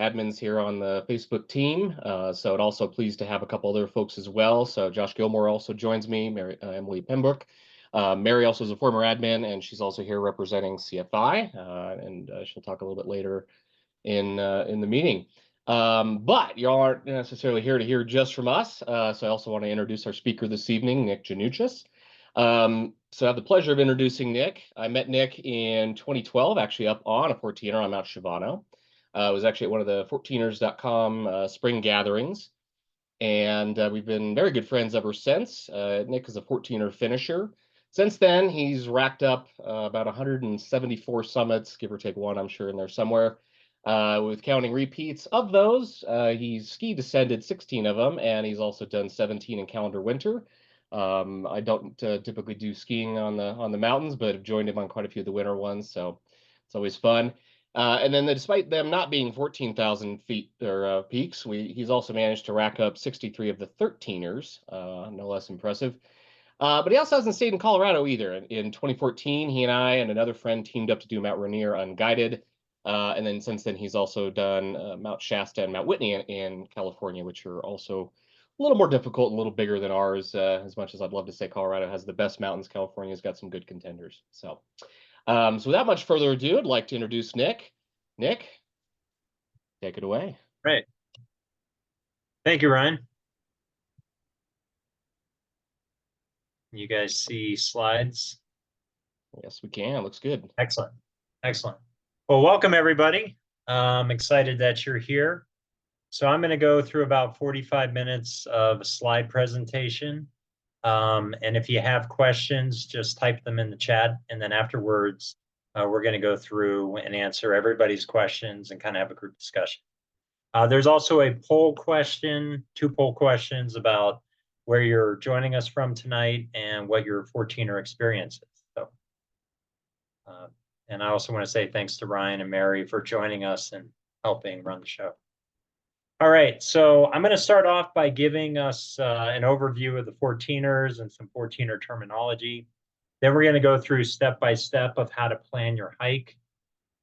admins here on the Facebook team. So it also pleased to have a couple other folks as well. So Josh Gilmore also joins me, Emily Pembroke. Mary also is a former admin, and she's also here representing CFI, and she'll talk a little bit later in the meeting. But y'all aren't necessarily here to hear just from us. So I also want to introduce our speaker this evening, Nick Gianoutsos. So I have the pleasure of introducing Nick. I met Nick in 2012, actually up on a 14er on Mount Shavano. It was actually at one of the 14ers.com spring gatherings. And we've been very good friends ever since. Nick is a 14er finisher. Since then, he's racked up about 174 summits, give or take one, I'm sure, in there somewhere. With counting repeats of those, he's ski descended 16 of them, and he's also done 17 in calendar winter. I don't typically do skiing on the mountains, but have joined him on quite a few of the winter ones, so it's always fun. And then despite them not being 14,000 feet or peaks, he's also managed to rack up 63 of the 13ers, no less impressive. But he also hasn't stayed in Colorado either. In 2014, he and I and another friend teamed up to do Mount Rainier unguided. And then since then, he's also done Mount Shasta and Mount Whitney in California, which are also a little more difficult and a little bigger than ours. As much as I'd love to say Colorado has the best mountains, California's got some good contenders. So without much further ado, I'd like to introduce Nick. Nick, take it away. Right. Thank you, Ryan. You guys see slides? Yes, we can. Looks good. Excellent. Excellent. Well, welcome, everybody. I'm excited that you're here. So I'm going to go through about 45 minutes of a slide presentation. And if you have questions, just type them in the chat. And then afterwards, we're going to go through and answer everybody's questions and kind of have a group discussion. There's also a poll question, 2 poll questions about where you're joining us from tonight and what your 14er experience is. So, and I also want to say thanks to Ryan and Mary for joining us and helping run the show. All right, so I'm going to start off by giving us an overview of the 14ers and some 14er terminology. Then we're going to go through step by step of how to plan your hike.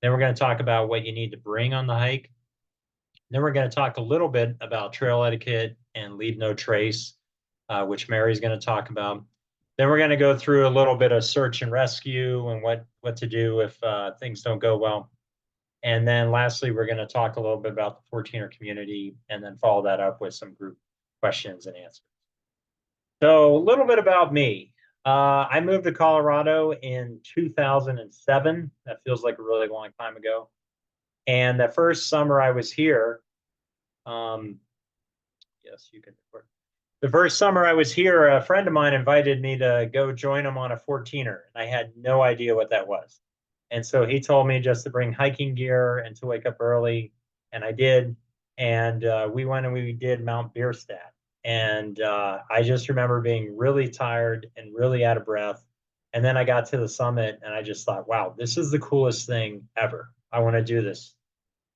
Then we're going to talk about what you need to bring on the hike. Then we're going to talk a little bit about trail etiquette and leave no trace, which Mary's going to talk about. Then we're going to go through a little bit of search and rescue and what to do if things don't go well. And then lastly, we're going to talk a little bit about the 14er community and then follow that up with some group questions and answers. So a little bit about me. I moved to Colorado in 2007. That feels like a really long time ago. And the first summer I was here, yes, you can record. The first summer I was here, a friend of mine invited me to go join him on a 14er. And I had no idea what that was. And so he told me just to bring hiking gear and to wake up early. And I did. And we went and we did Mount Bierstadt. And I just remember being really tired and really out of breath. And then I got to the summit and I just thought, wow, this is the coolest thing ever. I want to do this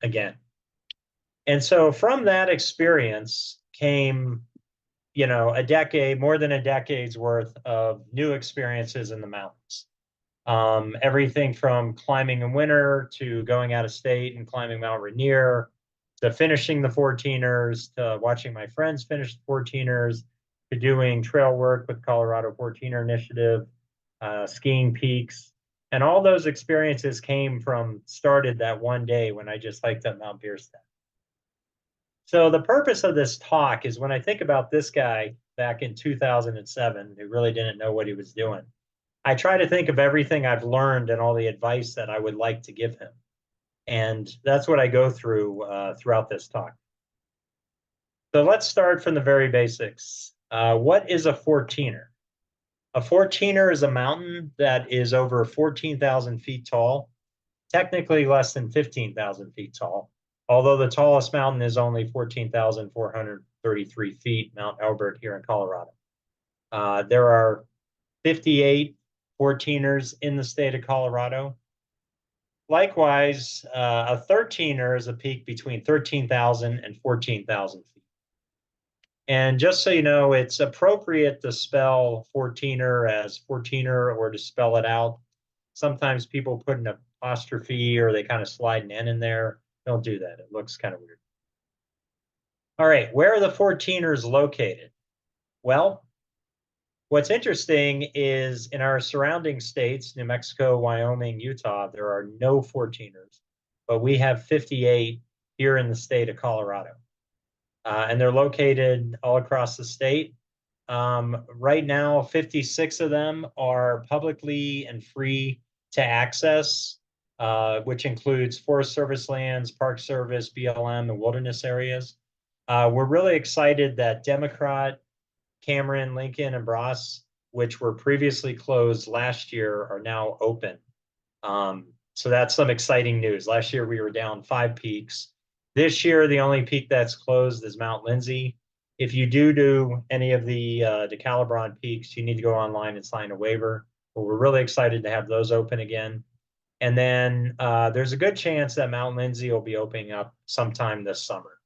again. And so from that experience came, you know, more than a decade's worth of new experiences in the mountains. Everything from climbing in winter to going out of state and climbing Mount Rainier to finishing the 14ers to watching my friends finish the 14ers to doing trail work with Colorado 14er Initiative, skiing peaks. And all those experiences started that one day when I just hiked up Mount Bierstadt. So the purpose of this talk is when I think about this guy back in 2007, who really didn't know what he was doing, I try to think of everything I've learned and all the advice that I would like to give him. And that's what I go through throughout this talk. So let's start from the very basics. What is a 14er? A 14er is a mountain that is over 14,000 feet tall, technically less than 15,000 feet tall, although the tallest mountain is only 14,433 feet, Mount Elbert here in Colorado. There are 58 14ers in the state of Colorado. Likewise, a 13er is a peak between 13,000 and 14,000 feet. And just so you know, it's appropriate to spell 14er as 14er or to spell it out. Sometimes people put an apostrophe or they kind of slide an N in there. Don't do that. It looks kind of weird. All right, where are the 14ers located? Well, what's interesting is in our surrounding states, New Mexico, Wyoming, Utah, there are no 14ers, but we have 58 here in the state of Colorado. And they're located all across the state. Right now, 56 of them are publicly and free to access, which includes Forest Service lands, Park Service, BLM, and wilderness areas. We're really excited that Democrat, Cameron, Lincoln, and Bras, which were previously closed last year, are now open. So that's some exciting news. Last year, we were down 5 peaks. This year, the only peak that's closed is Mount Lindsay. If you do any of the DeCalibron peaks, you need to go online and sign a waiver. But we're really excited to have those open again. And then there's a good chance that Mount Lindsay will be opening up sometime this summer.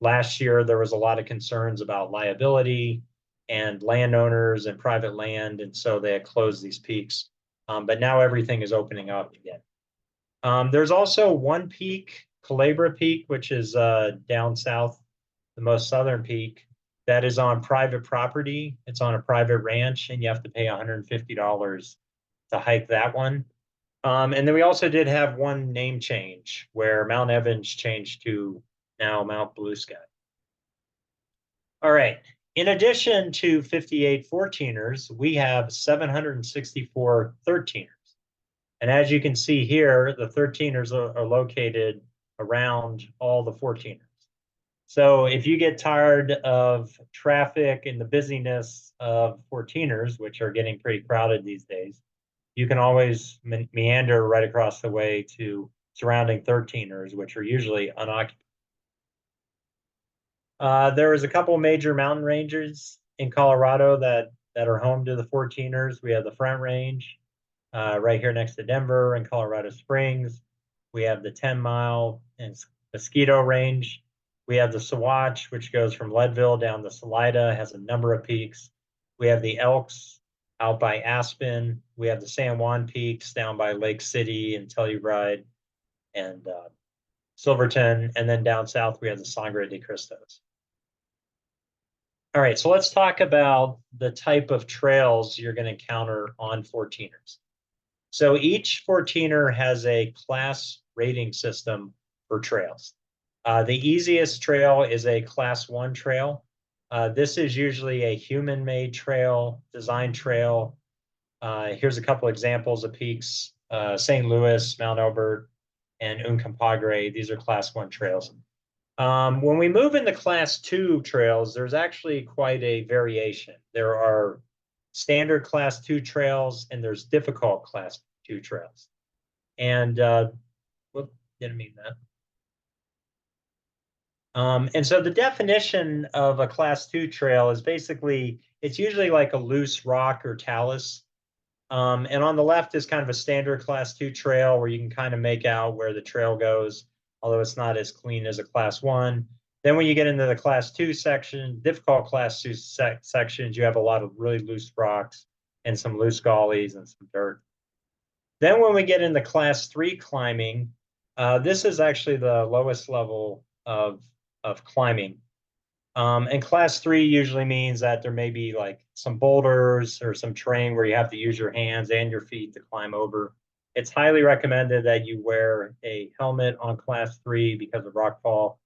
Last year, there was a lot of concerns about liability and landowners and private land, and so they had closed these peaks. But now everything is opening up again. There's also one peak, Culebra Peak, which is down south, the most southern peak, that is on private property. It's on a private ranch, and you have to pay $150 to hike that one. And then we also did have one name change where Mount Evans changed to now Mount Blue Sky. All right. In addition to 58 14ers, we have 764 13ers. And as you can see here, the 13ers are located around all the 14ers. So if you get tired of traffic and the busyness of 14ers, which are getting pretty crowded these days, you can always meander right across the way to surrounding 13ers, which are usually unoccupied. There is a couple major mountain ranges in Colorado that are home to the 14ers. We have the Front Range right here next to Denver and Colorado Springs. We have the 10-mile and Mosquito Range. We have the Sawatch, which goes from Leadville down to Salida, has a number of peaks. We have the Elks out by Aspen. We have the San Juan Peaks down by Lake City and Telluride and Silverton. And then down south, we have the Sangre de Cristos. All right, so let's talk about the type of trails you're going to encounter on 14ers. So each 14er has a class rating system for trails. The easiest trail is a class 1 trail. This is usually a human-made trail, design trail. Here's a couple examples of peaks: St. Louis, Mount Elbert, and Uncompahgre. These are class 1 trails. When we move into class 2 trails, there's actually quite a variation. There are standard class 2 trails and there's difficult class 2 trails. And whoop, didn't mean that. And so the definition of a class 2 trail is basically, it's usually like a loose rock or talus. And on the left is kind of a standard class 2 trail where you can kind of make out where the trail goes, although it's not as clean as a class 1. Then when you get into the class 2 section, difficult class 2 sections, you have a lot of really loose rocks and some loose gullies and some dirt. Then when we get into class 3 climbing, this is actually the lowest level of climbing. And class 3 usually means that there may be like some boulders or some terrain where you have to use your hands and your feet to climb over. It's highly recommended that you wear a helmet on class 3 because of rockfall.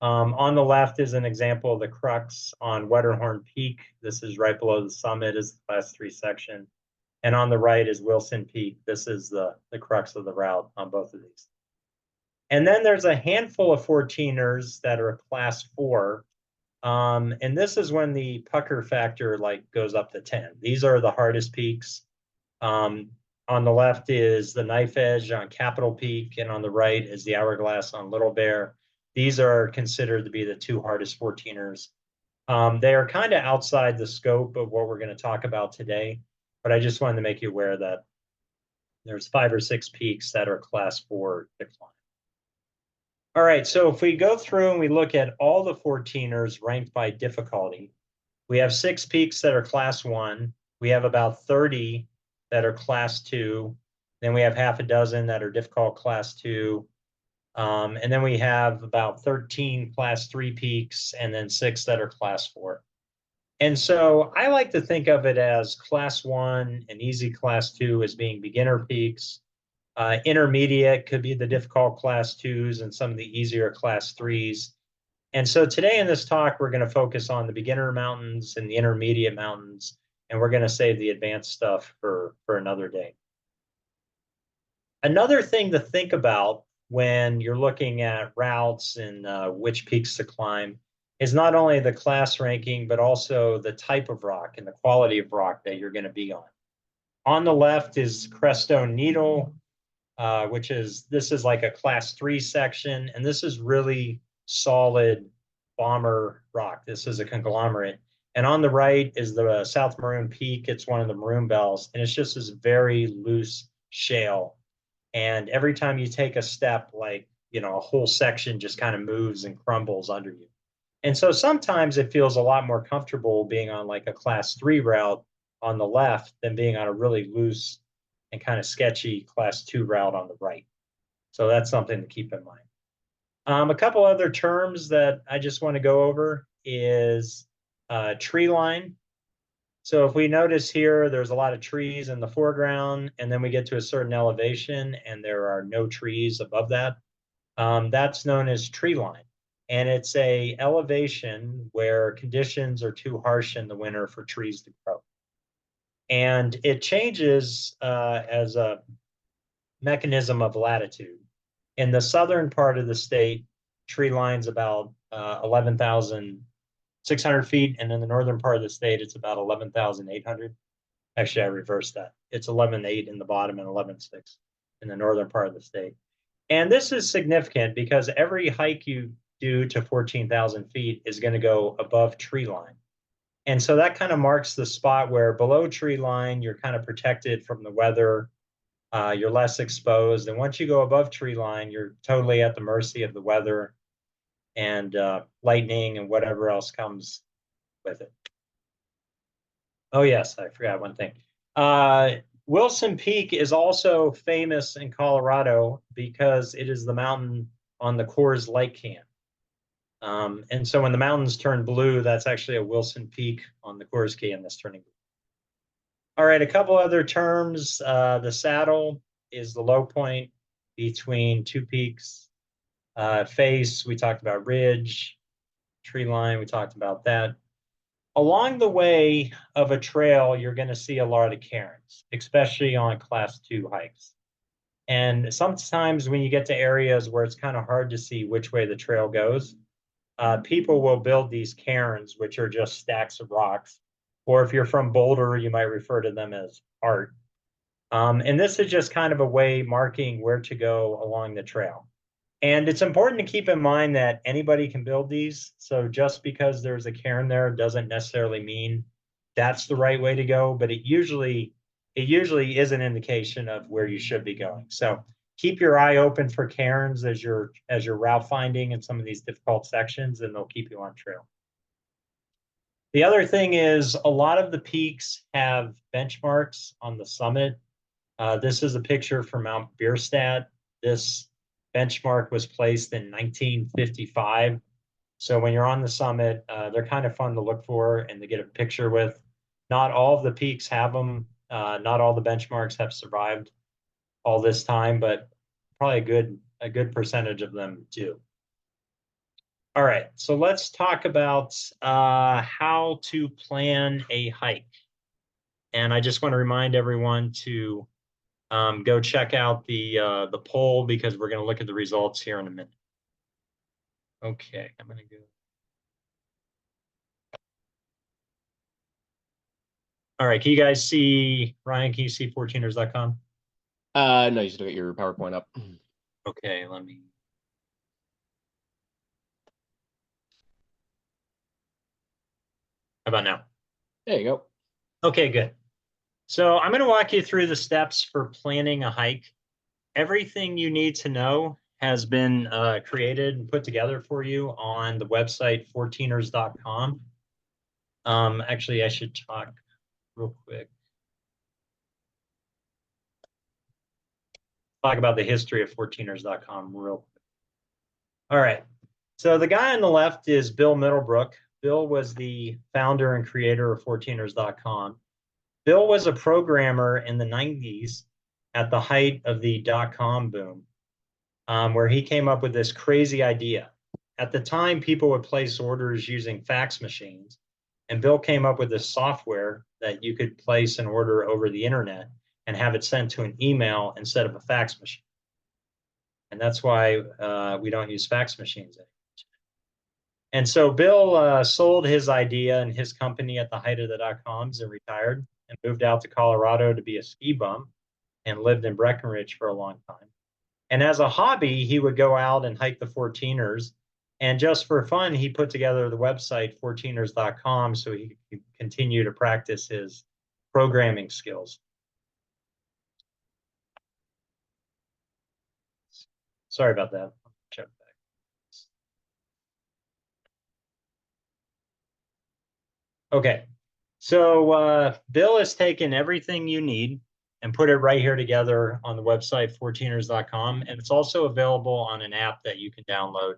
On the left is an example of the crux on Wetterhorn Peak. This is right below the summit is the class 3 section. And on the right is Wilson Peak. This is the crux of the route on both of these. And then there's a handful of 14ers that are class 4. And this is when the pucker factor like goes up to 10. These are the hardest peaks. On the left is the Knife Edge on Capitol Peak, and on the right is the Hourglass on Little Bear. These are considered to be the 2 hardest 14ers. They are kind of outside the scope of what we're going to talk about today, but I just wanted to make you aware that there's 5 or 6 peaks that are class 4 to climb. All right, so if we go through and we look at all the 14ers ranked by difficulty, we have 6 peaks that are class 1. We have about 30 that are class 2. Then we have half a dozen that are difficult class 2. And then we have about 13 class 3 peaks and then 6 that are class 4. And so I like to think of it as class 1 and easy class 2 as being beginner peaks. Intermediate could be the difficult class 2s and some of the easier class 3s. And so today in this talk, we're going to focus on the beginner mountains and the intermediate mountains, and we're going to save the advanced stuff for another day. Another thing to think about when you're looking at routes and which peaks to climb is not only the class ranking, but also the type of rock and the quality of rock that you're going to be on. On the left is Crestone Needle, this is like a class 3 section, and this is really solid bomber rock. This is a conglomerate. And on the right is the South Maroon Peak. It's one of the maroon bells, and it's just this very loose shale. And every time you take a step, like, a whole section just kind of moves and crumbles under you. And so sometimes it feels a lot more comfortable being on like a class 3 route on the left than being on a really loose and kind of sketchy class 2 route on the right. So that's something to keep in mind. A couple other terms that I just want to go over is tree line. So if we notice here, there's a lot of trees in the foreground, and then we get to a certain elevation and there are no trees above that. That's known as tree line. And it's a elevation where conditions are too harsh in the winter for trees to grow. And it changes as a mechanism of latitude. In the southern part of the state, tree line's about 11,600 feet, and in the northern part of the state, it's about 11,800. Actually, I reversed that. It's 11.8 in the bottom and 11.6 in the northern part of the state. And this is significant because every hike you do to 14,000 feet is going to go above tree line. And so that kind of marks the spot where below tree line, you're kind of protected from the weather. You're less exposed. And once you go above tree line, you're totally at the mercy of the weather and lightning and whatever else comes with it. Oh, yes, I forgot one thing. Wilson Peak is also famous in Colorado because it is the mountain on the Coors Light can. And so when the mountains turn blue, that's actually a Wilson Peak on the Coors can that's turning blue. All right, a couple other terms. The saddle is the low point between two peaks. Face, we talked about ridge. Tree line, we talked about that. Along the way of a trail, you're going to see a lot of cairns, especially on class 2 hikes. And sometimes when you get to areas where it's kind of hard to see which way the trail goes, people will build these cairns, which are just stacks of rocks. Or if you're from Boulder, you might refer to them as art. And this is just kind of a way marking where to go along the trail. And it's important to keep in mind that anybody can build these. So just because there's a cairn there doesn't necessarily mean that's the right way to go, but it usually is an indication of where you should be going. So keep your eye open for cairns as you're route finding in some of these difficult sections, and they'll keep you on trail. The other thing is a lot of the peaks have benchmarks on the summit. This is a picture from Mount Bierstadt. This benchmark was placed in 1955. So when you're on the summit, they're kind of fun to look for and to get a picture with. Not all of the peaks have them. Not all the benchmarks have survived all this time, but probably a good percentage of them do. All right, so let's talk about how to plan a hike. And I just want to remind everyone to go check out the poll because we're going to look at the results here in a minute. Okay, I'm going to go. All right, can you guys see, Ryan, can you see 14ers.com? No, you still got your PowerPoint up. Okay, let me. How about now? There you go. Okay, good. So I'm going to walk you through the steps for planning a hike. Everything you need to know has been created and put together for you on the website 14ers.com. Actually, I should talk real quick. Talk about the history of 14ers.com real quick. All right. So the guy on the left is Bill Middlebrook. Bill was the founder and creator of 14ers.com. Bill was a programmer in the 90s at the height of the dot-com boom, where he came up with this crazy idea. At the time, people would place orders using fax machines, and Bill came up with this software that you could place an order over the internet and have it sent to an email instead of a fax machine. And that's why we don't use fax machines anymore. And so Bill sold his idea and his company at the height of the dot-coms and retired and moved out to Colorado to be a ski bum and lived in Breckenridge for a long time. And as a hobby, he would go out and hike the 14ers. And just for fun, he put together the website 14ers.com so he could continue to practice his programming skills. Sorry about that. Check back. Okay, so Bill has taken everything you need and put it right here together on the website 14ers.com, and it's also available on an app that you can download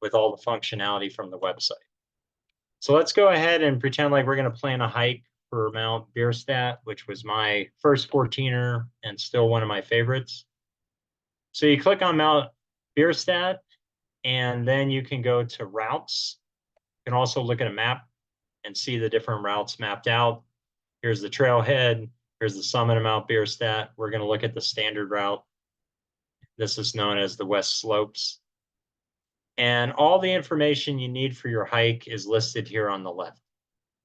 with all the functionality from the website. So let's go ahead and pretend like we're going to plan a hike for Mount Bierstadt, which was my first 14er and still one of my favorites. So you click on Mount Bierstadt, and then you can go to routes. You can also look at a map and see the different routes mapped out. Here's the trailhead. Here's the summit of Mount Bierstadt. We're going to look at the standard route. This is known as the West Slopes. And all the information you need for your hike is listed here on the left.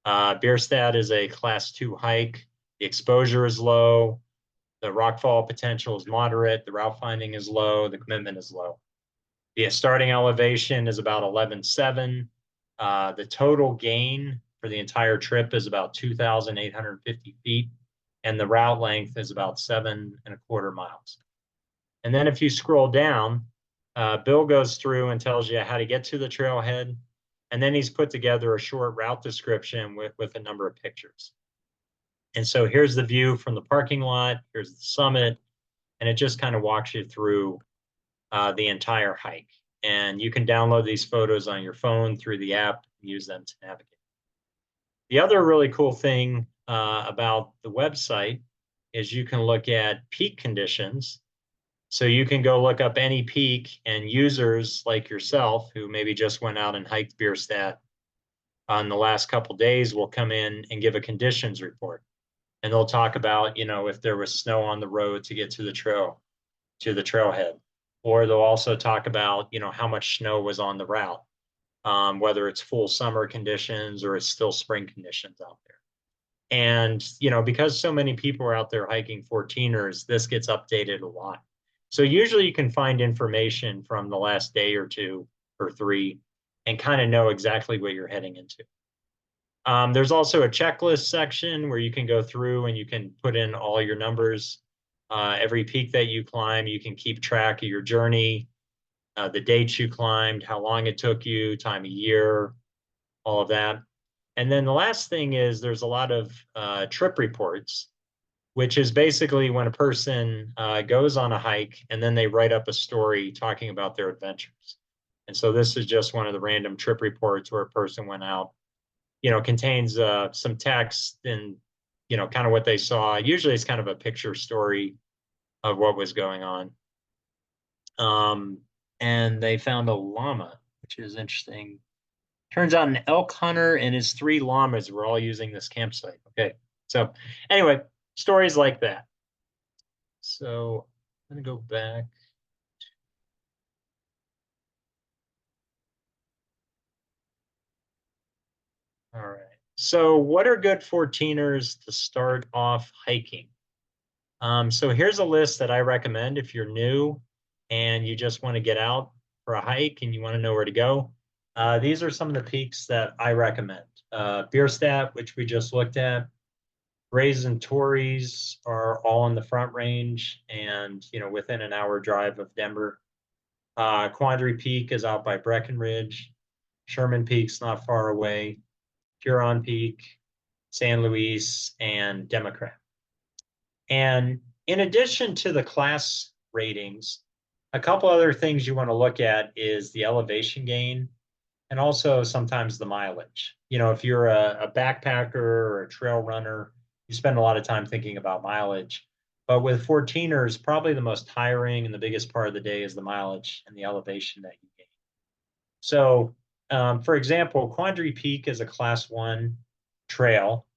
Bierstadt is a class 2 hike. The exposure is low. The rockfall potential is moderate. The route finding is low. The commitment is low. The starting elevation is about 11,700. The total gain for the entire trip is about 2,850 feet, and the route length is about 7.25 miles. And then if you scroll down, Bill goes through and tells you how to get to the trailhead, and then he's put together a short route description with a number of pictures. And so here's the view from the parking lot, here's the summit, and it just kind of walks you through the entire hike. And you can download these photos on your phone through the app and use them to navigate. The other really cool thing about the website is you can look at peak conditions. So you can go look up any peak, and users like yourself who maybe just went out and hiked Bierstadt on the last couple days will come in and give a conditions report. And they'll talk about, if there was snow on the road to get to the trailhead. Or they'll also talk about, how much snow was on the route, whether it's full summer conditions or it's still spring conditions out there. And, because so many people are out there hiking 14ers, this gets updated a lot. So usually you can find information from the last day or two or three and kind of know exactly what you're heading into. There's also a checklist section where you can go through and you can put in all your numbers. Every peak that you climb, you can keep track of your journey, the dates you climbed, how long it took you, time of year, all of that. And then the last thing is there's a lot of trip reports, which is basically when a person goes on a hike and then they write up a story talking about their adventures. And so this is just one of the random trip reports where a person went out, contains some text and, kind of what they saw. Usually it's kind of a picture story of what was going on. And they found a llama, which is interesting. Turns out an elk hunter and his 3 llamas were all using this campsite. Okay, so anyway, stories like that. So I'm going to go back. All right. So what are good 14ers to start off hiking? So here's a list that I recommend if you're new and you just want to get out for a hike and you want to know where to go. These are some of the peaks that I recommend. Bierstadt, which we just looked at. Rays and Torreys are all in the Front Range and, within an hour drive of Denver. Quandary Peak is out by Breckenridge. Sherman Peak's not far away. Huron Peak, San Luis, and Democrat. And in addition to the class ratings, A couple other things you want to look at is the elevation gain and also sometimes the mileage. You know, if you're a backpacker or a trail runner, you spend a lot of time thinking about mileage. But with 14ers, probably the most tiring and the biggest part of the day is the mileage and the elevation that you gain. So, for example, Quandary Peak is a class one trail,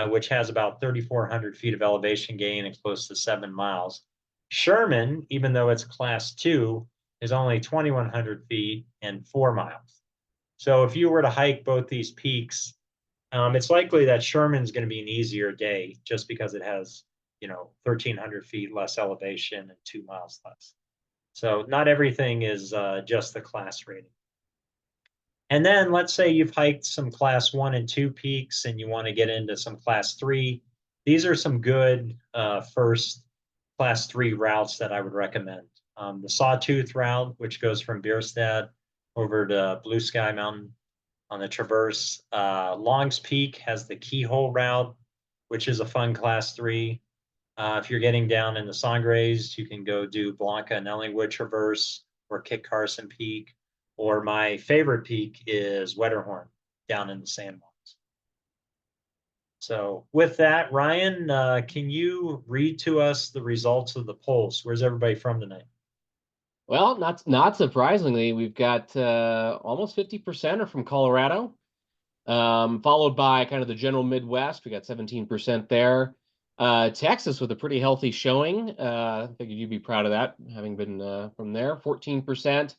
which has about 3,400 feet of elevation gain and close to 7 miles. Sherman, even though it's class two, is only 2,100 feet and 4 miles. So if you were to hike both these peaks, it's likely that Sherman's going to be an easier day just because it has, 1,300 feet less elevation and 2 miles less. So not everything is just the class rating. And then let's say you've hiked some class one and two peaks and you want to get into some class three. These are some good first class three routes that I would recommend. The Sawtooth route, which goes from Bierstadt over to Blue Sky Mountain on the Traverse. Longs Peak has the Keyhole route, which is a fun class three. If you're getting down in the Sangres, you can go do Blanca and Ellingwood Traverse or Kit Carson Peak. Or my favorite peak is Wetterhorn down in the San Juans. So with that, Ryan, can you read to us the results of the polls? Where's everybody from tonight? Well, not surprisingly, we've got almost 50% are from Colorado, followed by kind of the general Midwest. We got 17% there. Texas with a pretty healthy showing. I figured you'd be proud of that, having been from there. 14%.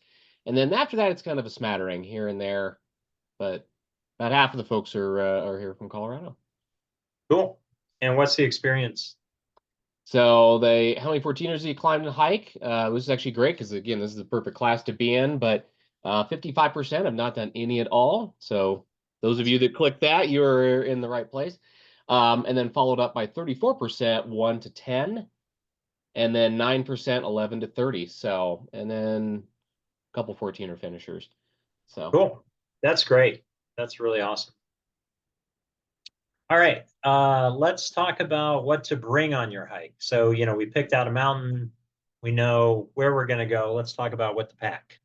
And then after that, it's kind of a smattering here and there, but about half of the folks are here from Colorado. Cool. And what's the experience? So how many 14ers do you climb and hike? This is actually great because again, this is the perfect class to be in, but 55% have not done any at all. So those of you that click that, you're in the right place. And then followed up by 34%, 1 to 10, and then 9%, 11 to 30. So, and then a couple 14er finishers. So Cool. That's great. That's really awesome. All right, let's talk about what to bring on your hike. So, we picked out a mountain. We know where we're going to go. Let's talk about what to pack.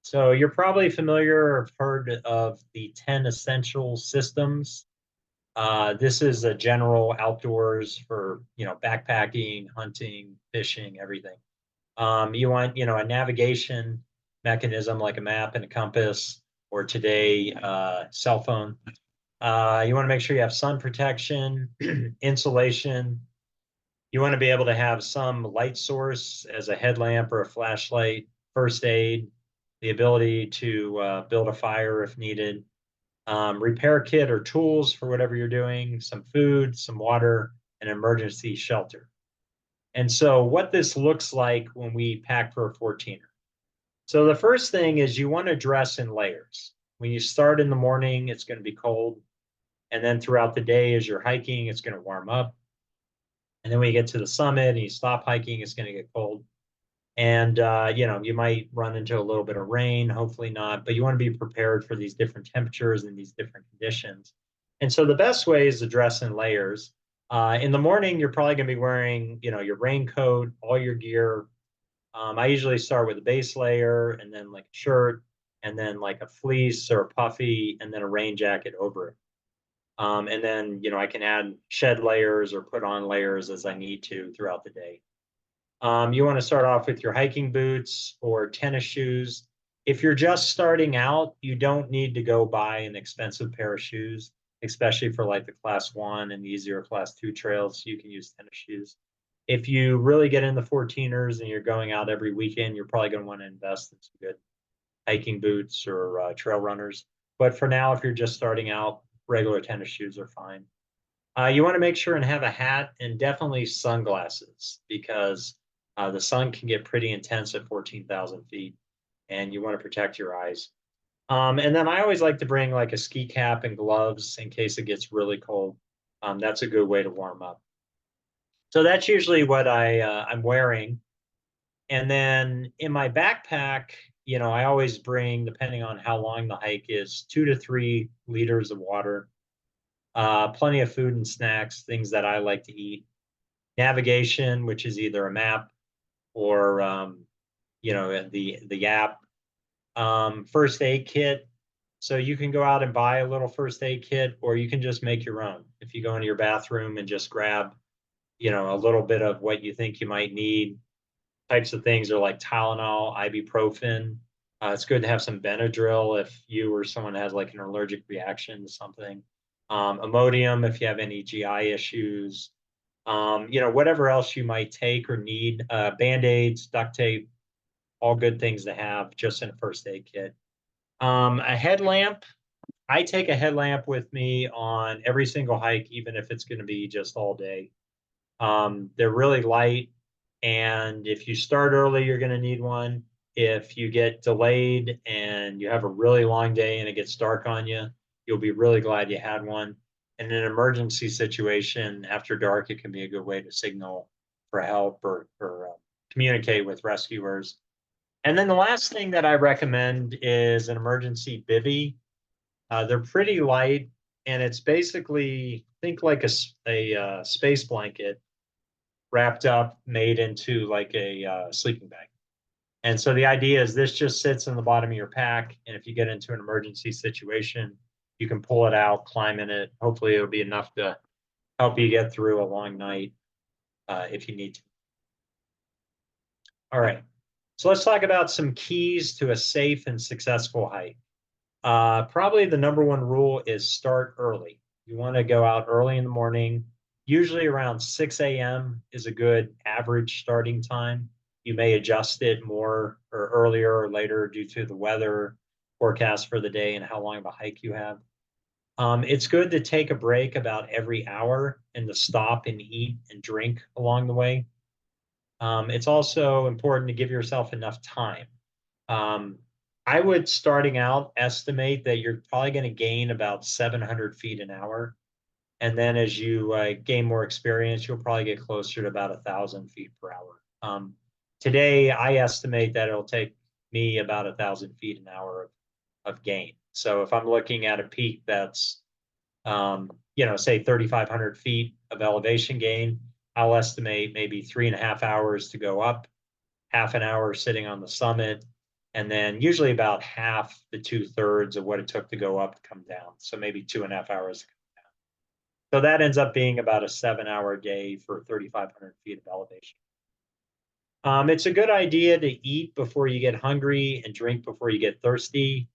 So you're probably familiar or heard of the 10 essential systems. This is a general outdoors for, backpacking, hunting, fishing, everything. You want, a navigation mechanism like a map and a compass, or today, cell phone. You want to make sure you have sun protection, insulation. You want to be able to have some light source as a headlamp or a flashlight, first aid, the ability to build a fire if needed, repair kit or tools for whatever you're doing, some food, some water, and emergency shelter. And so what this looks like when we pack for a 14er. So the first thing is you want to dress in layers. When you start in the morning, it's going to be cold. And then throughout the day, as you're hiking, it's going to warm up. And then when you get to the summit and you stop hiking, it's going to get cold. And, you might run into a little bit of rain, hopefully not, but you want to be prepared for these different temperatures and these different conditions. And so the best way is to dress in layers. In the morning, you're probably going to be wearing, your raincoat, all your gear. I usually start with a base layer and then like a shirt and then like a fleece or a puffy and then a rain jacket over it. And then, I can add shed layers or put on layers as I need to throughout the day. You want to start off with your hiking boots or tennis shoes. If you're just starting out, you don't need to go buy an expensive pair of shoes, especially for like the class one and the easier class two trails. You can use tennis shoes. If you really get in the 14ers and you're going out every weekend, you're probably going to want to invest in some good hiking boots or trail runners. But for now, if you're just starting out, regular tennis shoes are fine. You want to make sure and have a hat and definitely sunglasses because the sun can get pretty intense at 14,000 feet and you want to protect your eyes. And then I always like to bring like a ski cap and gloves in case it gets really cold. That's a good way to warm up. So that's usually what I'm wearing. And then in my backpack, I always bring, depending on how long the hike is, 2 to 3 liters of water, plenty of food and snacks, things that I like to eat, navigation, which is either a map or the app. First aid kit. So you can go out and buy a little first aid kit, or you can just make your own. If you go into your bathroom and just grab, a little bit of what you think you might need. Types of things are like Tylenol, ibuprofen. It's good to have some Benadryl if you or someone has like an allergic reaction to something. Imodium if you have any GI issues. Whatever else you might take or need. Band-Aids, duct tape, all good things to have just in a first aid kit. A headlamp. I take a headlamp with me on every single hike, even if it's going to be just all day. They're really light. And if you start early, you're going to need one. If you get delayed and you have a really long day and it gets dark on you, you'll be really glad you had one. In an emergency situation after dark, it can be a good way to signal for help or communicate with rescuers. And then the last thing that I recommend is an emergency bivvy. They're pretty light, and it's basically, think like a space blanket wrapped up, made into like a sleeping bag. And so the idea is this just sits in the bottom of your pack, and if you get into an emergency situation, you can pull it out, climb in it. Hopefully it'll be enough to help you get through a long night if you need to. All right, so let's talk about some keys to a safe and successful hike. Probably the number one rule is start early. You want to go out early in the morning. Usually around 6 a.m. is a good average starting time. You may adjust it more or earlier or later due to the weather forecast for the day and how long of a hike you have. It's good to take a break about every hour and to stop and eat and drink along the way. It's also important to give yourself enough time. I would, starting out, estimate that you're probably going to gain about 700 feet an hour. And then as you gain more experience, you'll probably get closer to about 1,000 feet per hour. Today, I estimate that it'll take me about 1,000 feet an hour of gain. So if I'm looking at a peak that's, say 3,500 feet of elevation gain, I'll estimate maybe 3.5 hours to go up, half an hour sitting on the summit, and then usually about half to 2/3 of what it took to go up to come down. So maybe 2.5 hours to come down. So that ends up being about a 7-hour day for 3,500 feet of elevation. It's a good idea to eat before you get hungry and drink before you get thirsty.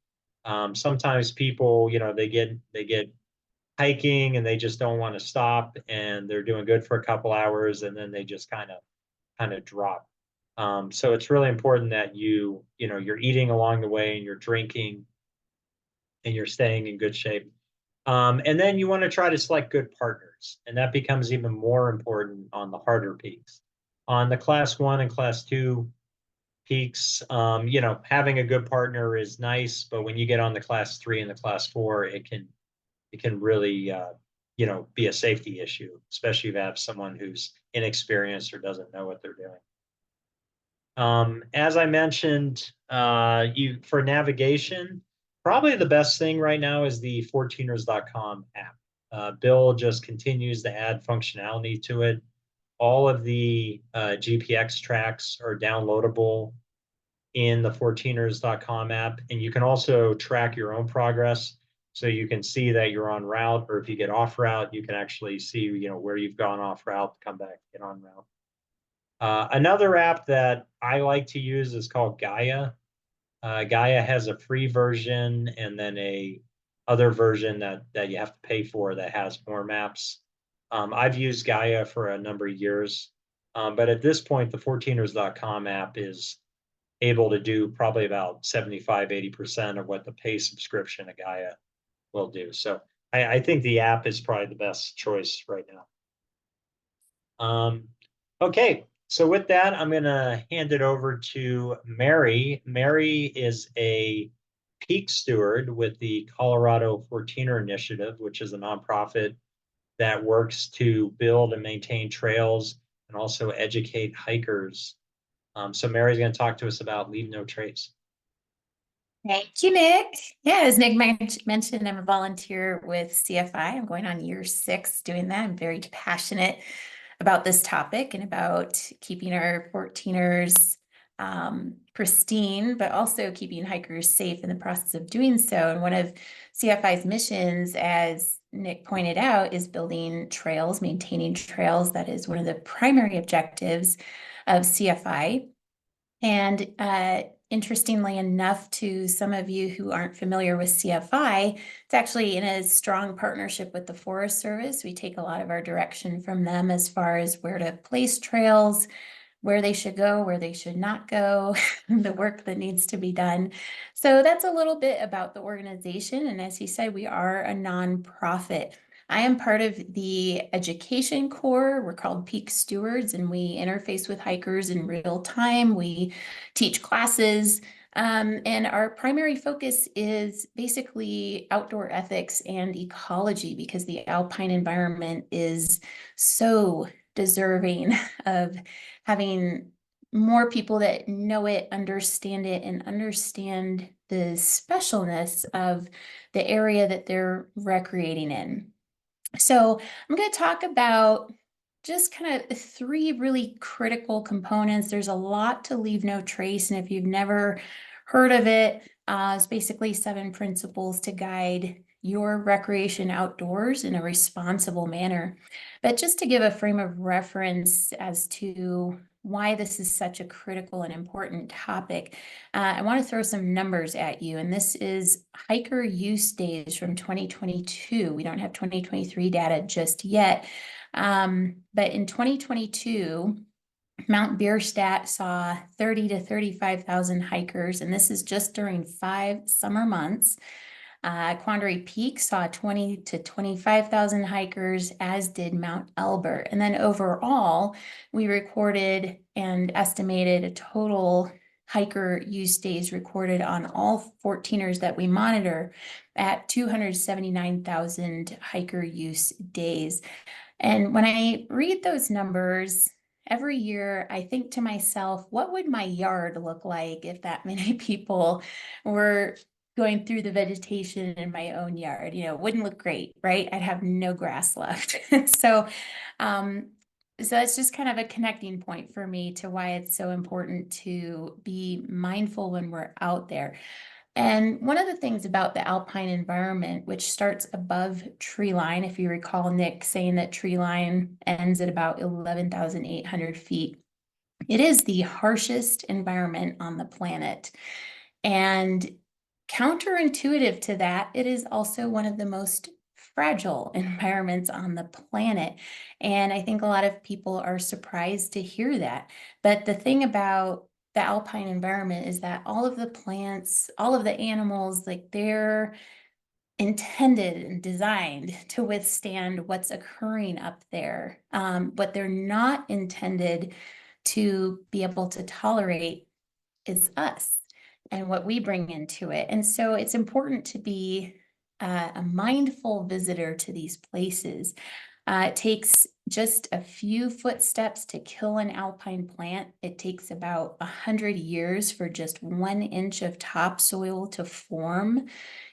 Sometimes people, they get hiking and they just don't want to stop, and they're doing good for a couple hours and then they just kind of drop. So it's really important that you're eating along the way and you're drinking and you're staying in good shape. And then you want to try to select good partners, and that becomes even more important on the harder peaks. On the class 1 and class 2 peaks, having a good partner is nice, but when you get on the class 3 and the class 4, it can really be a safety issue, especially if you have someone who's inexperienced or doesn't know what they're doing. As I mentioned, for navigation, probably the best thing right now is the 14ers.com app. Bill just continues to add functionality to it. All of the GPX tracks are downloadable in the 14ers.com app, and you can also track your own progress. So you can see that you're on route, or if you get off route, you can actually see where you've gone off route, come back, get on route. Another app that I like to use is called Gaia. Gaia has a free version and then a other version that you have to pay for that has more maps. I've used Gaia for a number of years, but at this point, the 14ers.com app is able to do probably about 75-80% of what the pay subscription of Gaia will do. So I think the app is probably the best choice right now. Okay, so with that, I'm going to hand it over to Mary. Mary is a peak steward with the Colorado 14er Initiative, which is a nonprofit that works to build and maintain trails and also educate hikers. So Mary's going to talk to us about Leave No Trace. Thank you, Nick. Yeah, as Nick mentioned, I'm a volunteer with CFI. I'm going on year 6 doing that. I'm very passionate about this topic and about keeping our 14ers pristine, but also keeping hikers safe in the process of doing so. And one of CFI's missions, as Nick pointed out, is building trails, maintaining trails. That is one of the primary objectives of CFI. And interestingly enough, to some of you who aren't familiar with CFI, it's actually in a strong partnership with the Forest Service. We take a lot of our direction from them as far as where to place trails, where they should go, where they should not go, the work that needs to be done. So that's a little bit about the organization. And as he said, we are a nonprofit. I am part of the education core. We're called Peak Stewards, and we interface with hikers in real time. We teach classes, and our primary focus is basically outdoor ethics and ecology, because the alpine environment is so deserving of having more people that know it, understand it, and understand the specialness of the area that they're recreating in. So I'm going to talk about just kind of 3 really critical components. There's a lot to leave no trace, and if you've never heard of it, it's basically 7 principles to guide your recreation outdoors in a responsible manner. But just to give a frame of reference as to why this is such a critical and important topic, I want to throw some numbers at you. And this is hiker use days from 2022. We don't have 2023 data just yet. But in 2022, Mount Bierstadt saw 30 to 35,000 hikers, and this is just during 5 summer months. Quandary Peak saw 20 to 25,000 hikers, as did Mount Elbert. And then overall, we recorded and estimated a total hiker use days recorded on all 14ers that we monitor at 279,000 hiker use days. And when I read those numbers, every year I think to myself, what would my yard look like if that many people were going through the vegetation in my own yard? You know, it wouldn't look great, right? I'd have no grass left. So that's just kind of a connecting point for me to why it's so important to be mindful when we're out there. And one of the things about the alpine environment, which starts above tree line, if you recall Nick saying that tree line ends at about 11,800 feet, it is the harshest environment on the planet. And counterintuitive to that, it is also one of the most fragile environments on the planet. And I think a lot of people are surprised to hear that. But the thing about the alpine environment is that all of the plants, all of the animals, like they're intended and designed to withstand what's occurring up there. What they're not intended to be able to tolerate is us and what we bring into it. And so it's important to be a mindful visitor to these places. It takes just a few footsteps to kill an alpine plant. It takes about 100 years for just 1 inch of topsoil to form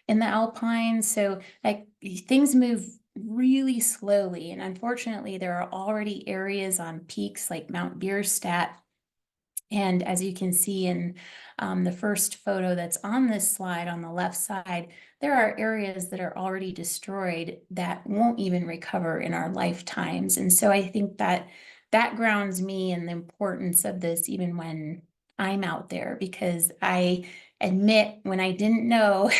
in the alpine. So like things move really slowly. And unfortunately, there are already areas on peaks like Mount Bierstadt. And as you can see in the first photo that's on this slide on the left side, there are areas that are already destroyed that won't even recover in our lifetimes. And so I think that that grounds me in the importance of this even when I'm out there, because I admit when I didn't know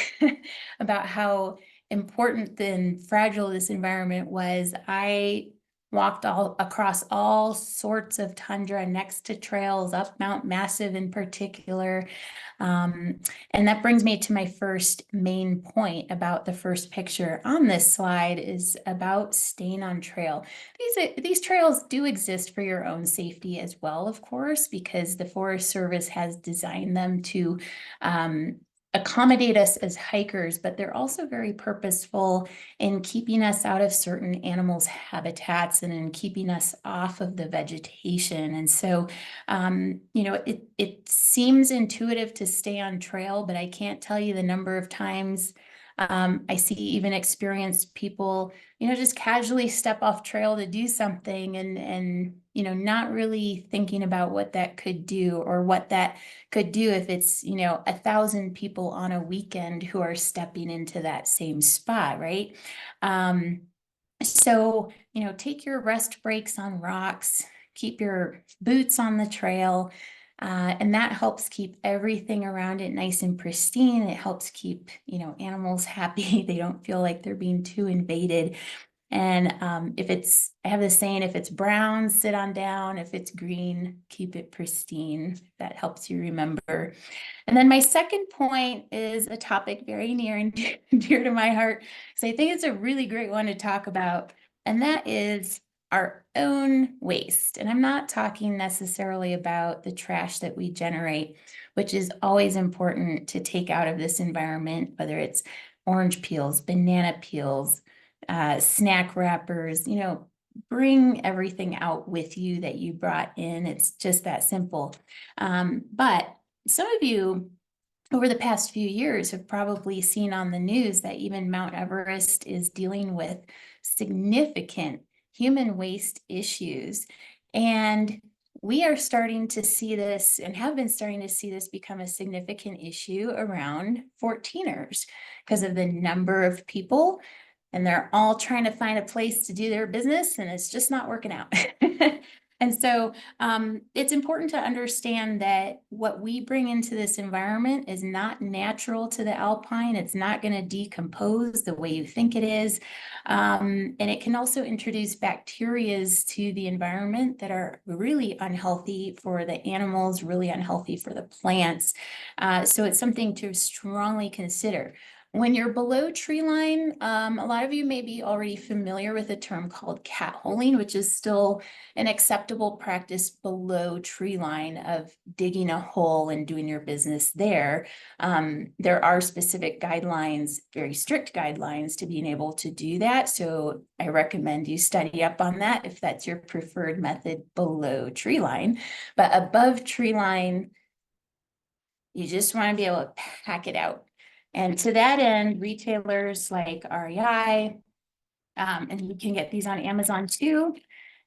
about how important and fragile this environment was, I walked all across all sorts of tundra next to trails, up Mount Massive in particular. And that brings me to my first main point about the first picture on this slide is about staying on trail. These trails do exist for your own safety as well, of course, because the Forest Service has designed them to accommodate us as hikers, but they're also very purposeful in keeping us out of certain animals' habitats and in keeping us off of the vegetation. And so, you know, it seems intuitive to stay on trail, but I can't tell you the number of times I see even experienced people, just casually step off trail to do something and not really thinking about what that could do or what that could do if it's, 1,000 people on a weekend who are stepping into that same spot, right? So, take your rest breaks on rocks, keep your boots on the trail, and that helps keep everything around it nice and pristine. It helps keep, animals happy. They don't feel like they're being too invaded. And I have this saying, if it's brown, sit on down. If it's green, keep it pristine. That helps you remember. And then my second point is a topic very near and dear to my heart, because I think it's a really great one to talk about, and that is our own waste. And I'm not talking necessarily about the trash that we generate, which is always important to take out of this environment, whether it's orange peels, banana peels, snack wrappers, bring everything out with you that you brought in. It's just that simple. But some of you over the past few years have probably seen on the news that even Mount Everest is dealing with significant human waste issues. And we are starting to see this and have been starting to see this become a significant issue around 14ers because of the number of people, and they're all trying to find a place to do their business, and it's just not working out. And so it's important to understand that what we bring into this environment is not natural to the alpine. It's not going to decompose the way you think it is. And it can also introduce bacteria to the environment that are really unhealthy for the animals, really unhealthy for the plants. So it's something to strongly consider. When you're below tree line, a lot of you may be already familiar with a term called catholing, which is still an acceptable practice below tree line of digging a hole and doing your business there. There are specific guidelines, very strict guidelines to being able to do that. So I recommend you study up on that if that's your preferred method below tree line. But above tree line, you just want to be able to pack it out. And to that end, retailers like REI, and you can get these on Amazon too.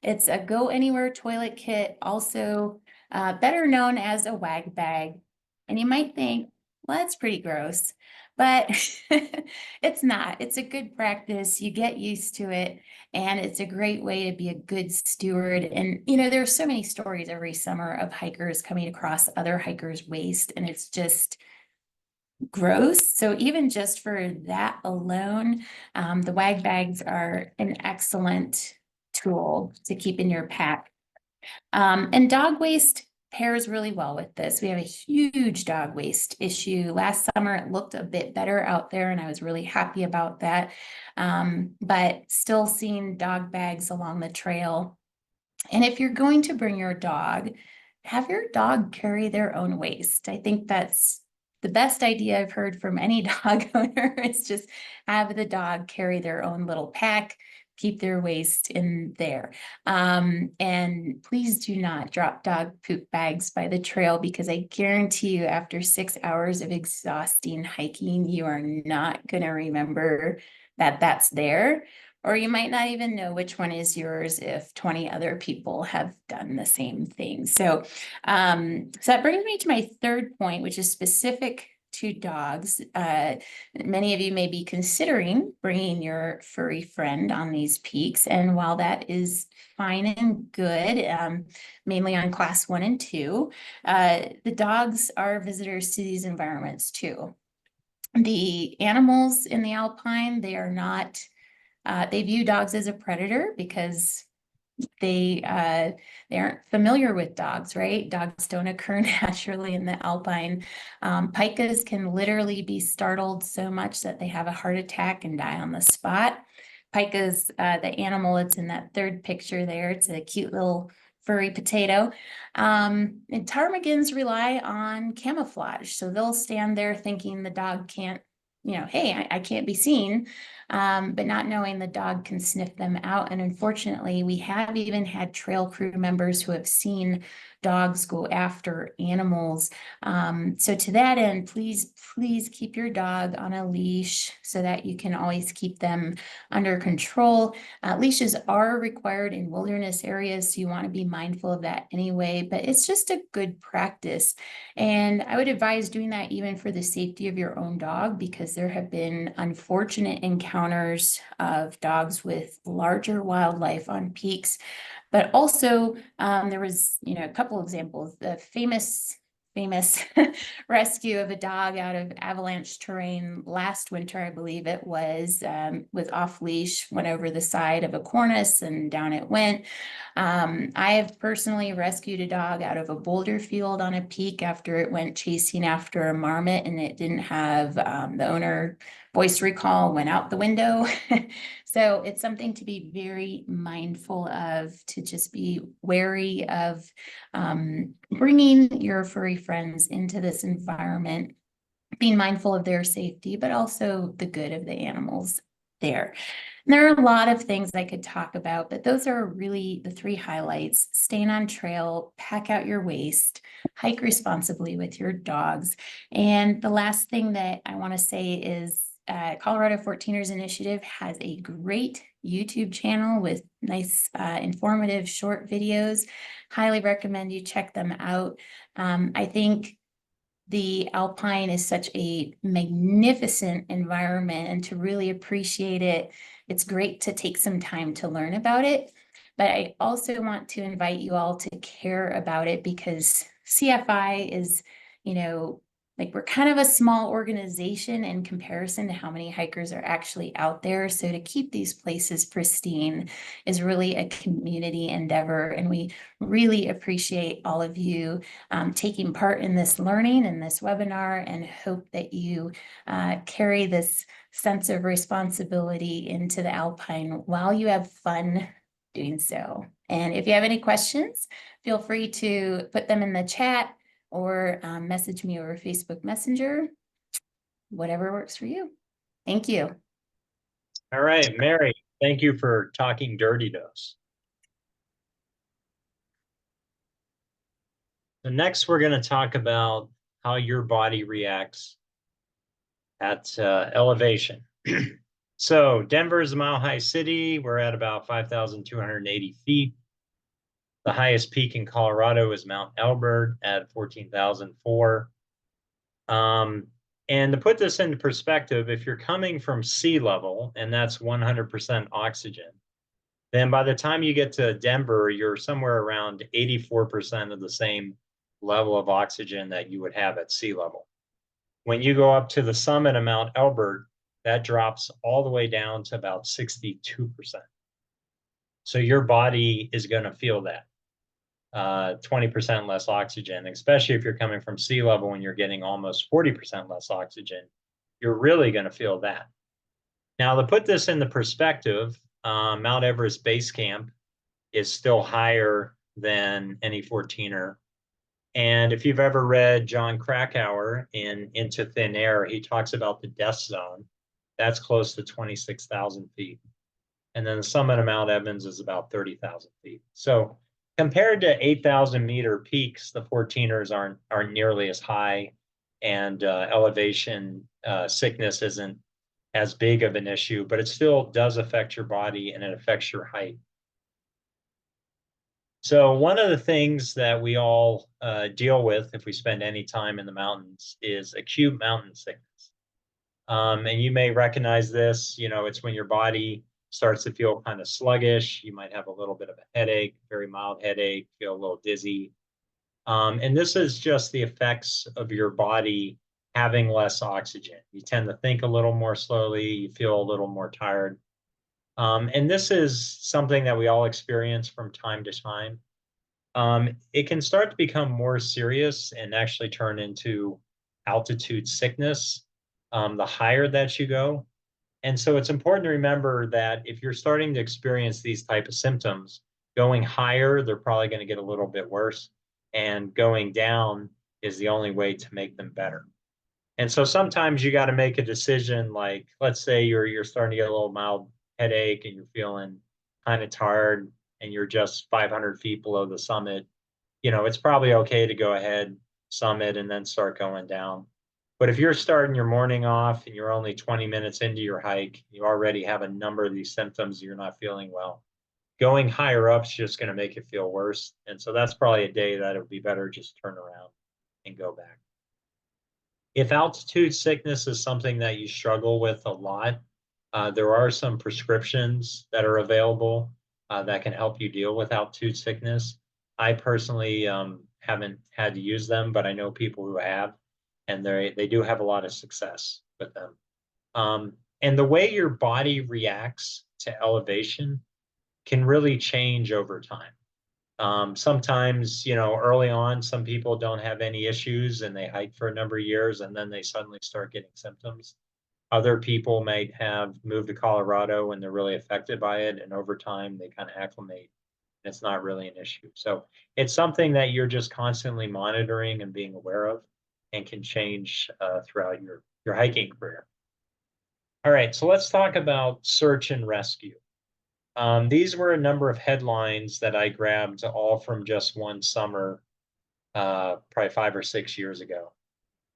It's a go anywhere toilet kit, also better known as a wag bag. And you might think, well, that's pretty gross, but it's not. It's a good practice. You get used to it, and it's a great way to be a good steward. And, there's so many stories every summer of hikers coming across other hikers' waste, and it's just gross. So even just for that alone, the wag bags are an excellent tool to keep in your pack. And dog waste pairs really well with this. We have a huge dog waste issue. Last summer, it looked a bit better out there, and I was really happy about that. But still seeing dog bags along the trail. And if you're going to bring your dog, have your dog carry their own waste. I think that's the best idea I've heard from any dog owner is just have the dog carry their own little pack, keep their waste in there. And please do not drop dog poop bags by the trail, because I guarantee you after 6 hours of exhausting hiking, you are not going to remember that that's there. Or you might not even know which one is yours if 20 other people have done the same thing. So that brings me to my third point, which is specific to dogs. Many of you may be considering bringing your furry friend on these peaks. And while that is fine and good, mainly on class 1 and 2, the dogs are visitors to these environments too. The animals in the alpine, they are not they view dogs as a predator because they aren't familiar with dogs, right? Dogs don't occur naturally in the alpine. Pikas can literally be startled so much that they have a heart attack and die on the spot. Pikas, the animal that's in that third picture there, it's a cute little furry potato. And ptarmigans rely on camouflage. So they'll stand there thinking the dog can't, hey, I can't be seen, but not knowing the dog can sniff them out. And unfortunately, we have even had trail crew members who have seen dogs go after animals. So to that end, please keep your dog on a leash so that you can always keep them under control. Leashes are required in wilderness areas, so you want to be mindful of that anyway, but it's just a good practice. And I would advise doing that even for the safety of your own dog, because there have been unfortunate encounters of dogs with larger wildlife on peaks. But also, there was, a couple examples. The famous rescue of a dog out of avalanche terrain last winter, I believe it was, off leash, went over the side of a cornice and down it went. I have personally rescued a dog out of a boulder field on a peak after it went chasing after a marmot, and it didn't have the owner voice recall, went out the window. So it's something to be very mindful of, to just be wary of bringing your furry friends into this environment, being mindful of their safety, but also the good of the animals there. And there are a lot of things I could talk about, but those are really the three highlights: staying on trail, pack out your waste, hike responsibly with your dogs. And the last thing that I want to say is Colorado 14ers Initiative has a great YouTube channel with nice, informative short videos. Highly recommend you check them out. I think the Alpine is such a magnificent environment, and to really appreciate it, it's great to take some time to learn about it. But I also want to invite you all to care about it, because CFI is, like, we're kind of a small organization in comparison to how many hikers are actually out there. So to keep these places pristine is really a community endeavor. And we really appreciate all of you taking part in this learning and this webinar, and hope that you carry this sense of responsibility into the Alpine while you have fun doing so. And if you have any questions, feel free to put them in the chat or message me over Facebook Messenger, whatever works for you. Thank you. All right, Mary, thank you for talking dirty to us. So next, we're going to talk about how your body reacts at elevation. So Denver is a mile-high city. We're at about 5,280 feet. The highest peak in Colorado is Mount Elbert at 14,004. And to put this into perspective, if you're coming from sea level, and that's 100% oxygen, then by the time you get to Denver, you're somewhere around 84% of the same level of oxygen that you would have at sea level. When you go up to the summit of Mount Elbert, that drops all the way down to about 62%. So your body is going to feel that. 20% less oxygen, especially if you're coming from sea level and you're getting almost 40% less oxygen, you're really going to feel that. Now, to put this into perspective, Mount Everest Base Camp is still higher than any 14er. And if you've ever read John Krakauer in Into Thin Air, he talks about the death zone. That's close to 26,000 feet. And then the summit of Mount Evans is about 30,000 feet. So compared to 8,000 meter peaks, the 14ers aren't nearly as high, and elevation sickness isn't as big of an issue, but it still does affect your body and it affects your height. So one of the things that we all deal with if we spend any time in the mountains is acute mountain sickness. And you may recognize this, it's when your body starts to feel kind of sluggish. You might have a little bit of a headache, very mild headache, feel a little dizzy. And this is just the effects of your body having less oxygen. You tend to think a little more slowly, you feel a little more tired. And this is something that we all experience from time to time. It can start to become more serious and actually turn into altitude sickness the higher that you go. And so it's important to remember that if you're starting to experience these type of symptoms, going higher, they're probably going to get a little bit worse. And going down is the only way to make them better. And so sometimes you got to make a decision, like, let's say you're starting to get a little mild headache and you're feeling kind of tired and you're just 500 feet below the summit. it's probably okay to go ahead, summit, and then start going down. But if you're starting your morning off and you're only 20 minutes into your hike, you already have a number of these symptoms, you're not feeling well. Going higher up is just going to make it feel worse. And so that's probably a day that it would be better just turn around and go back. If altitude sickness is something that you struggle with a lot, there are some prescriptions that are available that can help you deal with altitude sickness. I personally haven't had to use them, but I know people who have, and they do have a lot of success with them. And the way your body reacts to elevation can really change over time. Sometimes, early on, some people don't have any issues and they hike for a number of years and then they suddenly start getting symptoms. Other people might have moved to Colorado and they're really affected by it. And over time, they kind of acclimate. And it's not really an issue. So it's something that you're just constantly monitoring and being aware of and can change throughout your hiking career. All right, so let's talk about search and rescue. These were a number of headlines that I grabbed all from just one summer, probably 5 or 6 years ago.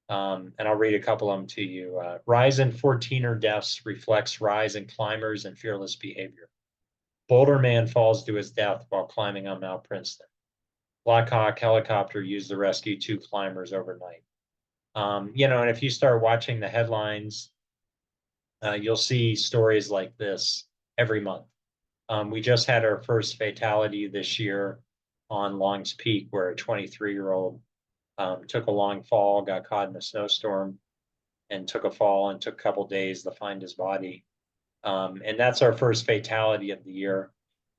And I'll read a couple of them to you. Rise in 14er deaths reflects rise in climbers and fearless behavior. Boulder man falls to his death while climbing on Mount Princeton. Black Hawk helicopter used to rescue 2 climbers overnight. And if you start watching the headlines, you'll see stories like this every month. We just had our first fatality this year on Long's Peak, where a 23-year-old took a long fall, got caught in a snowstorm, and took a fall and took a couple days to find his body. And that's our first fatality of the year.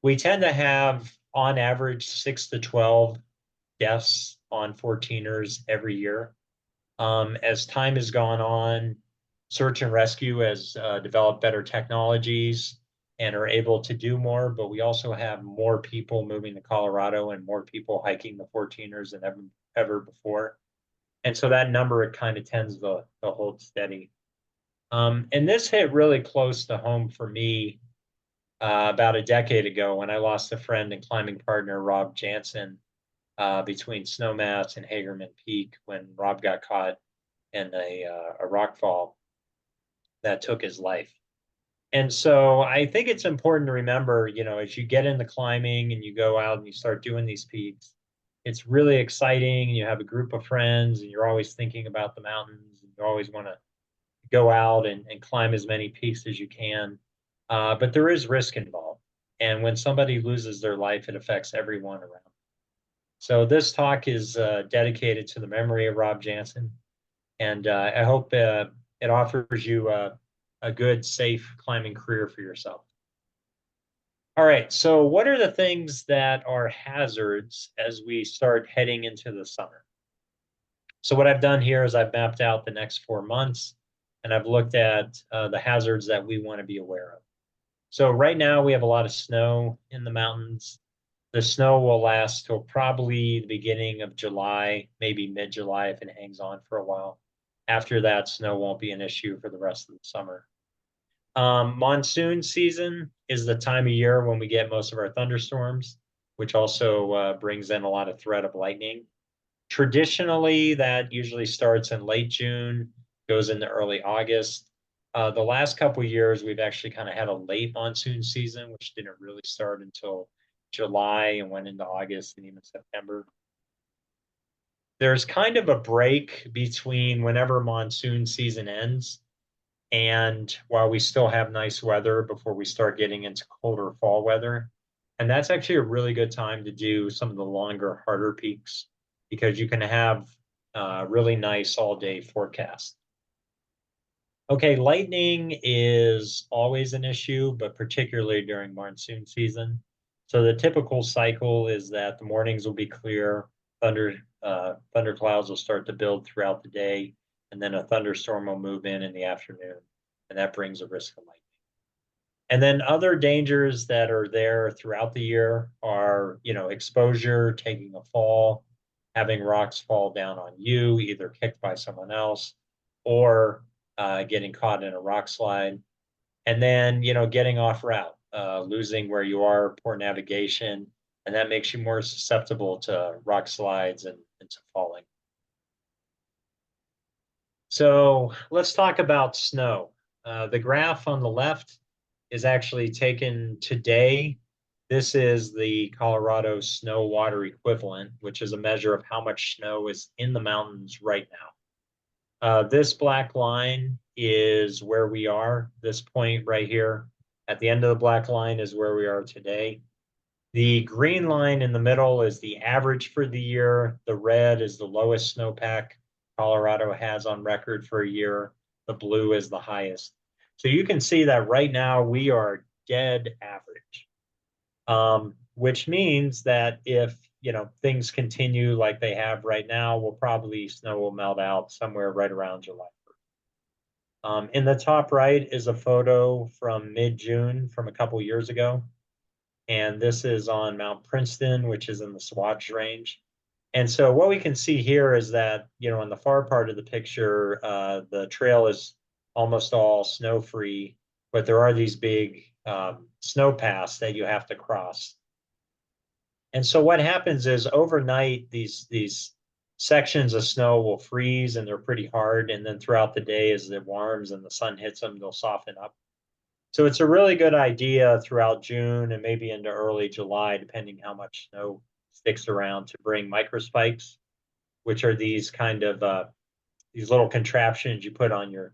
We tend to have, on average, 6 to 12 deaths on 14ers every year. As time has gone on, search and rescue has developed better technologies and are able to do more, but we also have more people moving to Colorado and more people hiking the 14ers than ever before. And so that number, it kind of tends to hold steady. And this hit really close to home for me about a decade ago when I lost a friend and climbing partner, Rob Jansen, between Snowmass and Hagerman Peak when Rob got caught in a rock fall that took his life. And so I think it's important to remember, as you get into climbing and you go out and you start doing these peaks, it's really exciting. You have a group of friends and you're always thinking about the mountains and you always want to go out and climb as many peaks as you can. But there is risk involved. And when somebody loses their life, it affects everyone around. So this talk is dedicated to the memory of Rob Jansen. And I hope it offers you a good, safe climbing career for yourself. All right, so what are the things that are hazards as we start heading into the summer? So what I've done here is I've mapped out the next 4 months, and I've looked at the hazards that we want to be aware of. So right now we have a lot of snow in the mountains. The snow will last till probably the beginning of July, maybe mid-July if it hangs on for a while. After that, snow won't be an issue for the rest of the summer. Monsoon season is the time of year when we get most of our thunderstorms, which also brings in a lot of threat of lightning. Traditionally, that usually starts in late June, goes into early August. The last couple of years, we've actually kind of had a late monsoon season, which didn't really start until July and went into August and even September. There's kind of a break between whenever monsoon season ends and while we still have nice weather before we start getting into colder fall weather. And that's actually a really good time to do some of the longer, harder peaks because you can have really nice all-day forecast. Okay, lightning is always an issue, but particularly during monsoon season. So the typical cycle is that the mornings will be clear, thunder clouds will start to build throughout the day, and then a thunderstorm will move in the afternoon, and that brings a risk of lightning. And then other dangers that are there throughout the year are, exposure, taking a fall, having rocks fall down on you, either kicked by someone else, or getting caught in a rock slide. And then, getting off route, losing where you are, poor navigation, and that makes you more susceptible to rock slides and to falling. So let's talk about snow. The graph on the left is actually taken today. This is the Colorado snow water equivalent, which is a measure of how much snow is in the mountains right now. This black line is where we are. This point right here at the end of the black line is where we are today. The green line in the middle is the average for the year. The red is the lowest snowpack Colorado has on record for a year. The blue is the highest. So you can see that right now we are dead average, which means that if things continue like they have right now, snow will melt out somewhere right around July 1st. In the top right is a photo from mid-June from a couple years ago. And this is on Mount Princeton, which is in the Swatch range. And so what we can see here is that, in the far part of the picture, the trail is almost all snow-free, but there are these big snow paths that you have to cross. And so what happens is overnight, these sections of snow will freeze and they're pretty hard. And then throughout the day, as it warms and the sun hits them, they'll soften up. So it's a really good idea throughout June and maybe into early July, depending how much snow sticks around, to bring microspikes, which are these kind of these little contraptions you put on your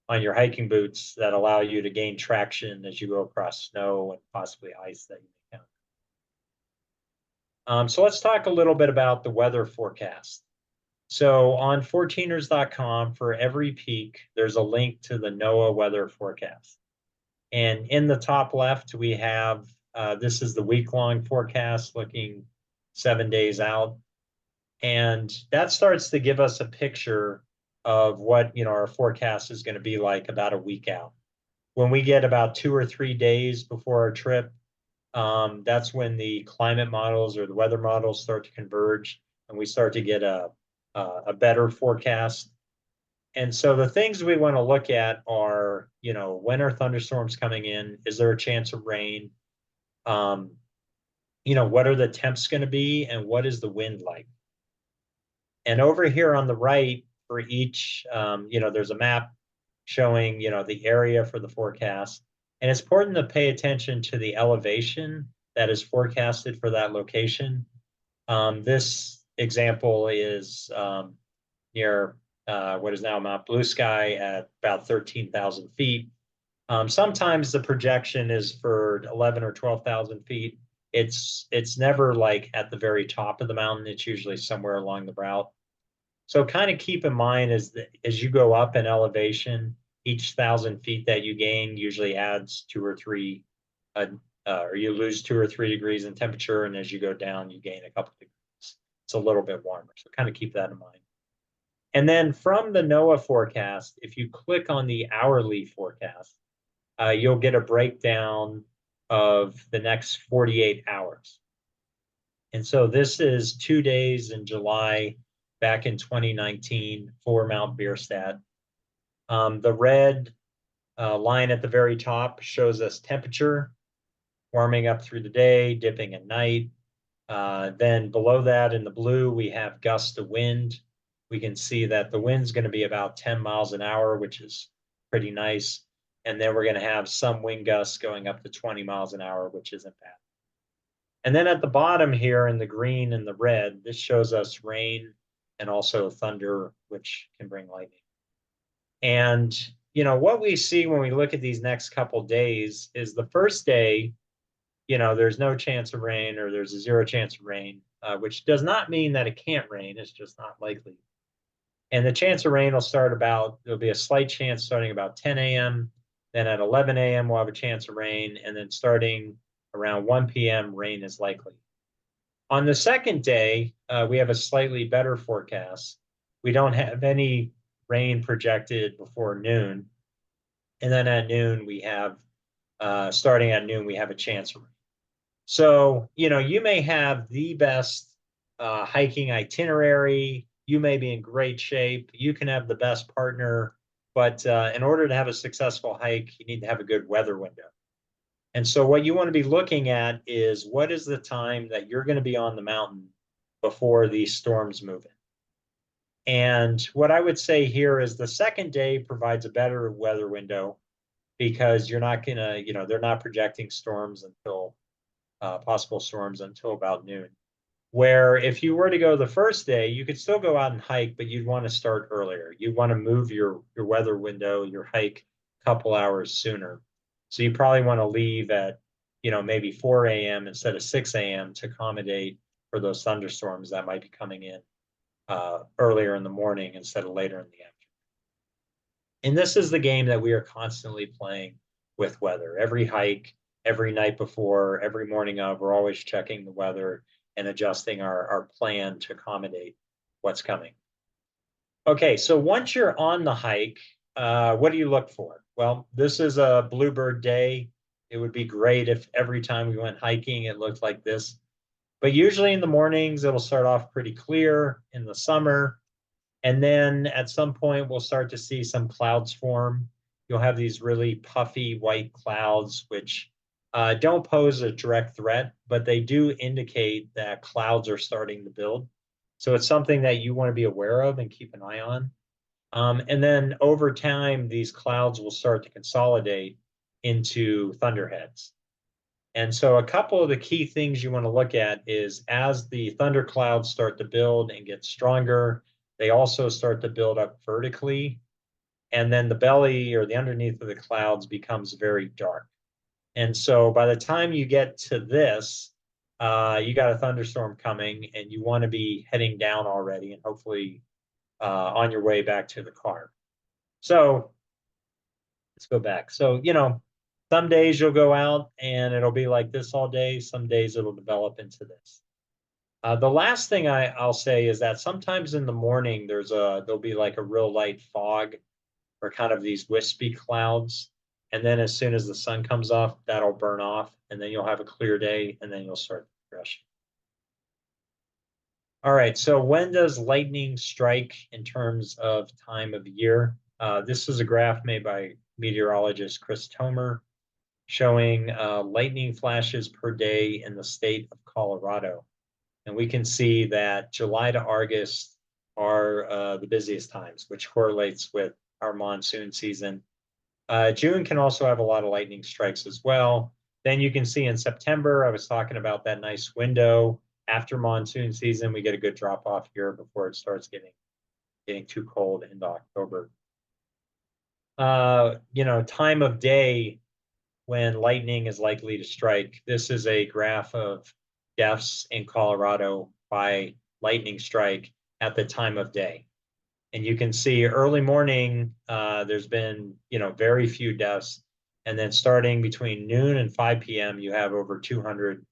hiking boots that allow you to gain traction as you go across snow and possibly ice that you may encounter. So let's talk a little bit about the weather forecast. So on 14ers.com, for every peak, there's a link to the NOAA weather forecast. And in the top left, we have, this is the week-long forecast looking 7 days out. And that starts to give us a picture of what, our forecast is going to be like about a week out. When we get about 2 or 3 days before our trip, that's when the climate models or the weather models start to converge and we start to get a better forecast. And so the things we want to look at are, when are thunderstorms coming in? Is there a chance of rain? What are the temps going to be and what is the wind like? And over here on the right for each, there's a map showing, the area for the forecast. And it's important to pay attention to the elevation that is forecasted for that location. This example is near what is now Mount Blue Sky at about 13,000 feet. Sometimes the projection is for 11 or 12,000 feet. It's never like at the very top of the mountain. It's usually somewhere along the route. So kind of keep in mind as you go up in elevation, each 1,000 feet that you gain usually adds 2 or 3, or you lose 2 or 3 degrees in temperature. And as you go down, you gain a couple degrees. It's a little bit warmer. So kind of keep that in mind. And then from the NOAA forecast, if you click on the hourly forecast, you'll get a breakdown of the next 48 hours. And so this is 2 days in July back in 2019 for Mount Bierstadt. The red line at the very top shows us temperature, warming up through the day, dipping at night. Then below that in the blue, we have gusts of wind. We can see that the wind's going to be about 10 miles an hour, which is pretty nice. And then we're going to have some wind gusts going up to 20 miles an hour, which isn't bad. And then at the bottom here in the green and the red, this shows us rain and also thunder, which can bring lightning. And, what we see when we look at these next couple days is the first day, there's no chance of rain or there's a 0 chance of rain, which does not mean that it can't rain. It's just not likely. And the chance of rain will there'll be a slight chance starting about 10 a.m. Then at 11 a.m., we'll have a chance of rain. And then starting around 1 p.m., rain is likely. On the second day, we have a slightly better forecast. We don't have any rain projected before noon. And then at noon, starting at noon, we have a chance of rain. So, you may have the best hiking itinerary. You may be in great shape. You can have the best partner. But in order to have a successful hike, you need to have a good weather window. And so what you want to be looking at is what is the time that you're going to be on the mountain before these storms move in. And what I would say here is the second day provides a better weather window because you're not going to, they're not projecting storms until possible storms until about noon. Where if you were to go the first day, you could still go out and hike, but you'd want to start earlier. You'd want to move your weather window, your hike a couple hours sooner. So you probably want to leave at, maybe 4 a.m. instead of 6 a.m. to accommodate for those thunderstorms that might be coming in earlier in the morning instead of later in the afternoon. And this is the game that we are constantly playing with weather. Every hike, every night before, every morning of, we're always checking the weather and adjusting our plan to accommodate what's coming. Okay, so once you're on the hike, what do you look for? Well, this is a bluebird day. It would be great if every time we went hiking, it looked like this. But usually in the mornings, it'll start off pretty clear in the summer. And then at some point, we'll start to see some clouds form. You'll have these really puffy white clouds, which don't pose a direct threat, but they do indicate that clouds are starting to build. So it's something that you want to be aware of and keep an eye on. And then over time, these clouds will start to consolidate into thunderheads. And so a couple of the key things you want to look at is as the thunder clouds start to build and get stronger, they also start to build up vertically. And then the belly or the underneath of the clouds becomes very dark. And so by the time you get to this, you got a thunderstorm coming and you want to be heading down already and hopefully on your way back to the car. So let's go back. So, some days you'll go out and it'll be like this all day. Some days it'll develop into this. The last thing I'll say is that sometimes in the morning there'll be like a real light fog or kind of these wispy clouds. And then as soon as the sun comes off, that'll burn off and then you'll have a clear day and then you'll start the progression. All right, so when does lightning strike in terms of time of year? This is a graph made by meteorologist Chris Tomer showing lightning flashes per day in the state of Colorado. And we can see that July to August are the busiest times, which correlates with our monsoon season. June can also have a lot of lightning strikes as well. Then you can see in September, I was talking about that nice window. After monsoon season, we get a good drop off here before it starts getting too cold into October. Time of day when lightning is likely to strike. This is a graph of deaths in Colorado by lightning strike at the time of day. And you can see early morning, there's been, very few deaths. And then starting between noon and 5 p.m., you have over 200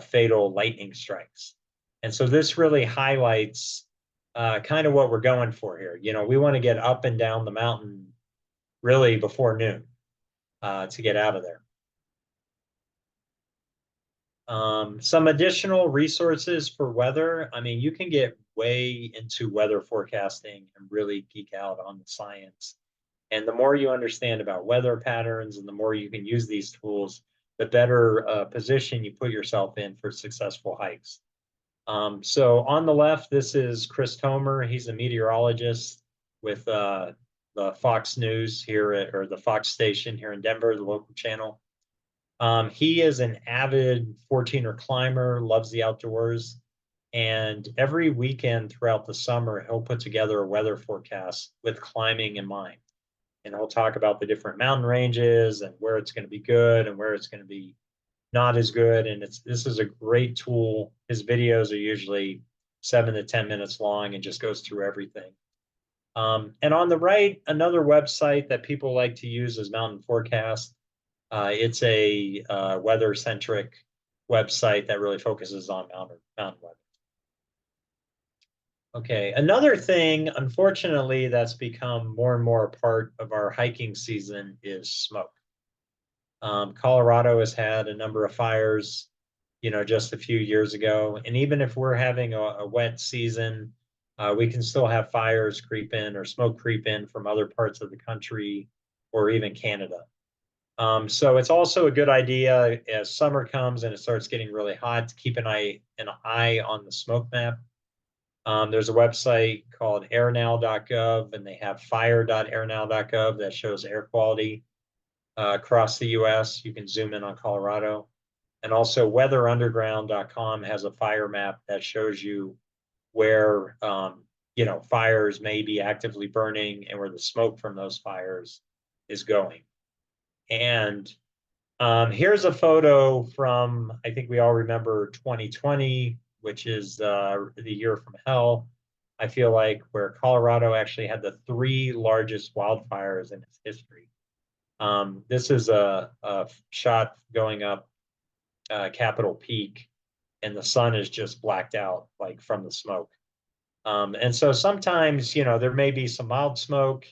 fatal lightning strikes. And so this really highlights kind of what we're going for here. We want to get up and down the mountain really before noon to get out of there. Some additional resources for weather. I mean, you can get way into weather forecasting and really geek out on the science. And the more you understand about weather patterns and the more you can use these tools, the better position you put yourself in for successful hikes. So on the left, this is Chris Tomer. He's a meteorologist with the Fox News here or the Fox station here in Denver, the local channel. He is an avid 14er climber, loves the outdoors. And every weekend throughout the summer, he'll put together a weather forecast with climbing in mind. And he'll talk about the different mountain ranges and where it's going to be good and where it's going to be not as good. And this is a great tool. His videos are usually 7 to 10 minutes long and just goes through everything. And on the right, another website that people like to use is Mountain Forecast. It's a weather-centric website that really focuses on mountain weather. Okay, another thing, unfortunately, that's become more and more a part of our hiking season is smoke. Colorado has had a number of fires, just a few years ago. And even if we're having a wet season, we can still have fires creep in or smoke creep in from other parts of the country or even Canada. So it's also a good idea as summer comes and it starts getting really hot to keep an eye on the smoke map. There's a website called airnow.gov, and they have fire.airnow.gov that shows air quality across the US. You can zoom in on Colorado. And also weatherunderground.com has a fire map that shows you where fires may be actively burning and where the smoke from those fires is going. And here's a photo from, I think we all remember 2020, which is the year from hell. I feel like where Colorado actually had the 3 largest wildfires in its history. This is a shot going up Capitol Peak, and the sun is just blacked out like from the smoke. And so sometimes, there may be some mild smoke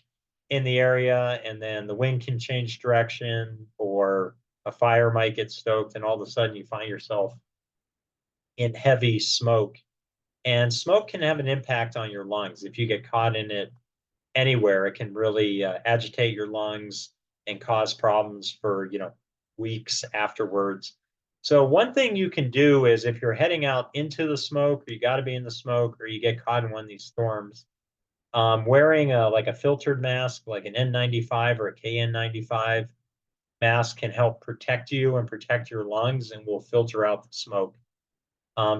in the area, and then the wind can change direction, or a fire might get stoked, and all of a sudden you find yourself in heavy smoke. And smoke can have an impact on your lungs. If you get caught in it anywhere, it can really agitate your lungs and cause problems for, weeks afterwards. So one thing you can do is if you're heading out into the smoke, or you got to be in the smoke, or you get caught in one of these storms, wearing like a filtered mask, like an N95 or a KN95 mask, can help protect you and protect your lungs, and will filter out the smoke.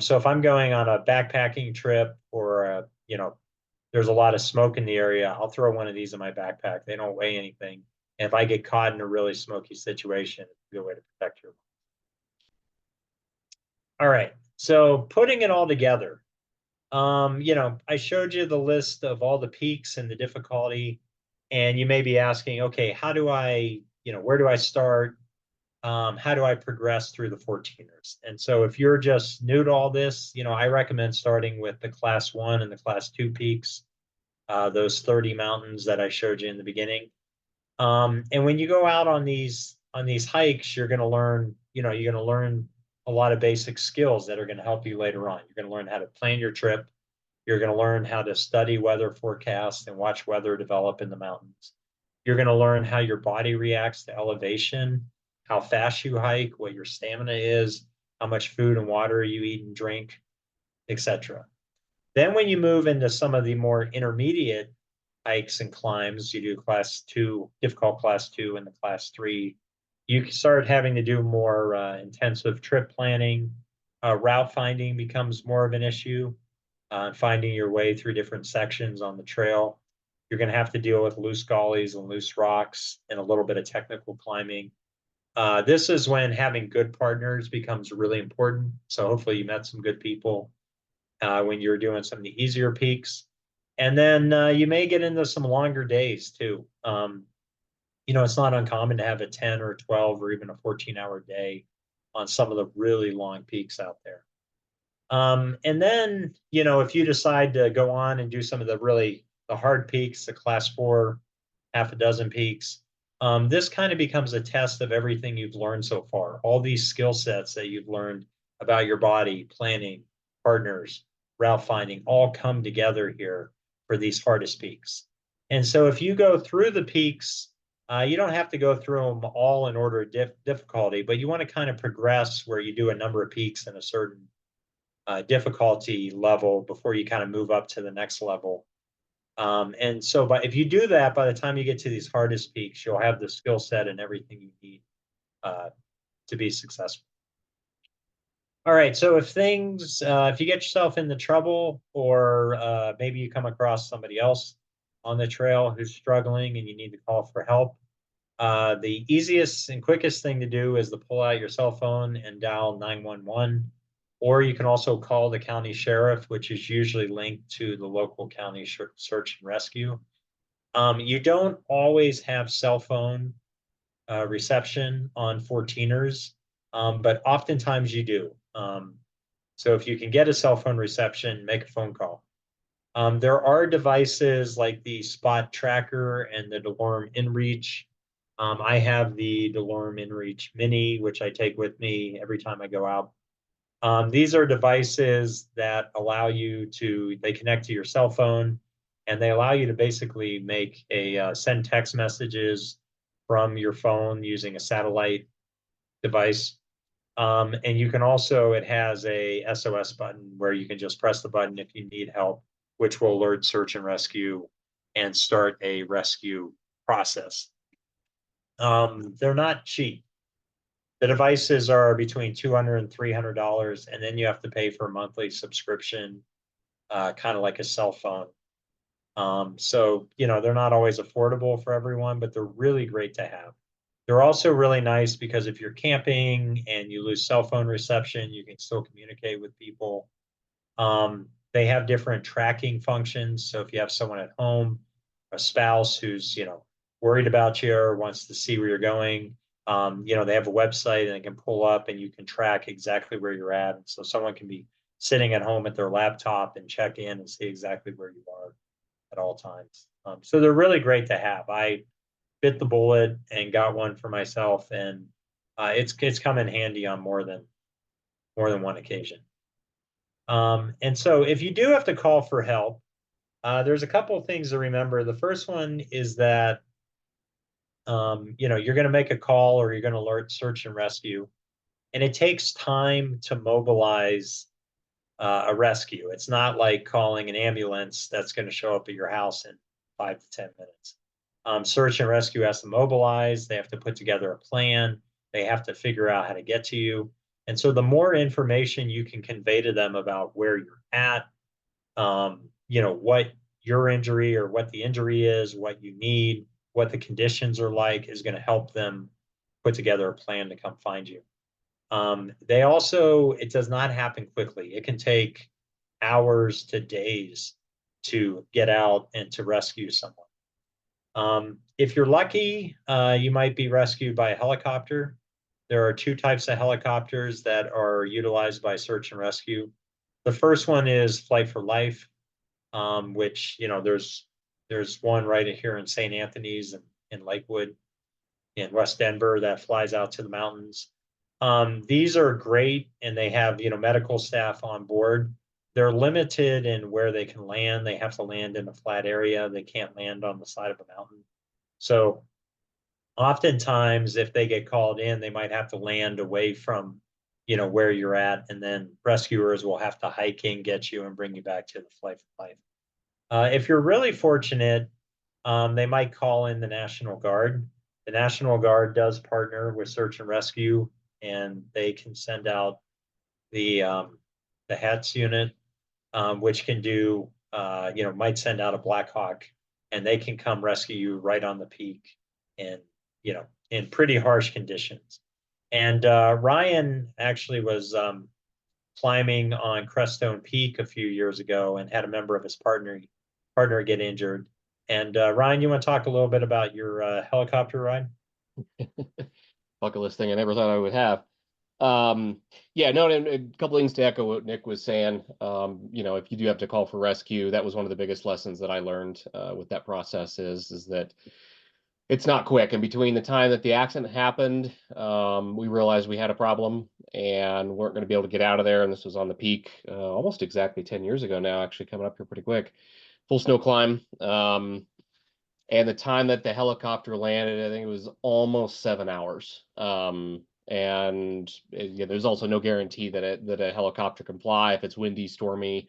So if I'm going on a backpacking trip, or there's a lot of smoke in the area, I'll throw one of these in my backpack. They don't weigh anything. And if I get caught in a really smoky situation, it's a good way to protect your lungs. All right, so putting it all together, I showed you the list of all the peaks and the difficulty, and you may be asking, okay, how do I, where do I start? How do I progress through the 14ers? And so if you're just new to all this, I recommend starting with the class 1 and the class 2 peaks, those 30 mountains that I showed you in the beginning. And when you go out on these hikes, you're going to learn, a lot of basic skills that are going to help you later on. You're going to learn how to plan your trip. You're going to learn how to study weather forecasts and watch weather develop in the mountains. You're going to learn how your body reacts to elevation, how fast you hike, what your stamina is, how much food and water you eat and drink, etc. Then when you move into some of the more intermediate hikes and climbs, you do class 2, difficult class 2 and the class 3, you start having to do more intensive trip planning. Route finding becomes more of an issue, finding your way through different sections on the trail. You're going to have to deal with loose gullies and loose rocks and a little bit of technical climbing. This is when having good partners becomes really important. So hopefully you met some good people when you're doing some of the easier peaks. And then you may get into some longer days too. It's not uncommon to have a 10 or 12 or even a 14-hour day on some of the really long peaks out there. And then, if you decide to go on and do some of the hard peaks, the class 4, half a dozen peaks, this kind of becomes a test of everything you've learned so far. All these skill sets that you've learned about your body, planning, partners, route finding, all come together here for these hardest peaks. And so if you go through the peaks, you don't have to go through them all in order of difficulty, but you want to kind of progress where you do a number of peaks in a certain difficulty level before you kind of move up to the next level. And so if you do that, by the time you get to these hardest peaks, you'll have the skill set and everything you need to be successful. All right, so if you get yourself into trouble, or maybe you come across somebody else on the trail who's struggling and you need to call for help, the easiest and quickest thing to do is to pull out your cell phone and dial 911. Or you can also call the county sheriff, which is usually linked to the local county search and rescue. You don't always have cell phone reception on 14ers, but oftentimes you do. So if you can get a cell phone reception, make a phone call. There are devices like the Spot Tracker and the DeLorme InReach. I have the DeLorme InReach Mini, which I take with me every time I go out. These are devices that allow you they connect to your cell phone, and they allow you to basically send text messages from your phone using a satellite device. And you can also, it has a SOS button where you can just press the button if you need help, which will alert search and rescue and start a rescue process. They're not cheap. The devices are between $200 and $300, and then you have to pay for a monthly subscription, kind of like a cell phone. So, you know, they're not always affordable for everyone, but they're really great to have. They're also really nice because if you're camping and you lose cell phone reception, you can still communicate with people. They have different tracking functions. So if you have someone at home, a spouse who's, you know, worried about you or wants to see where you're going, you know, they have a website and they can pull up and you can track exactly where you're at. So someone can be sitting at home at their laptop and check in and see exactly where you are at all times. So they're really great to have. I bit the bullet and got one for myself, and it's come in handy on more than one occasion. And so if you do have to call for help, there's a couple of things to remember. The first one is that you know, you're going to make a call or you're going to alert search and rescue, and it takes time to mobilize a rescue. It's not like calling an ambulance that's going to show up at your house in 5 to 10 minutes. Search and rescue has to mobilize. They have to put together a plan. They have to figure out how to get to you. And so the more information you can convey to them about where you're at, you know, what your injury or what the injury is, what you need, what the conditions are like, is going to help them put together a plan to come find you. They also, it does not happen quickly. It can take hours to days to get out and to rescue someone. If you're lucky, you might be rescued by a helicopter. There are two types of helicopters that are utilized by search and rescue. The first one is Flight for Life, which, you know, there's one right here in St. Anthony's and in Lakewood in West Denver that flies out to the mountains. These are great, and they have, you know, medical staff on board. They're limited in where they can land. They have to land in a flat area. They can't land on the side of a mountain. So oftentimes, if they get called in, they might have to land away from, you know, where you're at, and then rescuers will have to hike in, get you, and bring you back to the Flight for Life. If you're really fortunate, they might call in the National Guard. The National Guard does partner with search and rescue, and they can send out the HATS unit, which can do, you know, might send out a Black Hawk, and they can come rescue you right on the peak in, you know, in pretty harsh conditions. And Ryan actually was climbing on Crestone Peak a few years ago and had a member of his partner get injured. And Ryan, you want to talk a little bit about your helicopter ride? Bucket list thing I never thought I would have. Yeah, no, and a couple things to echo what Nick was saying. You know, if you do have to call for rescue, that was one of the biggest lessons that I learned with that process is that it's not quick. And between the time that the accident happened, we realized we had a problem and weren't going to be able to get out of there. And this was on the peak, almost exactly 10 years ago now, actually coming up here pretty quick. Full snow climb. And the time that the helicopter landed, I think it was almost 7 hours. And yeah, there's also no guarantee that a helicopter can fly if it's windy, stormy,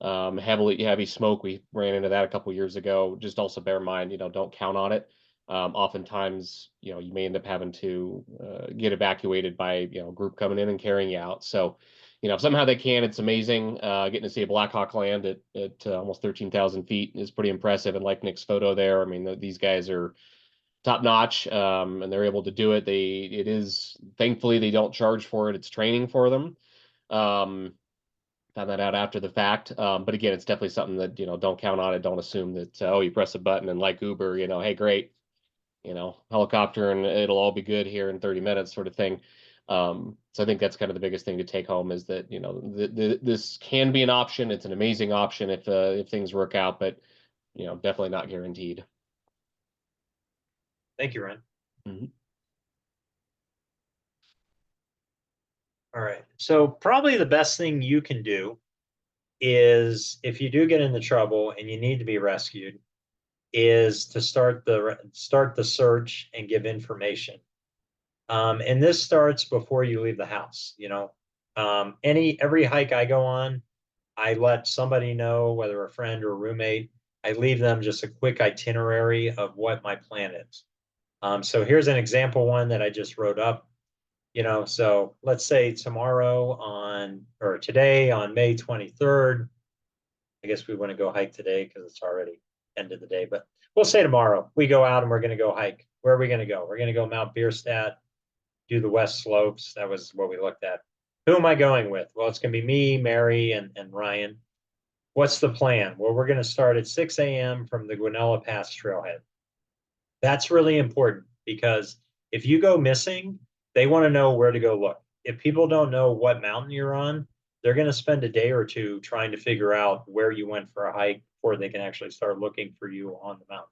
heavy smoke. We ran into that a couple years ago. Just also bear in mind, you know, don't count on it. Oftentimes, you know, you may end up having to get evacuated by, you know, a group coming in and carrying you out. So, you know, if somehow they can, it's amazing. Getting to see a Black Hawk land at almost 13,000 feet is pretty impressive. And like Nick's photo there, I mean, these guys are top notch, and they're able to do it. It is, thankfully, they don't charge for it. It's training for them. Found that out after the fact. But again, it's definitely something that, you know, don't count on it. Don't assume that, oh, you press a button and like Uber, you know, hey, great, you know, helicopter and it'll all be good here in 30 minutes sort of thing. So I think that's kind of the biggest thing to take home is that, you know, this can be an option. It's an amazing option if things work out, but, you know, definitely not guaranteed. Thank you, Ryan. Mm-hmm. All right. So probably the best thing you can do is if you do get into trouble and you need to be rescued, is to start the search and give information. And this starts before you leave the house. Every hike I go on, I let somebody know, whether a friend or a roommate. I leave them just a quick itinerary of what my plan is. So here's an example one that I just wrote up. So let's say today on May 23rd, I guess we want to go hike today because it's already end of the day, but we'll say tomorrow we go out and we're going to go hike. Where are we going to go? We're going to go Mount Bierstadt, do the West Slopes. That was what we looked at. Who am I going with? Well, it's going to be me, Mary, and Ryan. What's the plan? Well, we're going to start at 6 a.m. from the Guanella Pass trailhead. That's really important because if you go missing, they want to know where to go look. If people don't know what mountain you're on, they're going to spend a day or two trying to figure out where you went for a hike before they can actually start looking for you on the mountain.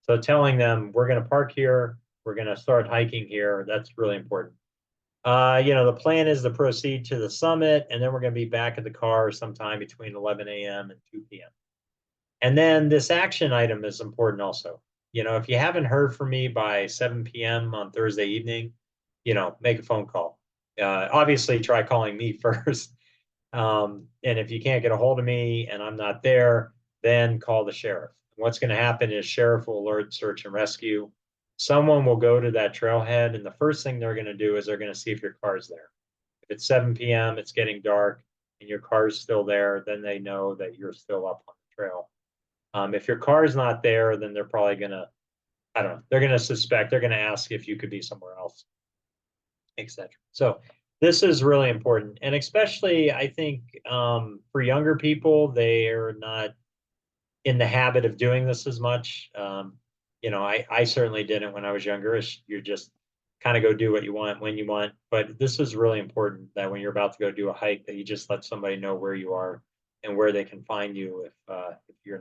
So telling them we're going to park here, we're going to start hiking here, that's really important. The plan is to proceed to the summit, and then we're going to be back at the car sometime between 11 a.m. and 2 p.m. And then this action item is important also. If you haven't heard from me by 7 p.m. on Thursday evening, make a phone call. Obviously, try calling me first. And if you can't get a hold of me and I'm not there, then call the sheriff. What's going to happen is sheriff will alert search and rescue. Someone will go to that trailhead, and the first thing they're going to do is they're going to see if your car's there. If it's 7 p.m., it's getting dark, and your car's still there, then they know that you're still up on the trail. If your car's not there, then they're probably going to, they're going to suspect, they're going to ask if you could be somewhere else, etc. So this is really important. And especially, I think, for younger people, they are not in the habit of doing this as much. I certainly didn't when I was younger. You just kind of go do what you want when you want. But this is really important that when you're about to go do a hike, that you just let somebody know where you are and where they can find you if you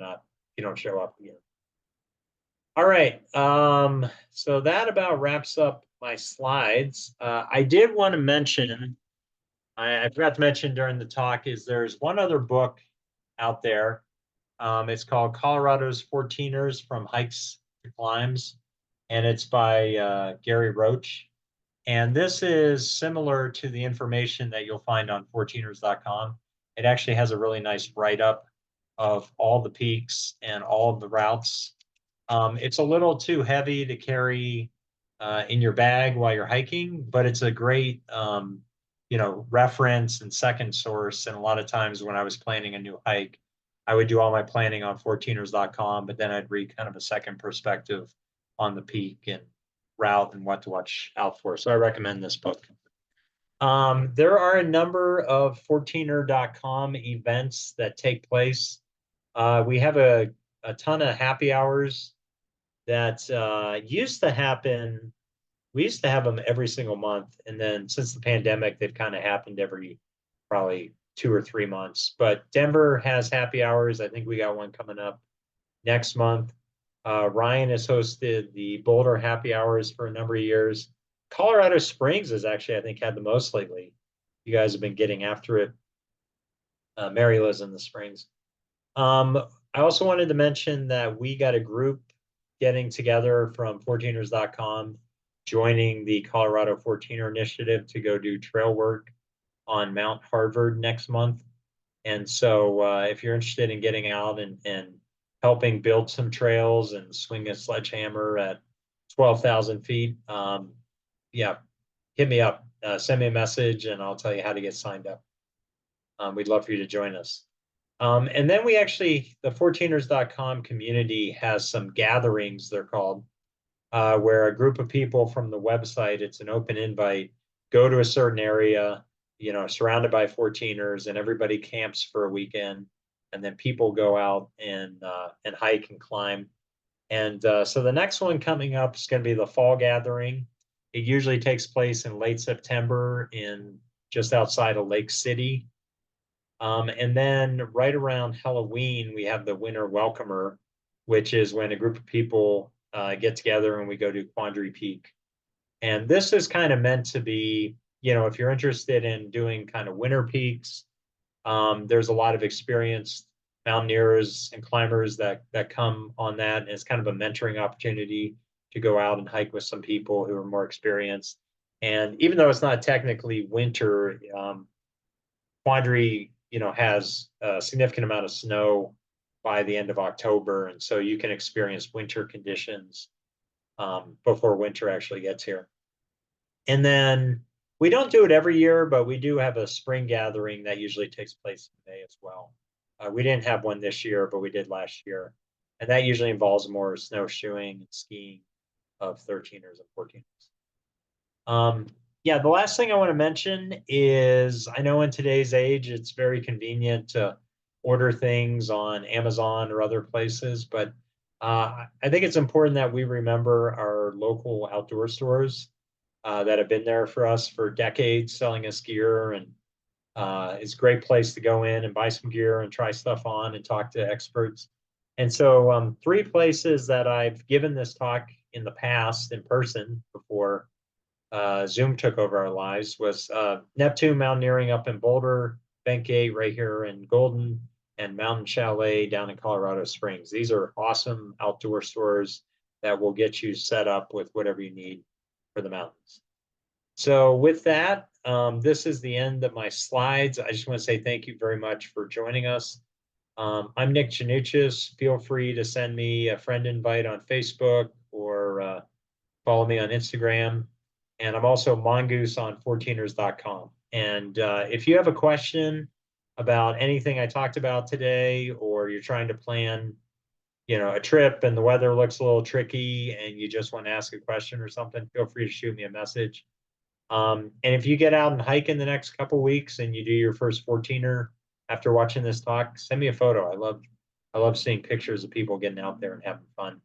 don't show up again. All right. So that about wraps up my slides. I did want to mention, I forgot to mention during the talk, is there's one other book out there. It's called Colorado's 14ers from Hikes to Climbs, and it's by Gary Roach. And this is similar to the information that you'll find on 14ers.com. It actually has a really nice write-up of all the peaks and all of the routes. It's a little too heavy to carry in your bag while you're hiking, but it's a great reference and second source. And a lot of times when I was planning a new hike, I would do all my planning on 14ers.com, but then I'd read kind of a second perspective on the peak and route and what to watch out for. So I recommend this book. There are a number of 14er.com events that take place. We have a ton of happy hours that used to happen. We used to have them every single month. And then since the pandemic, they've kind of happened every probably 2 or 3 months. But Denver has happy hours. I think we got one coming up next month. Ryan has hosted the Boulder happy hours for a number of years. Colorado Springs has actually, I think, had the most lately. You guys have been getting after it. Mary lives in the Springs. I also wanted to mention that we got a group getting together from 14ers.com, joining the Colorado 14er initiative to go do trail work on Mount Harvard next month. And so if you're interested in getting out and helping build some trails and swing a sledgehammer at 12,000 feet, hit me up, send me a message, and I'll tell you how to get signed up. We'd love for you to join us. And then we actually, the 14ers.com community has some gatherings, they're called, where a group of people from the website, it's an open invite, go to a certain area, surrounded by 14ers, and everybody camps for a weekend. And then people go out and hike and climb. And so the next one coming up is going to be the fall gathering. It usually takes place in late September in just outside of Lake City. And then right around Halloween, we have the Winter Welcomer, which is when a group of people get together and we go to Quandary Peak. And this is kind of meant to be, if you're interested in doing kind of winter peaks, there's a lot of experienced mountaineers and climbers that come on that. And it's kind of a mentoring opportunity to go out and hike with some people who are more experienced. And even though it's not technically winter, Quandary, has a significant amount of snow by the end of October, and so you can experience winter conditions before winter actually gets here. And then we don't do it every year, but we do have a spring gathering that usually takes place in May as well. We didn't have one this year, but we did last year, and that usually involves more snowshoeing and skiing of 13ers and 14ers. Yeah, the last thing I want to mention is I know in today's age, it's very convenient to order things on Amazon or other places, but I think it's important that we remember our local outdoor stores that have been there for us for decades, selling us gear. And it's a great place to go in and buy some gear and try stuff on and talk to experts. And so 3 places that I've given this talk in the past in person before Zoom took over our lives was Neptune Mountaineering up in Boulder, Bentgate right here in Golden, and Mountain Chalet down in Colorado Springs. These are awesome outdoor stores that will get you set up with whatever you need for the mountains. So with that, this is the end of my slides. I just want to say thank you very much for joining us. I'm Nick Gianoutsos. Feel free to send me a friend invite on Facebook or follow me on Instagram. And I'm also Mongoose on 14ers.com. And if you have a question about anything I talked about today, or you're trying to plan, a trip and the weather looks a little tricky and you just want to ask a question or something, feel free to shoot me a message. And if you get out and hike in the next couple weeks and you do your first 14er after watching this talk, send me a photo. I love seeing pictures of people getting out there and having fun.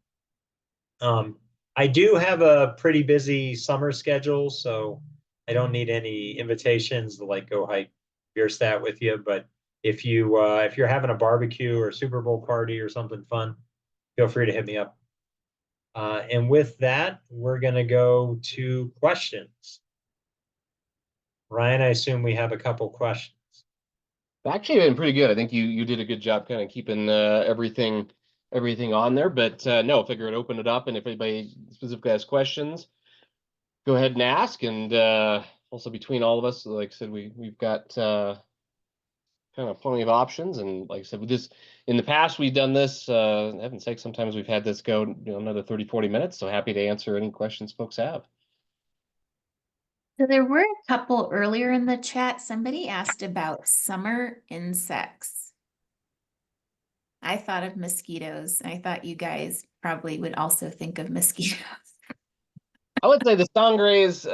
I do have a pretty busy summer schedule, so I don't need any invitations to go hike Bierstadt with you. But if you're having a barbecue or a Super Bowl party or something fun, feel free to hit me up. And with that, we're gonna go to questions. Ryan, I assume we have a couple questions. Actually, been pretty good. I think you did a good job kind of keeping everything on there. But no, figure it, open it up, and if anybody specifically has questions, go ahead and ask. And also between all of us, like I said, we've got kind of plenty of options. And like I said, with this in the past, we've done this. Heaven's sake, sometimes we've had this go another 30-40 minutes. So happy to answer any questions folks have. So there were a couple earlier in the chat. Somebody asked about summer insects. I thought of mosquitoes. I thought you guys probably would also think of mosquitoes. I would say the stingrays,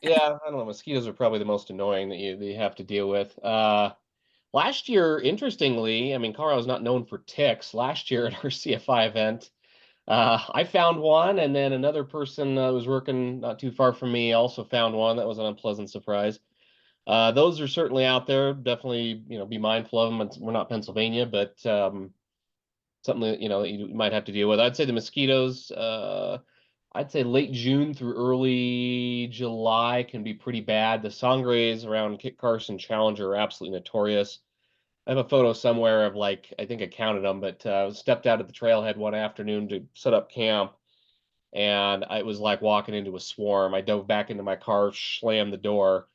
yeah, I don't know, mosquitoes are probably the most annoying that you have to deal with. Last year, interestingly, I mean, Colorado's not known for ticks. Last year at our CFI event, I found one, and then another person was working not too far from me also found one. That was an unpleasant surprise. Those are certainly out there. Definitely, be mindful of them. We're not Pennsylvania, but something that you might have to deal with. I'd say the mosquitoes. I'd say late June through early July can be pretty bad. The stingrays around Kit Carson Challenger are absolutely notorious. I have a photo somewhere of I think I counted them, but I stepped out at the trailhead one afternoon to set up camp, and it was like walking into a swarm. I dove back into my car, slammed the door,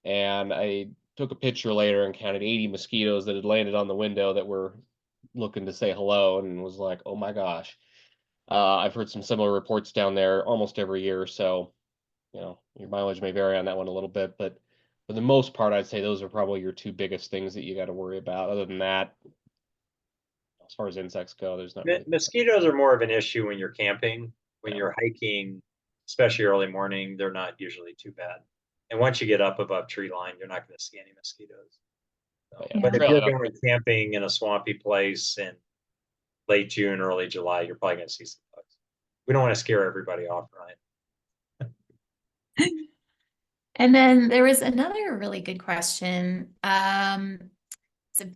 and I took a picture later and counted 80 mosquitoes that had landed on the window that were looking to say hello, and was like, oh my gosh. I've heard some similar reports down there almost every year, so your mileage may vary on that one a little bit, but for the most part, I'd say those are probably your 2 biggest things that you got to worry about. Other than that, as far as insects go, there's not really. Mosquitoes are more of an issue when you're camping. When you're hiking, especially early morning, they're not usually too bad. And once you get up above tree line, you're not going to see any mosquitoes. So, but if you're going camping in a swampy place in late June, early July, you're probably going to see some bugs. We don't want to scare everybody off, Ryan. And then there was another really good question.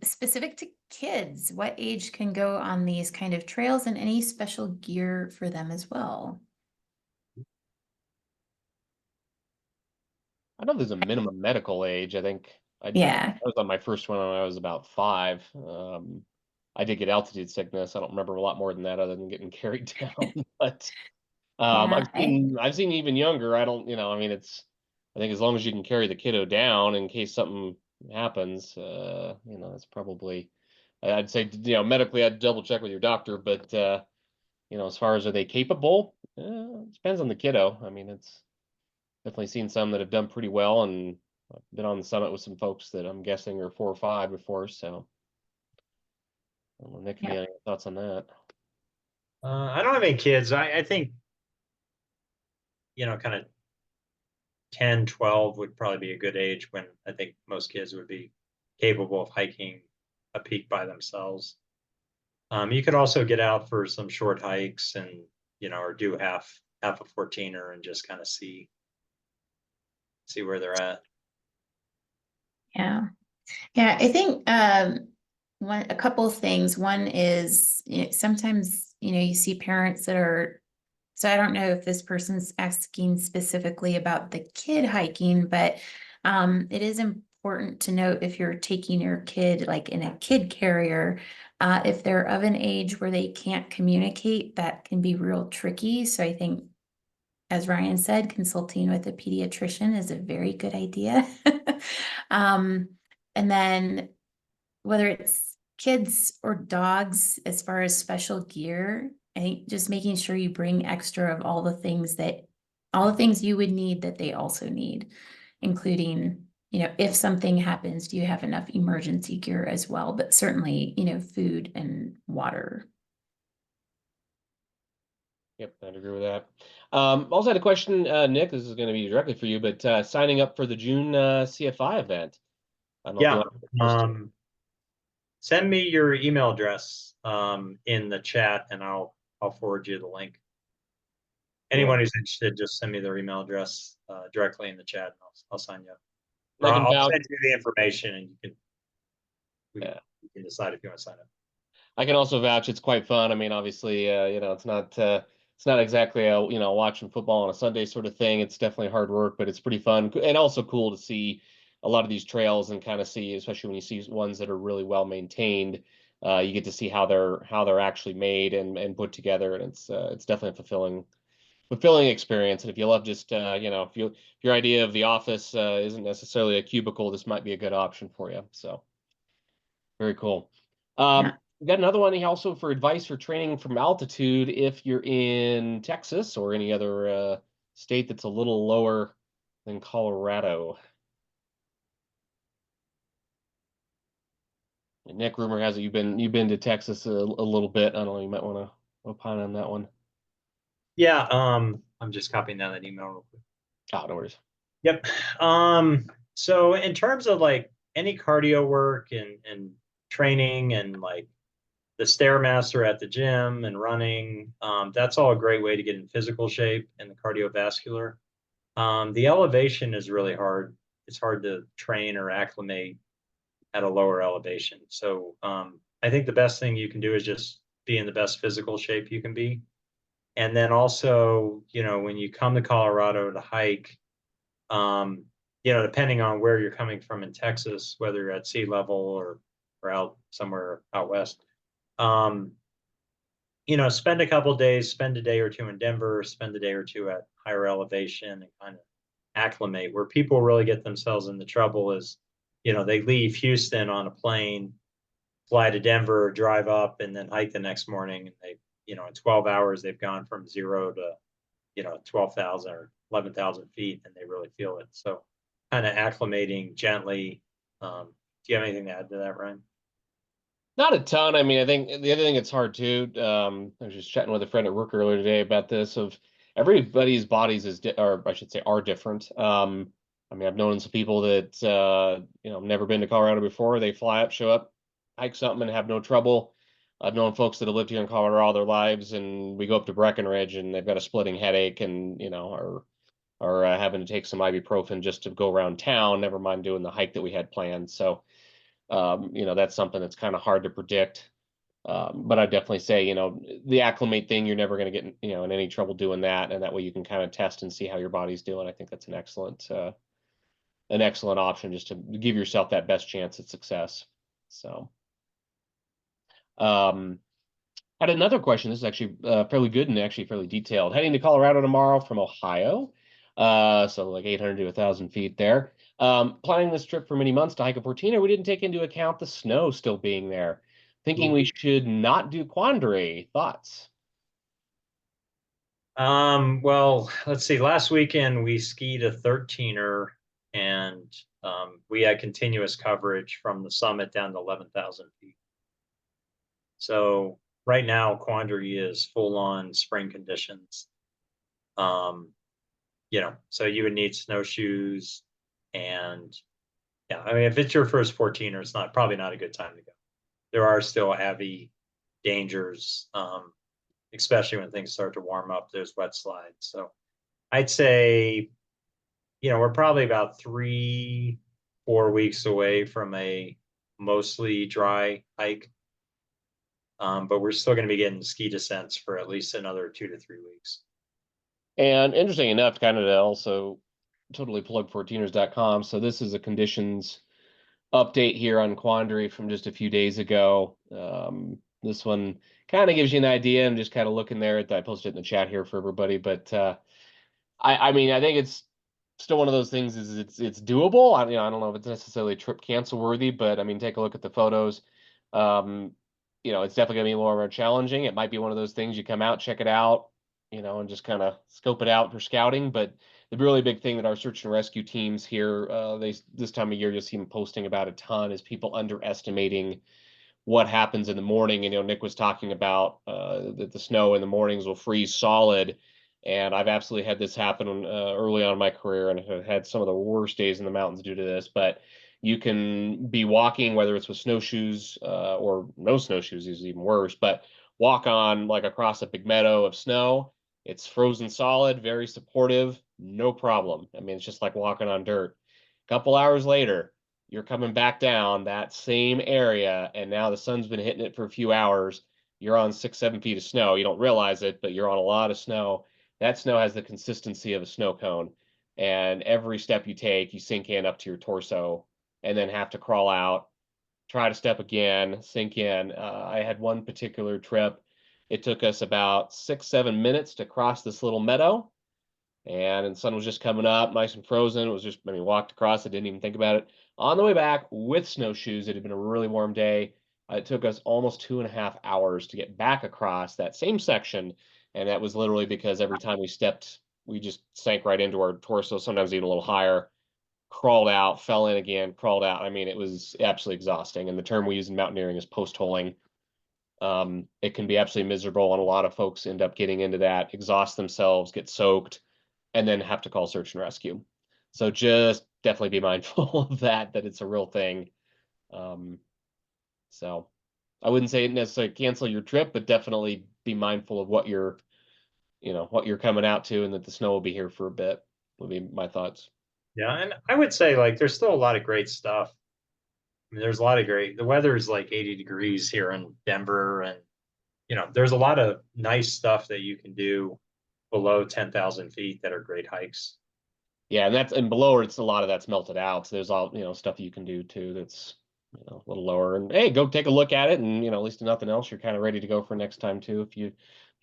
Specific to kids, what age can go on these kind of trails, and any special gear for them as well? I know there's a minimum medical age. I think I Yeah. was on my first one when I was about 5. I did get altitude sickness. I don't remember a lot more than that other than getting carried down. But Yeah, I've seen even younger. I don't, I mean, I think as long as you can carry the kiddo down in case something happens, it's probably, I'd say, medically, I'd double check with your doctor. But as far as are they capable, it depends on the kiddo. I mean, it's definitely seen some that have done pretty well, and I've been on the summit with some folks that I'm guessing are 4 or 5 before. So, I don't know, Nick, yeah, any thoughts on that? I don't have any kids. I think, kind of 10, 12 would probably be a good age when I think most kids would be capable of hiking a peak by themselves. You could also get out for some short hikes and, or do half a 14er and just kind of see where they're at. yeah. Yeah, I think a couple of things. One is, sometimes, you see parents that are, so I don't know if this person's asking specifically about the kid hiking, but it is important to note if you're taking your kid like in a kid carrier, if they're of an age where they can't communicate, that can be real tricky. So I think, as Ryan said, consulting with a pediatrician is a very good idea. um, and then whether it's kids or dogs, as far as special gear, I think just making sure you bring extra of all the things you would need that they also need, including, if something happens, do you have enough emergency gear as well? But certainly, food and water. Yep, I'd agree with that. Also had a question, Nick. This is going to be directly for you, but signing up for the June CFI event. I don't know if you Yeah. want. Send me your email address in the chat, and I'll forward you the link. Anyone who's interested, just send me their email address directly in the chat, and I'll sign you up. Or I'll send you the information, and you can decide if you want to sign up. I can also vouch it's quite fun. I mean, obviously, it's not exactly a watching football on a Sunday sort of thing. It's definitely hard work, but it's pretty fun and also cool to see a lot of these trails and kind of see, especially when you see ones that are really well maintained. You get to see how they're actually made and put together, and it's definitely a fulfilling experience. And if you love just if your idea of the office isn't necessarily a cubicle, this might be a good option for you. So very cool. Yeah. We got another one also for advice for training from altitude if you're in Texas or any other state that's a little lower than Colorado. And Nick, rumor has it you've been to Texas a little bit. I don't know, you might want to opine on that one. Yeah, I'm just copying down that email real quick. Oh, no worries. Yep. So in terms of like any cardio work and training and like the Stairmaster at the gym and running, that's all a great way to get in physical shape and the cardiovascular. The elevation is really hard. It's hard to train or acclimate at a lower elevation. So I think the best thing you can do is just be in the best physical shape you can be. And then also, when you come to Colorado to hike, depending on where you're coming from in Texas, whether you're at sea level or out somewhere out west, spend a couple of days, spend a day or two in Denver, spend a day or two at higher elevation and kind of acclimate. Where people really get themselves into trouble is, they leave Houston on a plane, fly to Denver, drive up, and then hike the next morning. And they, in 12 hours, they've gone from 0 to, 12,000 or 11,000 feet, and they really feel it. So kind of acclimating gently. Do you have anything to add to that, Ryan? Not a ton. I mean, I think the other thing that's hard too. I was just chatting with a friend at work earlier today about this. Of everybody's bodies or I should say, are different. I mean, I've known some people that never been to Colorado before. They fly up, show up, hike something, and have no trouble. I've known folks that have lived here in Colorado all their lives, and we go up to Breckenridge, and they've got a splitting headache, and are having to take some ibuprofen just to go around town. Never mind doing the hike that we had planned. So. That's something that's kind of hard to predict. But I definitely say, the acclimate thing, you're never going to get, in any trouble doing that. And that way you can kind of test and see how your body's doing. I think that's an excellent option just to give yourself that best chance at success. So, Had another question. This is actually fairly good and actually fairly detailed. Heading to Colorado tomorrow from Ohio. So like 800 to 1,000 feet there. Planning this trip for many months to hike a 14er, we didn't take into account the snow still being there. Thinking we should not do Quandary. Thoughts? Well, let's see. Last weekend we skied a 13er and we had continuous coverage from the summit down to 11,000 feet. So right now, Quandary is full on spring conditions. So you would need snowshoes and yeah, I mean, if it's your first 14er, it's probably not a good time to go. There are still heavy dangers, especially when things start to warm up. There's wet slides. So I'd say, we're probably about 3-4 weeks away from a mostly dry hike. But we're still going to be getting ski descents for at least another 2 to 3 weeks. And interesting enough, kind of to also totally plug 14ers.com. So this is a conditions update here on Quandary from just a few days ago. This one kind of gives you an idea, and just kind of looking there I posted it in the chat here for everybody. But I mean, I think it's still one of those things is it's doable. I don't know if it's necessarily trip cancel worthy, but I mean, take a look at the photos. It's definitely gonna be a little more challenging. It might be one of those things you come out, check it out, and just kind of scope it out for scouting. But the really big thing that our search and rescue teams here, this time of year, you'll see them posting about a ton, is people underestimating what happens in the morning. Nick was talking about that the snow in the mornings will freeze solid. And I've absolutely had this happen early on in my career, and have had some of the worst days in the mountains due to this. But you can be walking, whether it's with snowshoes or no snowshoes is even worse, but walk on like across a big meadow of snow. It's frozen solid, very supportive, no problem. I mean, it's just like walking on dirt. A couple hours later, you're coming back down that same area, and now the sun's been hitting it for a few hours. You're on 6-7 feet of snow. You don't realize it, but you're on a lot of snow. That snow has the consistency of a snow cone, and every step you take, you sink in up to your torso, and then have to crawl out, try to step again, sink in. I had one particular trip. It took us about 6-7 minutes to cross this little meadow, and the sun was just coming up, nice and frozen. It was just, walked across it, didn't even think about it. On the way back with snowshoes, it had been a really warm day. It took us almost 2.5 hours to get back across that same section. And that was literally because every time we stepped, we just sank right into our torso, sometimes even a little higher, crawled out, fell in again, crawled out. I mean, it was absolutely exhausting. And the term we use in mountaineering is post-holing. It can be absolutely miserable, and a lot of folks end up getting into that, exhaust themselves, get soaked, and then have to call search and rescue. So just definitely be mindful of that it's a real thing. So I wouldn't say necessarily cancel your trip, but definitely be mindful of what you're coming out to, and that the snow will be here for a bit, would be my thoughts. Yeah, and I would say there's still a lot of great stuff. I mean, there's a lot of the weather is like 80 degrees here in Denver, and there's a lot of nice stuff that you can do below 10,000 feet that are great hikes. Yeah, and below it's a lot of that's melted out. So there's all stuff you can do too that's a little lower. And hey, go take a look at it, and at least if nothing else, you're kind of ready to go for next time too if you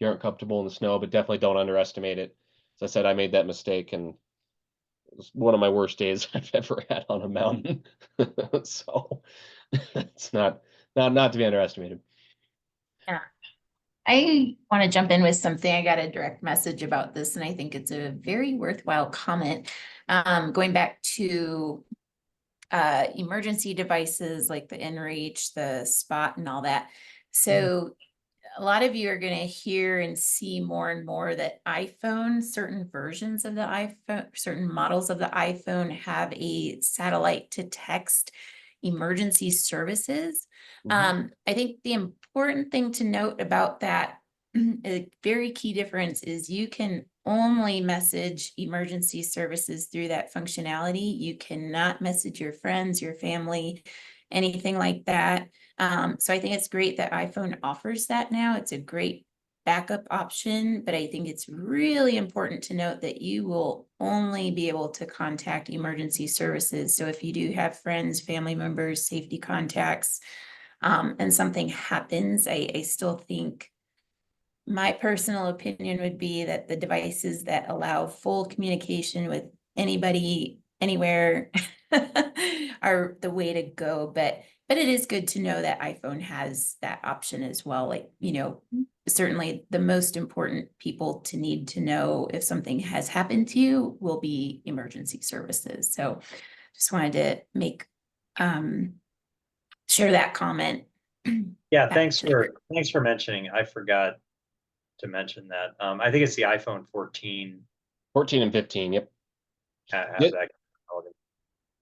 aren't comfortable in the snow. But definitely don't underestimate it. As I said, I made that mistake, and it was one of my worst days I've ever had on a mountain. So it's not to be underestimated. Yeah. I want to jump in with something. I got a direct message about this, and I think it's a very worthwhile comment. Going back to emergency devices like the InReach, the Spot, and all that. So a lot of you are going to hear and see more and more that certain versions of the iPhone, certain models of the iPhone have a satellite to text emergency services. I think the important thing to note about that, a very key difference, is you can only message emergency services through that functionality. You cannot message your friends, your family, anything like that. So I think it's great that iPhone offers that now. It's a great backup option, but I think it's really important to note that you will only be able to contact emergency services. So if you do have friends, family members, safety contacts, and something happens, I still think my personal opinion would be that the devices that allow full communication with anybody, anywhere are the way to go. But it is good to know that iPhone has that option as well. Like, certainly the most important people to need to know if something has happened to you will be emergency services. So just wanted to make, share that comment. Yeah, back thanks to the group. for mentioning. I forgot to mention that. I think it's the iPhone 14 14 and 15, yep. has Yep. that capability.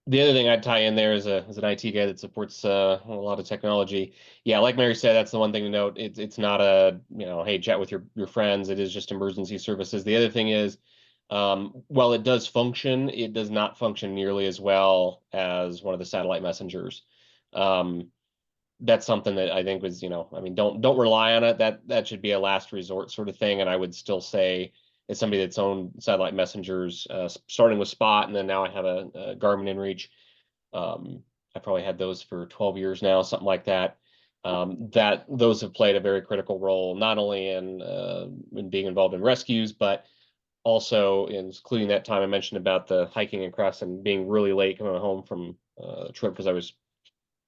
The other thing I'd tie in there as an IT guy that supports a lot of technology. Yeah, like Mary said, that's the one thing to note. It's not a, hey, chat with your friends. It is just emergency services. The other thing is, while it does function, it does not function nearly as well as one of the satellite messengers. That's something that I think was, I mean, don't rely on it. That should be a last resort sort of thing. And I would still say, as somebody that's owned satellite messengers, starting with Spot, and then now I have a Garmin InReach. I probably had those for 12 years now, something like that. That those have played a very critical role, not only in being involved in rescues, but also including that time I mentioned about the hiking across and being really late coming home from a trip because I was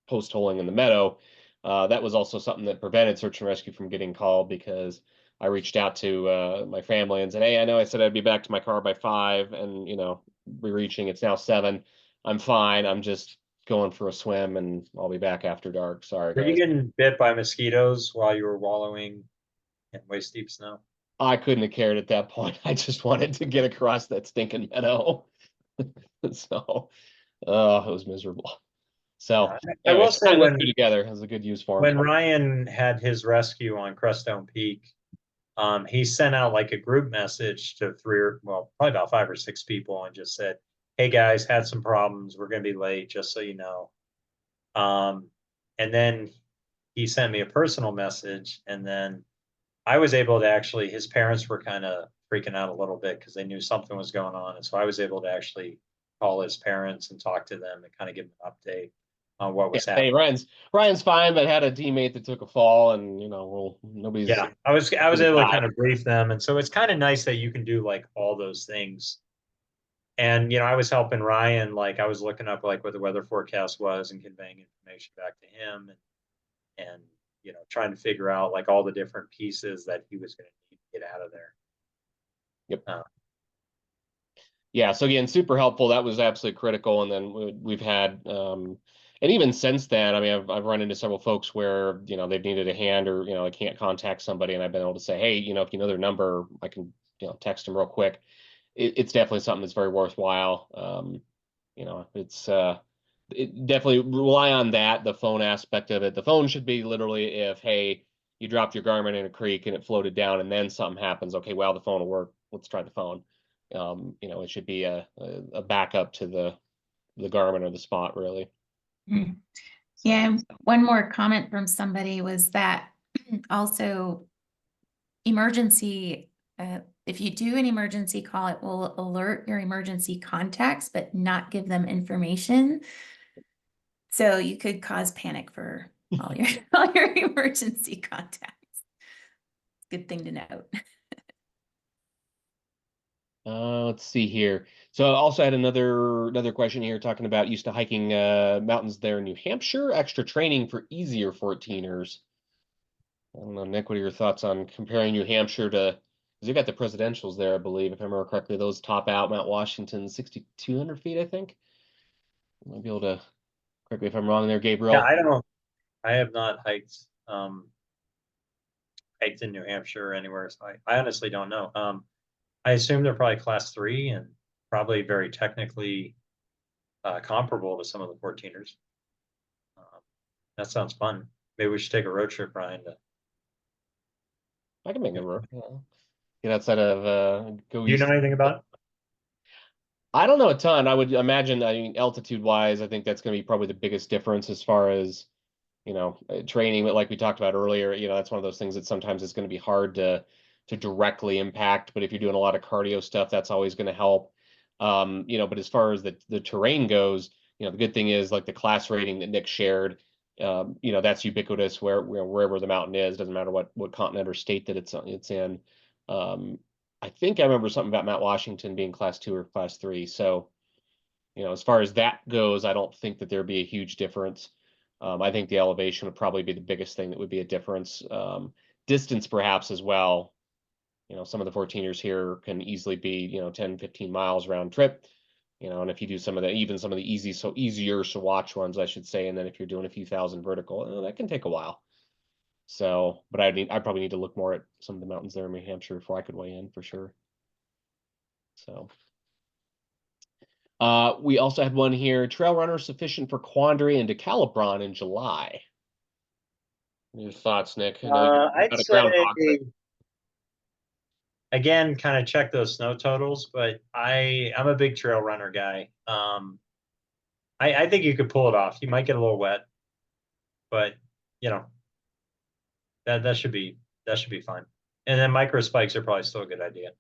post holing in the meadow. That was also something that prevented search and rescue from getting called because I reached out to my family and said, hey, I know I said I'd be back to my car by 5 and, we're reaching, it's now 7. I'm fine. I'm just going for a swim and I'll be back after dark. Sorry, Were you guys. getting bit by mosquitoes while you were wallowing in waist deep snow? I couldn't have cared at that point. I just wanted to get across that stinking meadow. So, it was miserable. So, I will anyways, say those two together has a good use for when them. Ryan had his rescue on Crestone Peak, he sent out like a group message to probably about 5 or 6 people and just said, hey guys, had some problems. We're going to be late, just so you know. And then he sent me a personal message, and then I was able to his parents were kind of freaking out a little bit because they knew something was going on. And so I was able to actually call his parents and talk to them and kind of give them an update on what was happening. Hey, Ryan's fine, but had a teammate that took a fall, and nobody's. Yeah, I was able to kind of brief them, and so it's kind of nice that you can do like all those things. And I was helping Ryan, like I was looking up like what the weather forecast was and conveying information back to him, and trying to figure out like all the different pieces that he was going to need to get out of there. Yep. Yeah. So again, super helpful. That was absolutely critical. And then we've had, and even since then, I mean, I've run into several folks where they've needed a hand, or I can't contact somebody, and I've been able to say, hey, if you know their number, I can text them real quick. It's definitely something that's very worthwhile. It's definitely rely on that, the phone aspect of it. The phone should be literally if, hey, you dropped your Garmin in a creek and it floated down and then something happens. Okay, well, the phone will work. Let's try the phone. It should be a backup to the Garmin or the Spot, really. Mm. Yeah, one more comment from somebody was that also emergency, if you do an emergency call, it will alert your emergency contacts, but not give them information. So you could cause panic for all your emergency contacts. Good thing to note. Let's see here. So I also had another question here talking about used to hiking mountains there in New Hampshire, extra training for easier 14ers. I don't know, Nick, what are your thoughts on comparing New Hampshire to, because you got the presidentials there, I believe, if I remember correctly, those top out Mount Washington, 6,200 feet, I think. You might be able to correct me if I'm wrong there, Gabriel. Yeah, I have not hiked in New Hampshire or anywhere, so I honestly don't know. I assume they're probably class 3 and probably very technically comparable to some of the 14ers. That sounds fun. Maybe we should take a road trip, Ryan. I can make it work. Get outside of go Do you east. know anything about it? I don't know a ton. I would imagine, I mean, altitude wise, I think that's going to be probably the biggest difference as far as, training. But like we talked about earlier, that's one of those things that sometimes it's going to be hard to directly impact. But if you're doing a lot of cardio stuff, that's always going to help. But as far as the terrain goes, the good thing is like the class rating that Nick shared, you know, that's ubiquitous wherever the mountain is, doesn't matter what continent or state that it's in. I think I remember something about Mount Washington being class 2 or class 3. So, you know, as far as that goes, I don't think that there'd be a huge difference. I think the elevation would probably be the biggest thing that would be a difference. Distance perhaps as well. You know, some of the 14ers here can easily be, you know, 10, 15 miles round trip. You know, and if you do some of the easier to watch ones, I should say, and then if you're doing a few thousand vertical, that can take a while. So, but I probably need to look more at some of the mountains there in New Hampshire before I could weigh in for sure. So, we also had one here: trail runner sufficient for Quandary and Decalibron in July. Your thoughts, Nick? I know you're I'd not a say, groundhog, but again, kind of check those snow totals, but I'm a big trail runner guy. I think you could pull it off. You might get a little wet, but you know, that should be fine. And then micro spikes are probably still a good idea.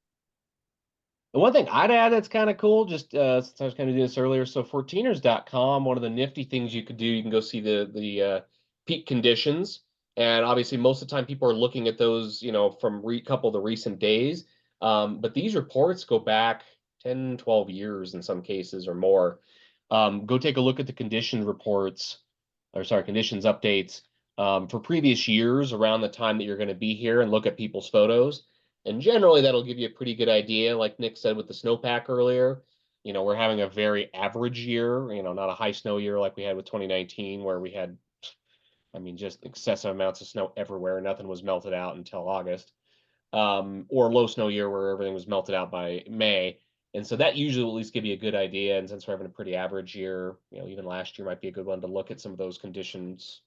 the one thing I'd add that's kind of cool, just since I was kind of doing this earlier, so 14ers.com, one of the nifty things you could do, you can go see the peak conditions. And obviously, most of the time, people are looking at those, you know, from a couple of the recent days. But these reports go back 10, 12 years in some cases or more. Go take a look at the condition reports, or sorry, conditions updates for previous years around the time that you're going to be here, and look at people's photos. And generally, that'll give you a pretty good idea. Like Nick said with the snowpack earlier, you know, we're having a very average year, you know, not a high snow year like we had with 2019, where we had, I mean, just excessive amounts of snow everywhere. Nothing was melted out until August. Or low snow year where everything was melted out by May. And so that usually will at least give you a good idea. And since we're having a pretty average year, you know, even last year might be a good one to look at some of those conditions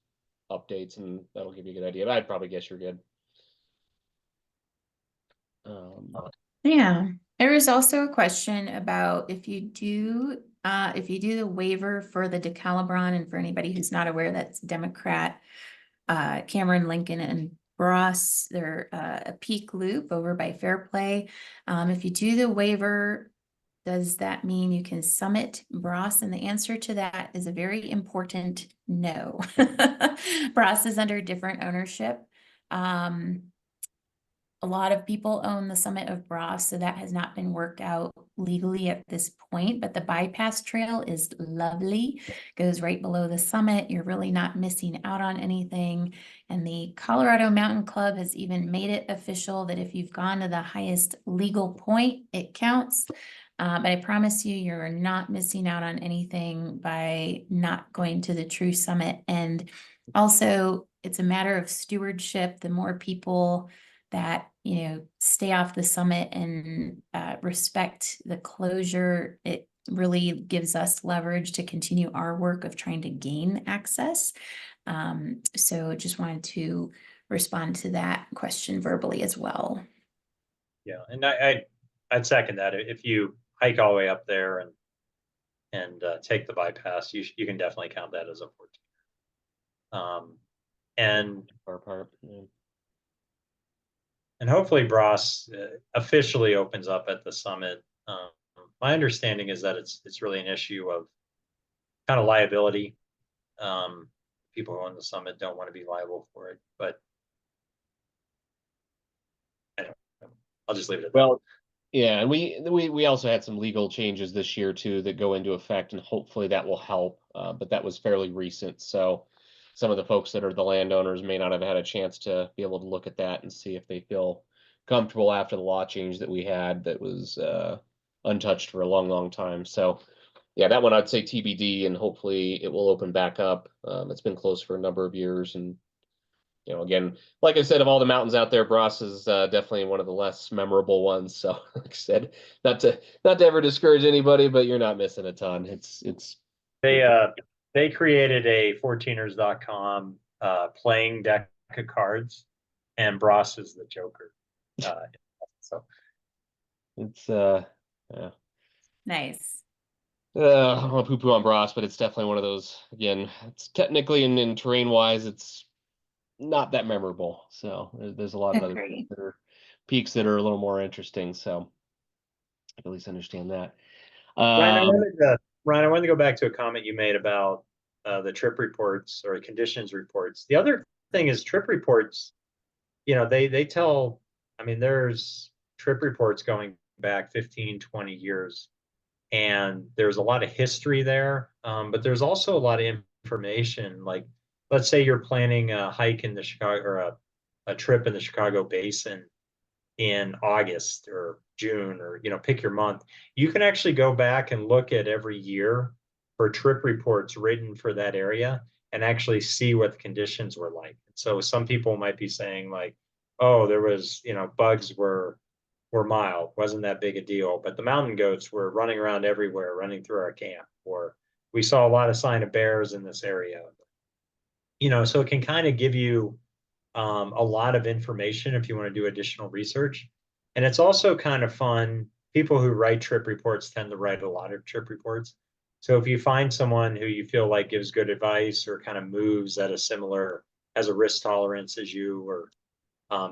updates, and that'll give you a good idea. But I'd probably guess you're good. Yeah, there was also a question about if you do the waiver for the Decalibron, and for anybody who's not aware, that's Democrat, Cameron, Lincoln, and Bross. They're a peak loop over by Fairplay. If you do the waiver, does that mean you can summit Bross? And the answer to that is a very important no. Bross is under different ownership. A lot of people own the summit of Bross, so that has not been worked out legally at this point, but the bypass trail is lovely. Goes right below the summit. You're really not missing out on anything. And the Colorado Mountain Club has even made it official that if you've gone to the highest legal point, it counts. But I promise you, you're not missing out on anything by not going to the true summit. And also, it's a matter of stewardship. The more people that, you know, stay off the summit and respect the closure, it really gives us leverage to continue our work of trying to gain access. So just wanted to respond to that question verbally as well. Yeah, and I'd second that. If you hike all the way up there and take the bypass, you can definitely count that as a 14. And Far apart. Yeah. And hopefully Bross officially opens up at the summit. My understanding is that it's really an issue of kind of liability. People who own the summit don't want to be liable for it, but I don't know. I'll just leave it at that. Well, yeah, and we also had some legal changes this year too that go into effect, and hopefully that will help. But that was fairly recent, so some of the folks that are the landowners may not have had a chance to be able to look at that and see if they feel comfortable after the law change that we had that was untouched for a long, long time. So yeah, that one I'd say TBD, and hopefully it will open back up. It's been closed for a number of years, and you know, again, like I said, of all the mountains out there, Bross is definitely one of the less memorable ones. So, like I said, not to ever discourage anybody, but you're not missing a ton. It's They created a 14ers.com playing deck of cards, and Bross is the Joker. So it's yeah. Nice. I don't want to poo-poo on Bross, but it's definitely one of those. Again, it's technically and terrain-wise, it's not that memorable. So there's a lot of other peaks that are a little more interesting. So I can at least understand that. Ryan, I wanted to go back to a comment you made about the trip reports or conditions reports. The other thing is trip reports, they tell, I mean, there's trip reports going back 15, 20 years, and there's a lot of history there. But there's also a lot of information. Like, let's say you're planning a hike in the Chicago, or a trip in the Chicago Basin in August or June, or pick your month. You can actually go back and look at every year for trip reports written for that area and actually see what the conditions were like. So some people might be saying like, oh, there was, bugs were mild, wasn't that big a deal, but the mountain goats were running around everywhere, running through our camp, or we saw a lot of sign of bears in this area. So it can kind of give you a lot of information if you want to do additional research. And it's also kind of fun. People who write trip reports tend to write a lot of trip reports. So if you find someone who you feel like gives good advice or kind of moves at a similar, has a risk tolerance as you, or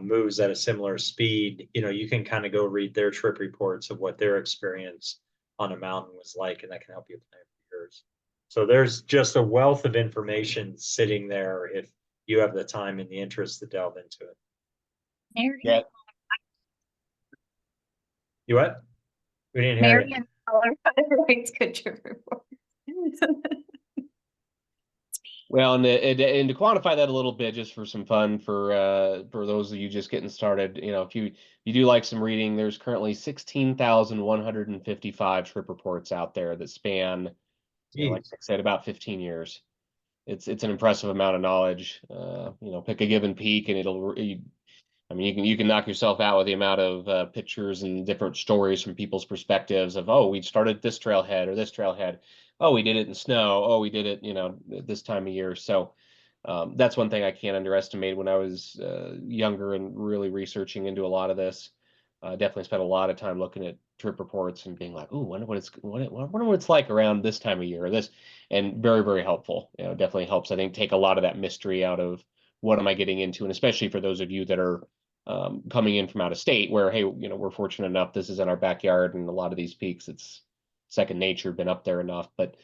moves at a similar speed, you can kind of go read their trip reports of what their experience on a mountain was like, and that can help you plan for yours. So there's just a wealth of information sitting there if you have the time and the interest to delve into it. Yeah. You what? We didn't hear Mary you. and Colorado writes good trip reports. Well, and to quantify that a little bit, just for some fun for those of you just getting started, if you do like some reading, there's currently 16,155 trip reports out there that span, like I said, about 15 years. It's an impressive amount of knowledge. Pick a given peak, and you can knock yourself out with the amount of pictures and different stories from people's perspectives of, oh, we started this trailhead or this trailhead. Oh, we did it in snow. Oh, we did it, this time of year. So that's one thing I can't underestimate. When I was younger and really researching into a lot of this, definitely spent a lot of time looking at trip reports and being like, "Ooh, wonder what it's like around this time of year," or this, and very, very helpful. Definitely helps. I think take a lot of that mystery out of what am I getting into, and especially for those of you that are coming in from out of state, where hey, we're fortunate enough this is in our backyard, and a lot of these peaks, it's second nature, been up there enough. But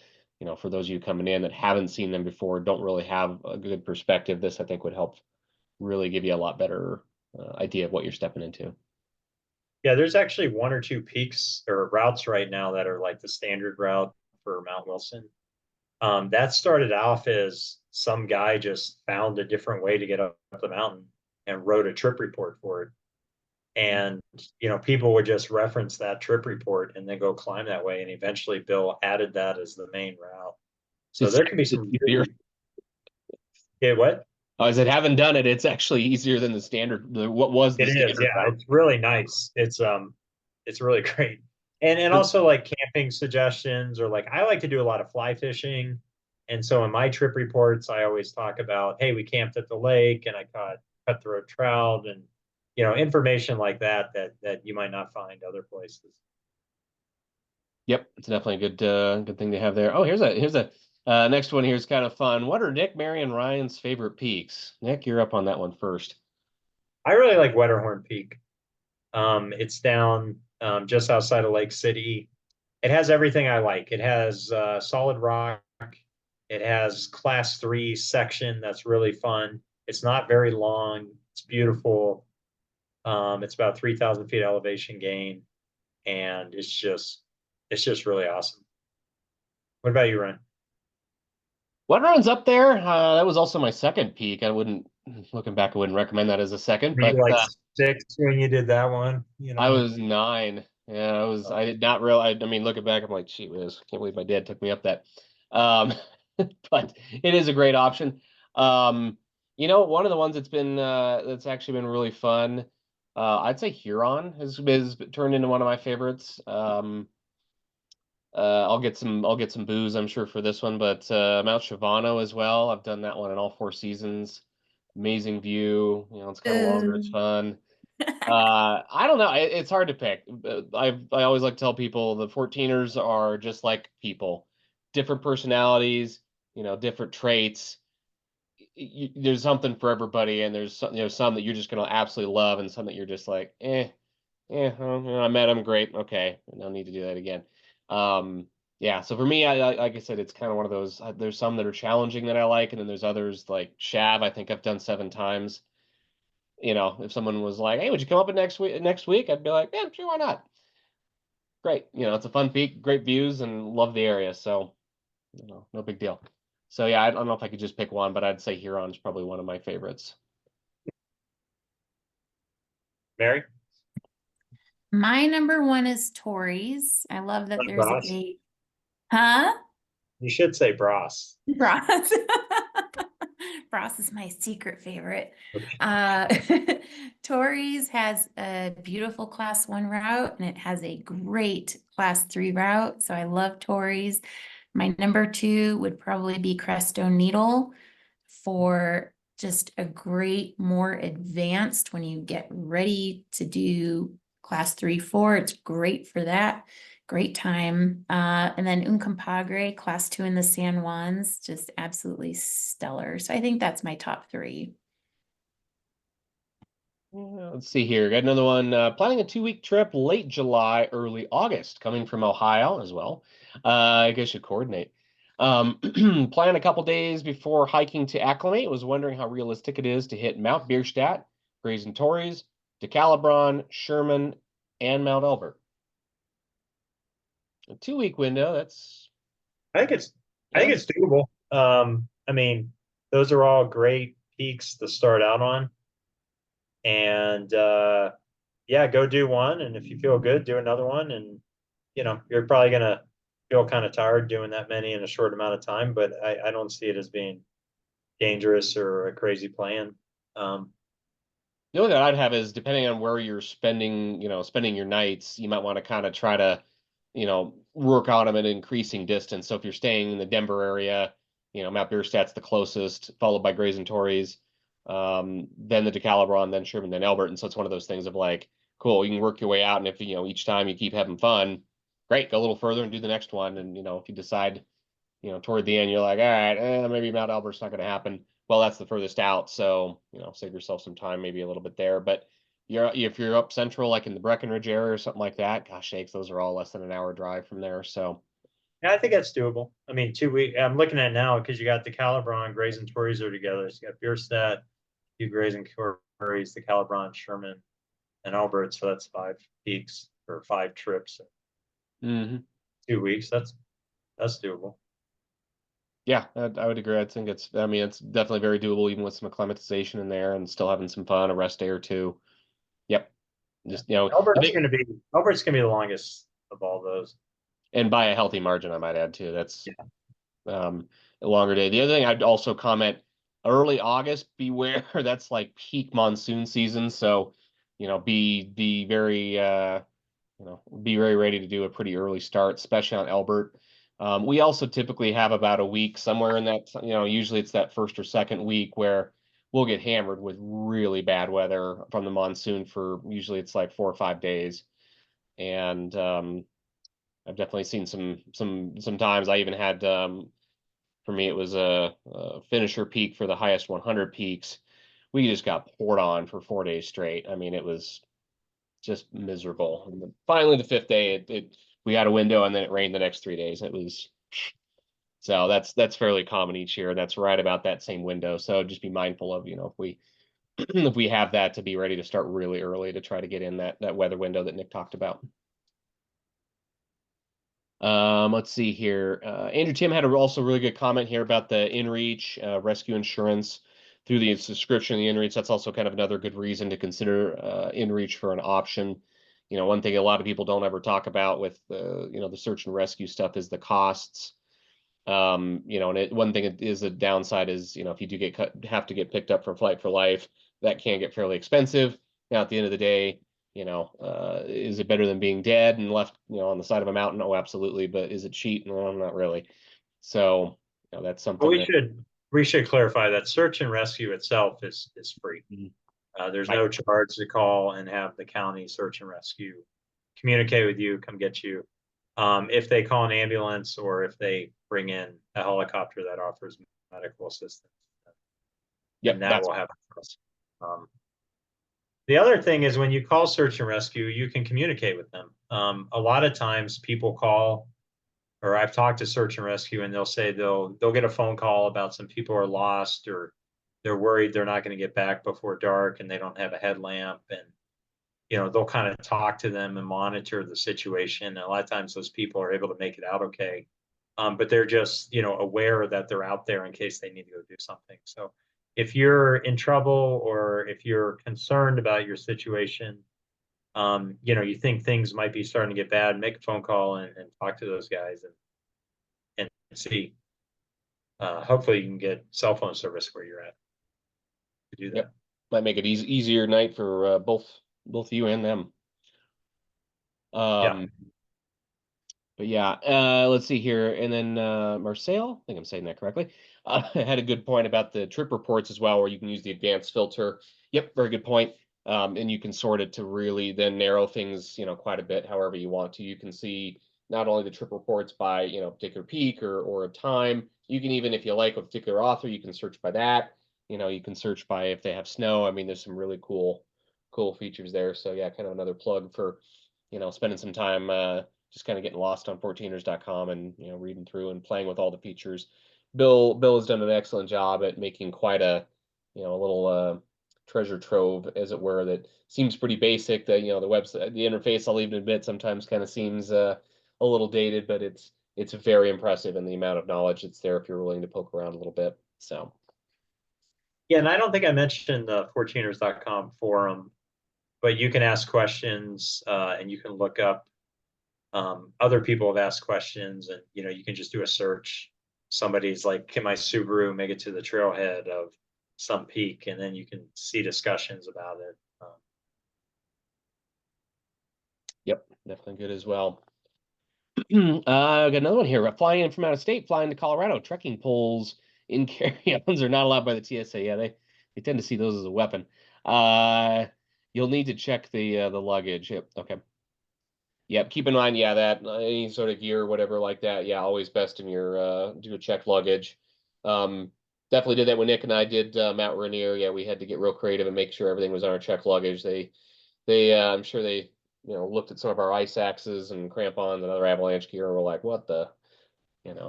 for those of you coming in that haven't seen them before, don't really have a good perspective, this I think would help really give you a lot better idea of what you're stepping into. Yeah, there's actually one or two peaks or routes right now that are like the standard route for Mount Wilson. That started off as some guy just found a different way to get up the mountain and wrote a trip report for it. And, people would just reference that trip report and then go climb that way. And eventually Bill added that as the main route. So there can be some really... Yeah, what? I said, haven't done it. It's actually easier than the standard. What was the standard? It is, yeah. Route. It's really nice. It's really great. And also like camping suggestions, or like I like to do a lot of fly fishing. And so in my trip reports, I always talk about, hey, we camped at the lake and I caught cutthroat trout, and information like that you might not find other places. Yep, it's definitely a good thing to have there. Oh, here's a next one. Here's kind of fun. What are Nick, Mary, and Ryan's favorite peaks? Nick, you're up on that one first. I really like Wetterhorn Peak. It's down just outside of Lake City. It has everything I like. It has solid rock. It has class 3 section that's really fun. It's not very long. It's beautiful. It's about 3,000 feet elevation gain, and it's just really awesome. What about you, Ryan? Wetterhorn's up there. That was also my second peak. Looking back, I wouldn't recommend that as a second. Were but you like 6 when you did that one? I was 9. Yeah, I did not realize. I mean, looking back, I'm like, gee whiz, can't believe my dad took me up that. But it is a great option. One of the ones that's actually been really fun. I'd say Huron has turned into one of my favorites. I'll get some booze, I'm sure, for this one, but Mount Shavano as well. I've done that one in all 4 seasons. Amazing view. It's kind of longer. It's fun. I don't know. It's hard to pick. I always like to tell people the 14ers are just like people, different personalities, different traits. There's something for everybody, and there's some that you're just gonna absolutely love, and some that you're just like, I met him, great, okay, I don't need to do that again. Yeah, so for me, like I said, it's kind of one of those. There's some that are challenging that I like, and then there's others like Shav. I think I've done 7 times. If someone was like, "Hey, would you come up next week?" I'd be like, "Yeah, sure, why not?" Great. It's a fun peak, great views, and love the area. So, no big deal. So yeah, I don't know if I could just pick one, but I'd say Huron's probably one of my favorites. Mary? My number one is Tories. I love that Not there's Bras. huh? You should say Bras. Bras. Bras is my secret favorite. Okay. Torrey's has a beautiful class 1 route and it has a great class 3 route. So I love Torrey's. My number 2 would probably be Crestone Needle for just a great, more advanced when you get ready to do class 3, 4. It's great for that. Great time. And then Uncompahgre, class 2 in the San Juans, just absolutely stellar. So I think that's my top 3. Let's see here. Got another one. Planning a 2-week trip, late July, early August, coming from Ohio as well. I guess you coordinate. Plan a couple days before hiking to acclimate. Was wondering how realistic it is to hit Mount Bierstadt, Grayson Torreys, DeCalibron, Sherman, and Mount Elbert. A 2-week window. That's I think it's doable. I mean, those are all great peaks to start out on. And yeah, go do one. And if you feel good, do another one. And you're probably gonna feel kind of tired doing that many in a short amount of time, but I don't see it as being dangerous or a crazy plan. The only thing I'd have is depending on where you're spending your nights, you might want to kind of try to, work on them at increasing distance. So if you're staying in the Denver area, Mount Bierstadt's the closest, followed by Grayson Torreys, then the DeCalibron, then Sherman, then Elbert. And so it's one of those things of like, cool, you can work your way out. And if, each time you keep having fun, great, go a little further and do the next one. And, if you decide, toward the end, you're like, all right, maybe Mount Albert's not going to happen. Well, that's the furthest out, so save yourself some time, maybe a little bit there. But if you're up central, like in the Breckenridge area or something like that, gosh sakes, those are all less than an hour drive from there. So Yeah, I think that's doable. I mean, 2 weeks. I'm looking at now because you got the Calibron, Grays and Torreys are together. So you got Bierstadt, you Grays and Torreys, the Calibron, Sherman, and Albert. So that's 5 peaks or 5 trips. mhm. 2 weeks. That's doable. Yeah, I would agree. I mean, it's definitely very doable, even with some acclimatization in there and still having some fun, a rest day or two. Yep. Just, Albert's gonna be the longest of all those. and by a healthy margin, I might add too. That's Yeah. a longer day. The other thing I'd also comment, early August, beware. That's like peak monsoon season. So, be very ready to do a pretty early start, especially on Elbert. We also typically have about a week somewhere in that, usually it's that first or second week where we'll get hammered with really bad weather from the monsoon for usually it's like 4 or 5 days. And I've definitely seen some times I even had for me it was a finisher peak for the highest 100 peaks. We just got poured on for 4 days straight. I mean, it was just miserable. And then finally, the 5th day, we had a window, and then it rained the next 3 days. It was so that's fairly common each year. That's right about that same window. So just be mindful of if we if we have that, to be ready to start really early to try to get in that weather window that Nick talked about. Let's see here. Andrew Tim had also really good comment here about the InReach rescue insurance through the subscription of the InReach. That's also kind of another good reason to consider InReach for an option. One thing a lot of people don't ever talk about with the search and rescue stuff is the costs. And one thing is a downside is, if you do have to get picked up for Flight for Life, that can get fairly expensive. Now, at the end of the day, is it better than being dead and left, on the side of a mountain? Oh, absolutely. But is it cheap? No, not really. So, that's something We should clarify that search and rescue itself is free. There's no charge to call and have the county search and rescue communicate with you, come get you. If they call an ambulance or if they bring in a helicopter that offers medical assistance, and that will have a cost. The other thing is when you call search and rescue, you can communicate with them. A lot of times people call or I've talked to search and rescue, and they'll say they'll get a phone call about some people are lost, or they're worried they're not going to get back before dark and they don't have a headlamp, and they'll kind of talk to them and monitor the situation. And a lot of times those people are able to make it out okay. But they're just, aware that they're out there in case they need to go do something. So if you're in trouble, or if you're concerned about your situation, you think things might be starting to get bad, make a phone call and talk to those guys and see. Hopefully you can get cell phone service where you're at to do that. Yep. Might make it easier night for both you and them. Yeah. But yeah, let's see here. And then Marcel, I think I'm saying that correctly, had a good point about the trip reports as well, where you can use the advanced filter. Yep, very good point. And you can sort it to really then narrow things, quite a bit, however you want to. You can see not only the trip reports by, particular peak or a time. You can even, if you like a particular author, you can search by that. You can search by if they have snow. I mean, there's some really cool features there. So yeah, kind of another plug for, spending some time just kind of getting lost on 14ers.com and reading through and playing with all the features. Bill has done an excellent job at making quite a little treasure trove, as it were, that seems pretty basic. The the website, the interface, I'll even admit, sometimes kind of seems a little dated, but it's very impressive in the amount of knowledge that's there if you're willing to poke around a little bit. So yeah, and I don't think I mentioned the 14ers.com forum, but you can ask questions, and you can look up other people have asked questions, and you can just do a search. Somebody's like, can my Subaru make it to the trailhead of some peak? And then you can see discussions about it. yep, definitely good as well. I got another one here. Flying in from out of state, flying to Colorado, trekking poles in carry-ons are not allowed by the TSA. Yeah, they tend to see those as a weapon. You'll need to check the luggage. Yep. Okay. Yep. Keep in mind, yeah, that any sort of gear, whatever like that. Yeah, always best in your do a check luggage. Definitely did that when Nick and I did Mount Rainier. Yeah, we had to get real creative and make sure everything was on our check luggage. I'm sure they looked at some of our ice axes and crampons and other avalanche gear and were like, what the,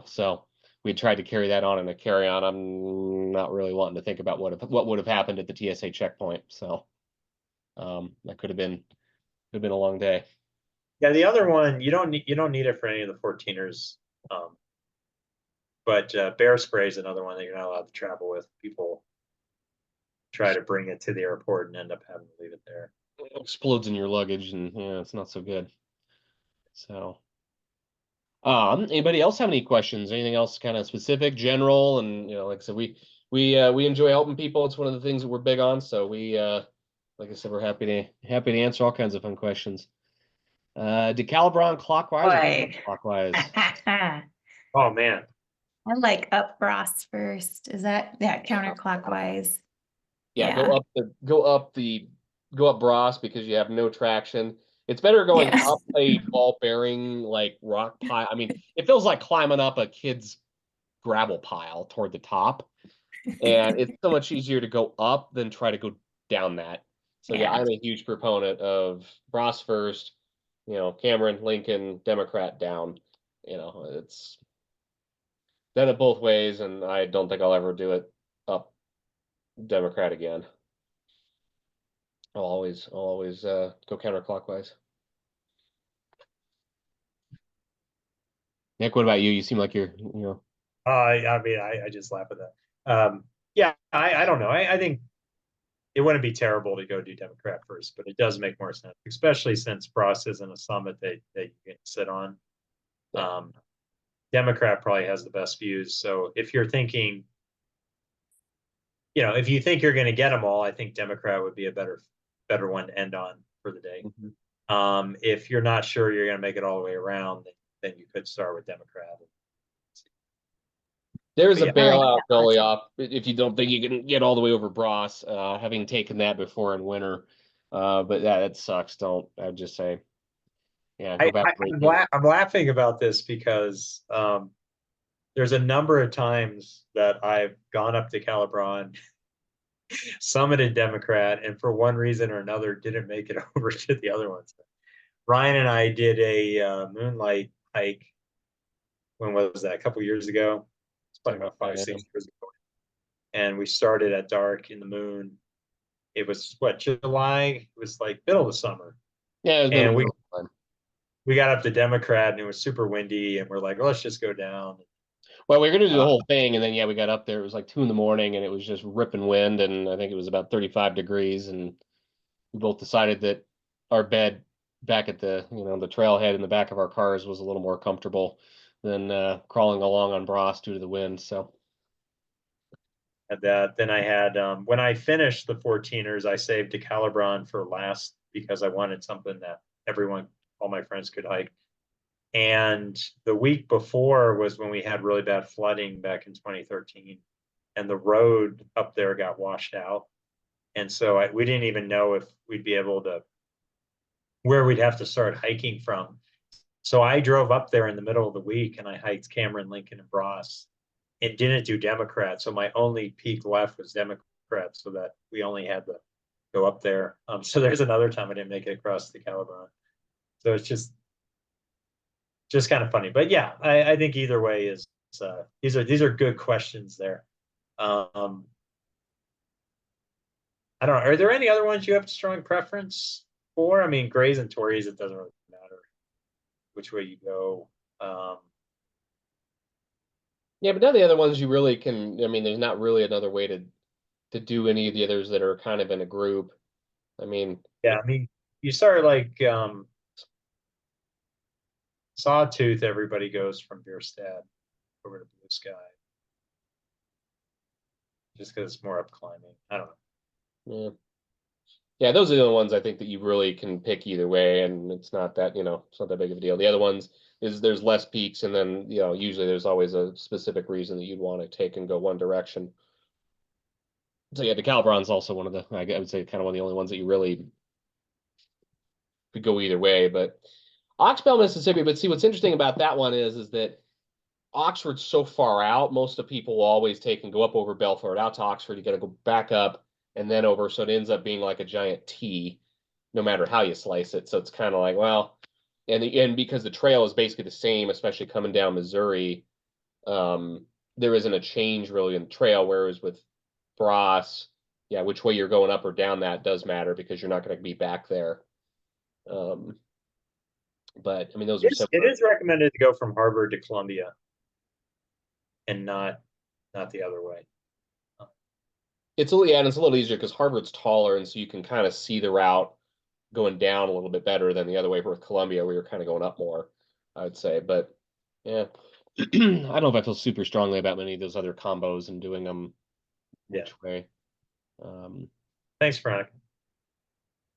so we tried to carry that on in a carry-on. I'm not really wanting to think about what would have happened at the TSA checkpoint. So that could have been a long day. Yeah, the other one, you don't need it for any of the 14ers. But bear spray is another one that you're not allowed to travel with. People try to bring it to the airport and end up having to leave it there. It explodes in your luggage, and it's not so good. So anybody else have any questions? Anything else kind of specific, general? And like I said, we enjoy helping people. It's one of the things that we're big on. So we like I said, we're happy to answer all kinds of fun questions. Decalibron clockwise or clockwise? Oh man. I like up frost first. Is that counterclockwise? Yeah, go up Bros, because you have no traction. It's better going up a ball bearing like rock pile. I mean, it feels like climbing up a kid's gravel pile toward the top. And it's so much easier to go up than try to go down that. So yeah, I'm a huge proponent of Bros first, Cameron, Lincoln, Democrat down. It's done it both ways, and I don't think I'll ever do it up Democrat again. I'll always go counterclockwise. Nick, what about you? You seem like you're. I mean, I just laugh at that. Yeah, I don't know. I think it wouldn't be terrible to go do Democrat first, but it does make more sense, especially since Bros isn't a summit that you can sit on. Democrat probably has the best views. So if you're thinking, if you think you're going to get them all, I think Democrat would be a better one to end on for the day. Mm-hmm. If you're not sure you're going to make it all the way around, then you could start with Democrat. There's a bailout gully off if you don't think you can get all the way over Bros, having taken that before in winter. But yeah, it sucks. I'd just say, yeah, go back. I'm laughing about this because there's a number of times that I've gone up to Calibron, summited Democrat, and for one reason or another didn't make it over to the other ones. Ryan and I did a moonlight hike when was that? A couple years ago. It's probably about 5-6 years ago. And we started at dark in the moon. It was what, July? It was like middle of the summer. Yeah, it was And fun. we got up to Democrat and it was super windy, and we're like, well, let's just go down. Well, we were gonna do the whole thing, and then we got up there. It was like 2 a.m, and it was just ripping wind, and I think it was about 35 degrees, and we both decided that our bed back at the the trailhead in the back of our cars was a little more comfortable than crawling along on Bras due to the wind. So Had that. Then I had when I finished the 14ers, I saved a Calibron for last because I wanted something that all my friends could hike. And the week before was when we had really bad flooding back in 2013, and the road up there got washed out. And so we didn't even know if we'd be able to, where we'd have to start hiking from. So I drove up there in the middle of the week and I hiked Cameron, Lincoln, and Bras, and didn't do Democrat. So my only peak left was Democrat, so that we only had to go up there. So there's another time I didn't make it across the Calibron. So it's just kind of funny. But yeah, I think either way is these are good questions there. I don't know. Are there any other ones you have a strong preference for? I mean, Grays and Tories, it doesn't really matter which way you go. yeah, but none of the other ones you really can. I mean, there's not really another way to do any of the others that are kind of in a group. I mean, yeah, I mean, you start like Sawtooth, everybody goes from Bierstadt over to Blue Sky just because it's more up climbing. I don't know. yeah, those are the only ones I think that you really can pick either way, and it's not that it's not that big of a deal. The other ones is there's less peaks, and then usually there's always a specific reason that you'd want to take and go one direction. So yeah, the Calibron's also one of the I would say kind of one of the only ones that you really could go either way. But Oxbow, Mississippi. But see, what's interesting about that one is that Oxford's so far out. Most of people will always take and go up over Belfort out to Oxford. You got to go back up and then over, so it ends up being like a giant T, no matter how you slice it. So it's kind of like, well, and because the trail is basically the same, especially coming down Missouri, there isn't a change really in the trail. Whereas with Bras, yeah, which way you're going up or down that does matter because you're not going to be back there. But I mean, those are similar. It is recommended to go from Harvard to Columbia, and not the other way. It's a little easier because Harvard's taller, and so you can kind of see the route going down a little bit better than the other way with Columbia, where you're kind of going up more, I would say. But yeah, I don't know if I feel super strongly about many of those other combos and doing them which way. Thanks, Frank.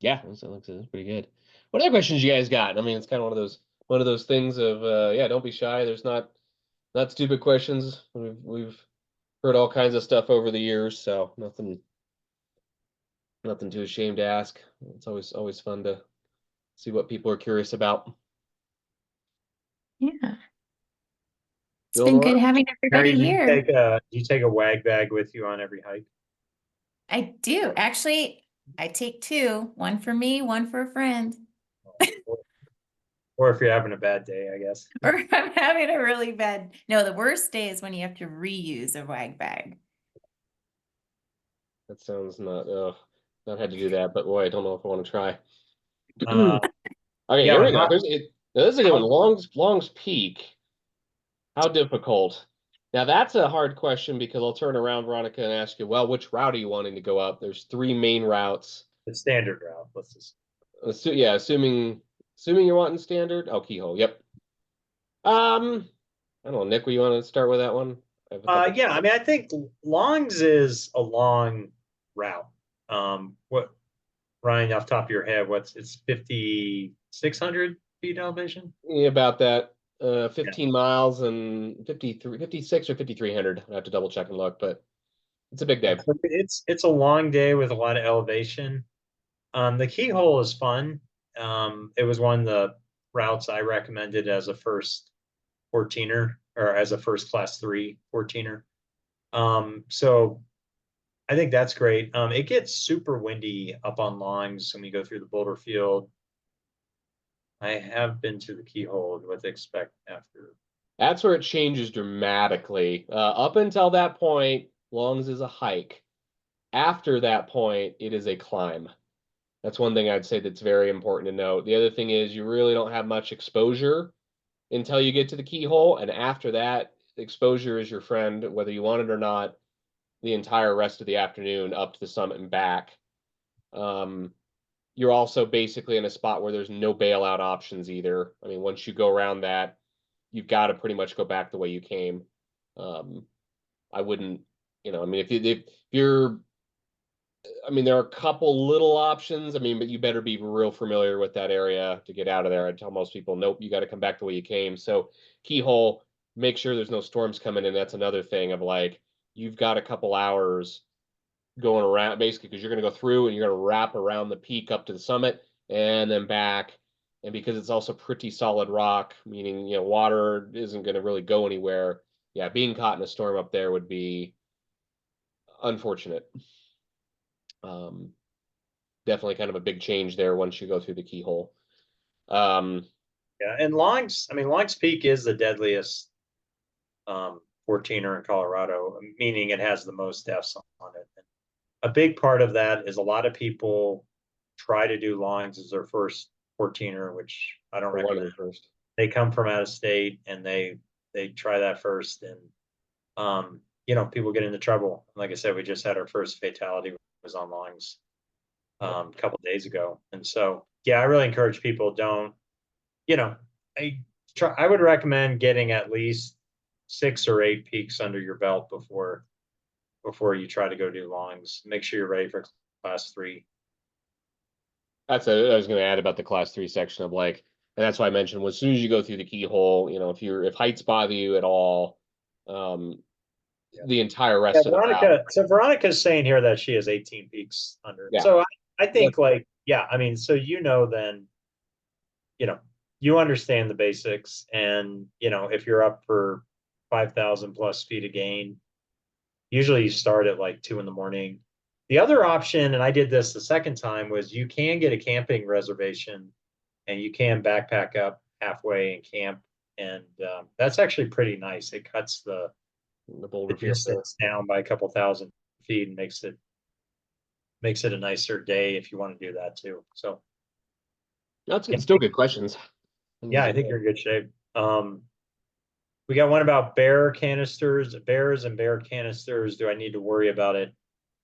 Yeah, that looks pretty good. What other questions you guys got? I mean, it's kind of one of those things of yeah, don't be shy. There's not stupid questions. We've heard all kinds of stuff over the years, so nothing too ashamed to ask. It's always fun to see what people are curious about. Yeah. It's been good having everybody here. Do you take a wag bag with you on every hike? I do. Actually, I take two, one for me, one for a friend. Or if you're having a bad day, I guess. Or if I'm having a really bad. No, the worst day is when you have to reuse a wag bag. That sounds not had to do that, but boy, I don't know if I want to try. Okay, yeah, here we go. This is a good one. Long's Peak. How difficult? Now that's a hard question because I'll turn around, Veronica, and ask you, well, which route are you wanting to go up? There's 3 main routes. The standard route. Let's just assuming you're wanting standard. Oh, Keyhole. Yep. I don't know, Nick, will you want to start with that one? Yeah, I mean, I think Longs is a long route. What, Ryan, off the top of your head, it's 5,600 feet elevation? Yeah, about that. 15 miles and 56 or 5,300. I have to double check and look, but it's a big day. It's a long day with a lot of elevation. The Keyhole is fun. It was one of the routes I recommended as a first 14er, or as a first class 3 14er. So I think that's great. It gets super windy up on Longs when we go through the boulder field. I have been to the Keyhole, what to expect after That's where it changes dramatically. Up until that point, Longs is a hike. After that point, it is a climb. That's one thing I'd say that's very important to note. The other thing is you really don't have much exposure until you get to the keyhole, and after that, exposure is your friend, whether you want it or not, the entire rest of the afternoon up to the summit and back. You're also basically in a spot where there's no bailout options either. I mean, once you go around that, you've got to pretty much go back the way you came. I wouldn't, I mean, if you're, I mean, there are a couple little options. I mean, but you better be real familiar with that area to get out of there. I tell most people, nope, you got to come back the way you came. So keyhole, make sure there's no storms coming in. That's another thing of like, you've got a couple hours going around basically because you're going to go through and you're going to wrap around the peak up to the summit and then back. And because it's also pretty solid rock, meaning, water isn't going to really go anywhere. Yeah, being caught in a storm up there would be unfortunate. Definitely kind of a big change there once you go through the keyhole. Yeah, and Longs, I mean, Longs Peak is the deadliest 14er in Colorado, meaning it has the most deaths on it. And a big part of that is a lot of people try to do Longs as their first 14er, which I don't recommend. First. They come from out of state and they try that first, and people get into trouble. Like I said, we just had our first fatality was on Longs a couple of days ago, and so yeah, I really encourage people don't. I would recommend getting at least 6 or 8 peaks under your belt before you try to go do Longs. Make sure you're ready for class 3. I was going to add about the class 3 section of like, and that's why I mentioned as soon as you go through the keyhole, if heights bother you at all, the entire rest of the route. So Veronica's saying here that she has 18 peaks under. Yeah. So I think I mean, so then, you understand the basics, and if you're up for 5,000 plus feet of gain, usually you start at like 2 a.m. The other option, and I did this the second time, was you can get a camping reservation and you can backpack up halfway and camp. And that's actually pretty nice. It cuts the boulder distance down by a couple thousand feet and makes it a nicer day if you want to do that too. So that's still good questions. Yeah, I think you're in good shape. We got one about bears and bear canisters. Do I need to worry about it?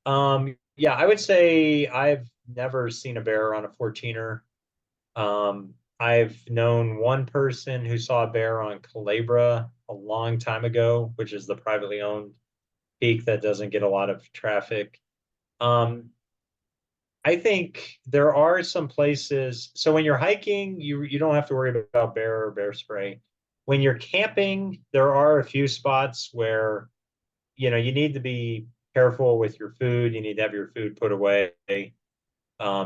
Yeah, I would say I've never seen a bear on a 14er. I've known one person who saw a bear on Calabria a long time ago, which is the privately owned peak that doesn't get a lot of traffic. I think there are some places. So when you're hiking, you don't have to worry about bear or bear spray. When you're camping, there are a few spots where, you need to be careful with your food. You need to have your food put away.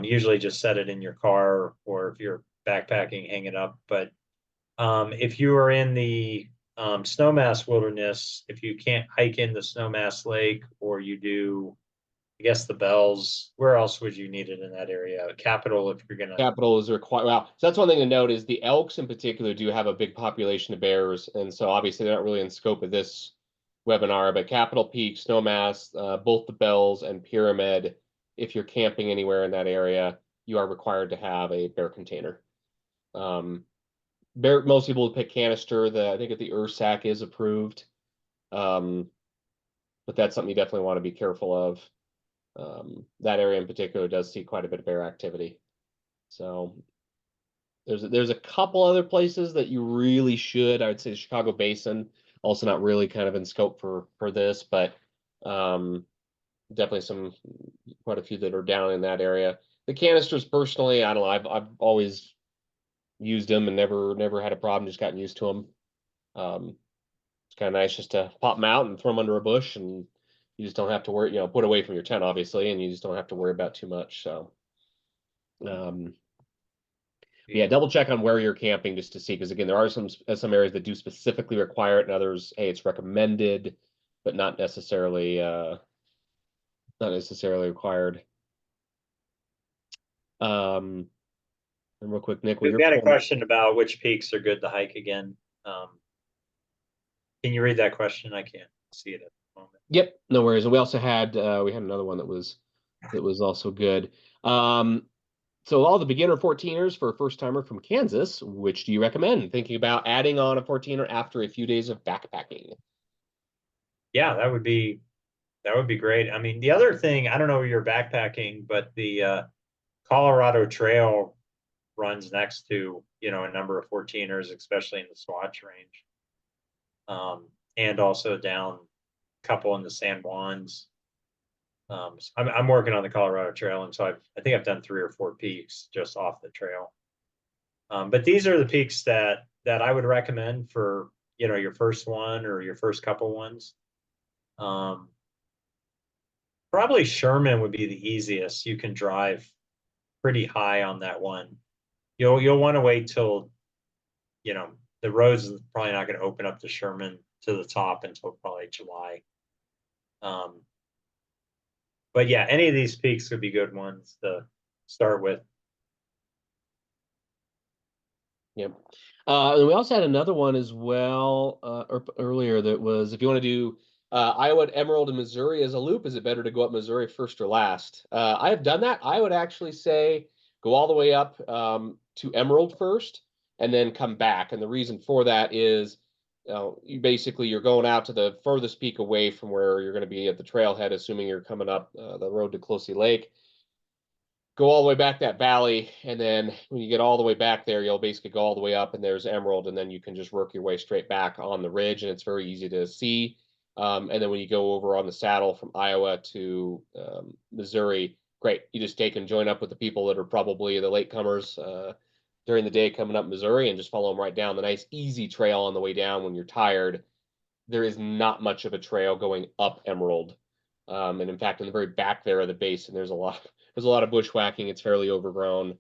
Usually just set it in your car, or if you're backpacking, hang it up. But if you are in the Snowmass Wilderness, if you can't hike in the Snowmass Lake, or you do, I guess, the Bells, where else would you need it in that area? Capitol, if you're gonna. Capitol is required. Wow. So that's one thing to note is the elks in particular do have a big population of bears, and so obviously they're not really in scope of this webinar. But Capitol Peak, Snowmass, both the Bells and Pyramid, if you're camping anywhere in that area, you are required to have a bear container. Most people pick canister. I think the Ursac is approved, but that's something you definitely want to be careful of. That area in particular does see quite a bit of bear activity. So there's a couple other places that you really should. I would say the Chicago Basin, also not really kind of in scope for this, but definitely quite a few that are down in that area. The canisters, personally, I don't know. I've always used them and never had a problem. Just gotten used to them. It's kind of nice just to pop them out and throw them under a bush, and you just don't have to worry. Put away from your tent, obviously, and you just don't have to worry about too much. So, yeah, double check on where you're camping just to see, because again, there are some areas that do specifically require it, and others, hey, it's recommended, but not necessarily required. And real quick, Nick, we've got a question about which peaks are good to hike again. Can you read that question? I can't see it at the moment. Yep, no worries. And we also had we had another one that was also good. So all the beginner 14ers for a first timer from Kansas, which do you recommend? Thinking about adding on a 14er after a few days of backpacking. Yeah, that would be great. I mean, the other thing, I don't know where you're backpacking, but the Colorado Trail runs next to, a number of 14ers, especially in the Swatch range. And also down a couple in the San Juans. So I'm working on the Colorado Trail, and so I think I've done 3 or 4 peaks just off the trail. But these are the peaks that I would recommend for, your first one or your first couple ones. Probably Sherman would be the easiest. You can drive pretty high on that one. You'll want to wait till, the roads is probably not going to open up to Sherman to the top until probably July. But yeah, any of these peaks would be good ones to start with. Yep. And we also had another one as well earlier that was, if you want to do Iowa, Emerald, and Missouri as a loop, is it better to go up Missouri first or last? I have done that. I would actually say go all the way up to Emerald first and then come back. And the reason for that is you're going out to the furthest peak away from where you're going to be at the trailhead, assuming you're coming up the road to Closey Lake. Go all the way back that valley, and then when you get all the way back there, you'll basically go all the way up, and there's Emerald, and then you can just work your way straight back on the ridge, and it's very easy to see. And then when you go over on the saddle from Iowa to Missouri, great. You just take and join up with the people that are probably the latecomers during the day coming up Missouri, and just follow them right down the nice, easy trail on the way down when you're tired. There is not much of a trail going up Emerald. And in fact, in the very back there of the basin, there's a lot of bushwhacking. It's fairly overgrown.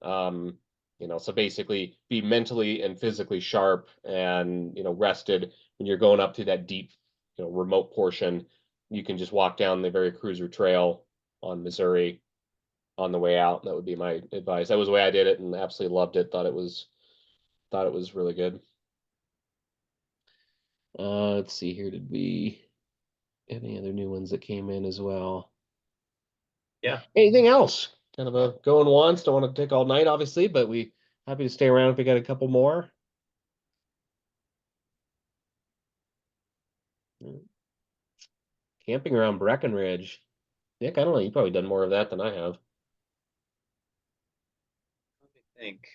So basically be mentally and physically sharp and, rested when you're going up to that deep, remote portion. You can just walk down the very cruiser trail on Missouri on the way out. That would be my advice. That was the way I did it and absolutely loved it. Thought it was really good. Let's see here. Did we have any other new ones that came in as well? Yeah. Anything else? Kind of a going once. Don't want to take all night, obviously, but we happy to stay around if we got a couple more. Camping around Breckenridge. Nick, I don't know. You've probably done more of that than I have. Let me think.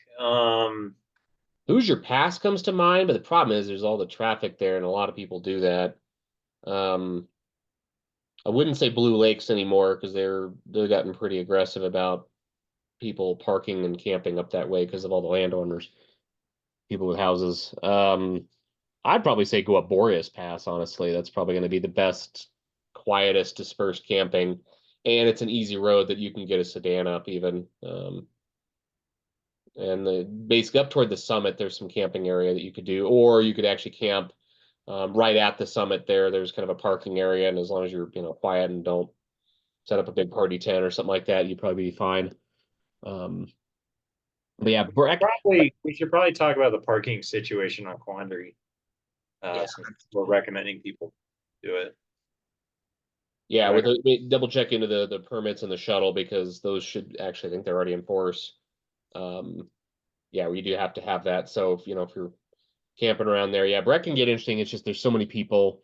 Hoosier Pass comes to mind, but the problem is there's all the traffic there, and a lot of people do that. I wouldn't say Blue Lakes anymore because they've gotten pretty aggressive about people parking and camping up that way because of all the landowners, people with houses. I'd probably say go up Boreas Pass, honestly. That's probably going to be the best, quietest, dispersed camping. And it's an easy road that you can get a sedan up even. And basically up toward the summit, there's some camping area that you could do, or you could actually camp right at the summit there. There's kind of a parking area, and as long as you're, quiet and don't set up a big party tent or something like that, you'd probably be fine. But yeah, we should probably talk about the parking situation on Quandary. Yeah. Since we're recommending people do it. Yeah, double check into the permits and the shuttle because those should actually, I think they're already in force. Yeah, we do have to have that. So if you're camping around there, yeah, Breck can get interesting. It's just there's so many people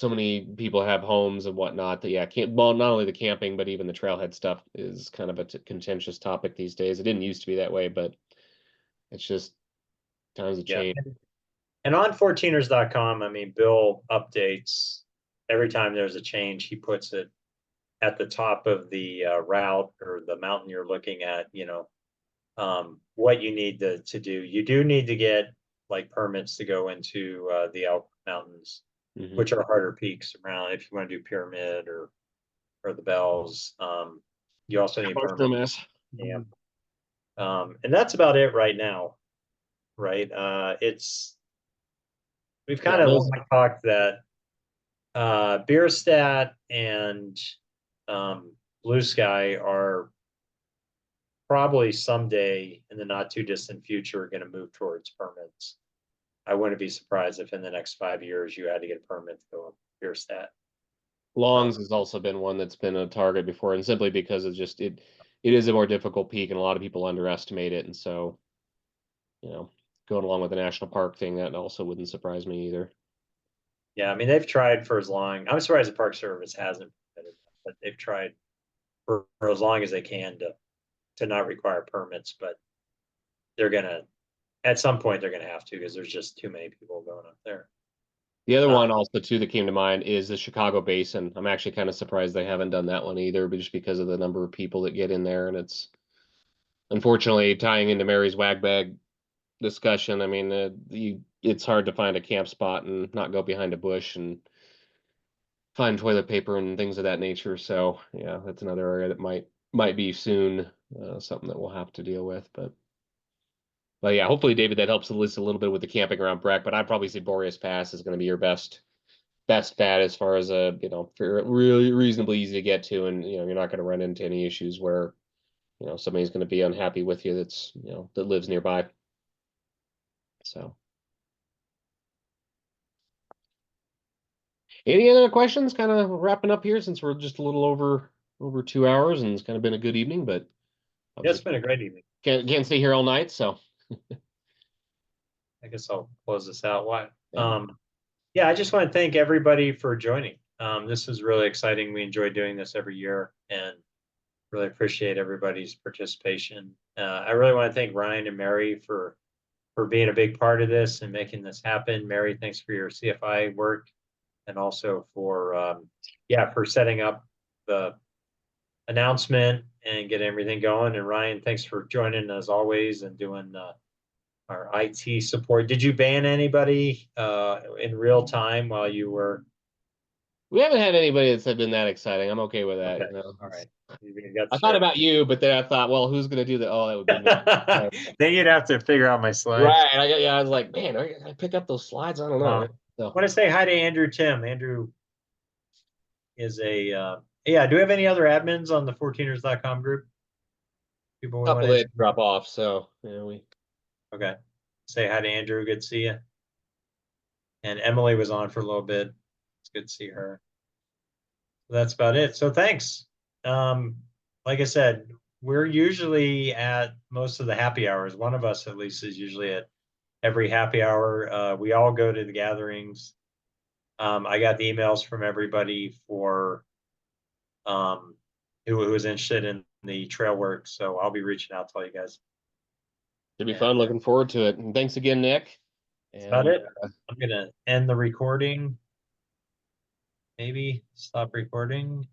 have homes and whatnot that not only the camping but even the trailhead stuff is kind of a contentious topic these days. It didn't used to be that way, but it's just times have changed. And on 14ers.com, I mean, Bill updates every time there's a change. He puts it at the top of the route or the mountain you're looking at. What you need to do. You do need to get like permits to go into the Elk Mountains, which are harder peaks around. If you want to do Pyramid or the Bells, you also need permits. Yeah. And that's about it right now. Right. We've kind of talked that Bierstadt and Blue Sky are probably someday in the not too distant future going to move towards permits. I wouldn't be surprised if in the next 5 years you had to get a permit to go up pierce that. Longs has also been one that's been a target before, and simply because it's just it is a more difficult peak, and a lot of people underestimate it, and so going along with the national park thing, that also wouldn't surprise me either. Yeah, I mean they've tried for as long. I'm surprised the Park Service hasn't, but they've tried for as long as they can to not require permits. But they're gonna at some point they're gonna have to because there's just too many people going up there. The other one also too that came to mind is the Chicago Basin. I'm actually kind of surprised they haven't done that one either, but just because of the number of people that get in there, and it's unfortunately tying into Mary's wag bag discussion. I mean, it's hard to find a camp spot and not go behind a bush and find toilet paper and things of that nature. So yeah, that's another area that might be soon something that we'll have to deal with. But yeah, hopefully, David, that helps at least a little bit with the camping around Breck. But I'd probably say Boreas Pass is going to be your best bet as far as for really reasonably easy to get to, and you're not going to run into any issues where somebody's going to be unhappy with you that's that lives nearby. So, any other questions? Kind of wrapping up here since we're just a little over 2 hours, and it's kind of been a good evening. But Yeah, it's been a great evening. Can't stay here all night, so I guess I'll close this out. Why? Yeah, I just want to thank everybody for joining. This is really exciting. We enjoy doing this every year, and really appreciate everybody's participation. I really want to thank Ryan and Mary for being a big part of this and making this happen. Mary, thanks for your CFI work, and also for for setting up the announcement and getting everything going. And Ryan, thanks for joining as always and doing our IT support. Did you ban anybody in real time while you were? we haven't had anybody that's been that exciting. I'm okay with that. Okay. All right. I thought about you, but then I thought, well, who's going to do that? Oh, that would be me. Then you'd have to figure out my slides. Right. I was like, man, I pick up those slides. I don't know. I want to say hi to Andrew Tim. Andrew is a yeah. Do we have any other admins on the 14ers.com group? People we couple that drop off. So okay. Say hi to Andrew. Good to see you. And Emily was on for a little bit. It's good to see her. That's about it. So thanks. Like I said, we're usually at most of the happy hours. One of us at least is usually at every happy hour. We all go to the gatherings. I got the emails from everybody for who was interested in the trail work. So I'll be reaching out to all you guys. Should be fun. Looking forward to it. And thanks again, Nick. That's about it. I'm gonna end the recording. Maybe stop recording.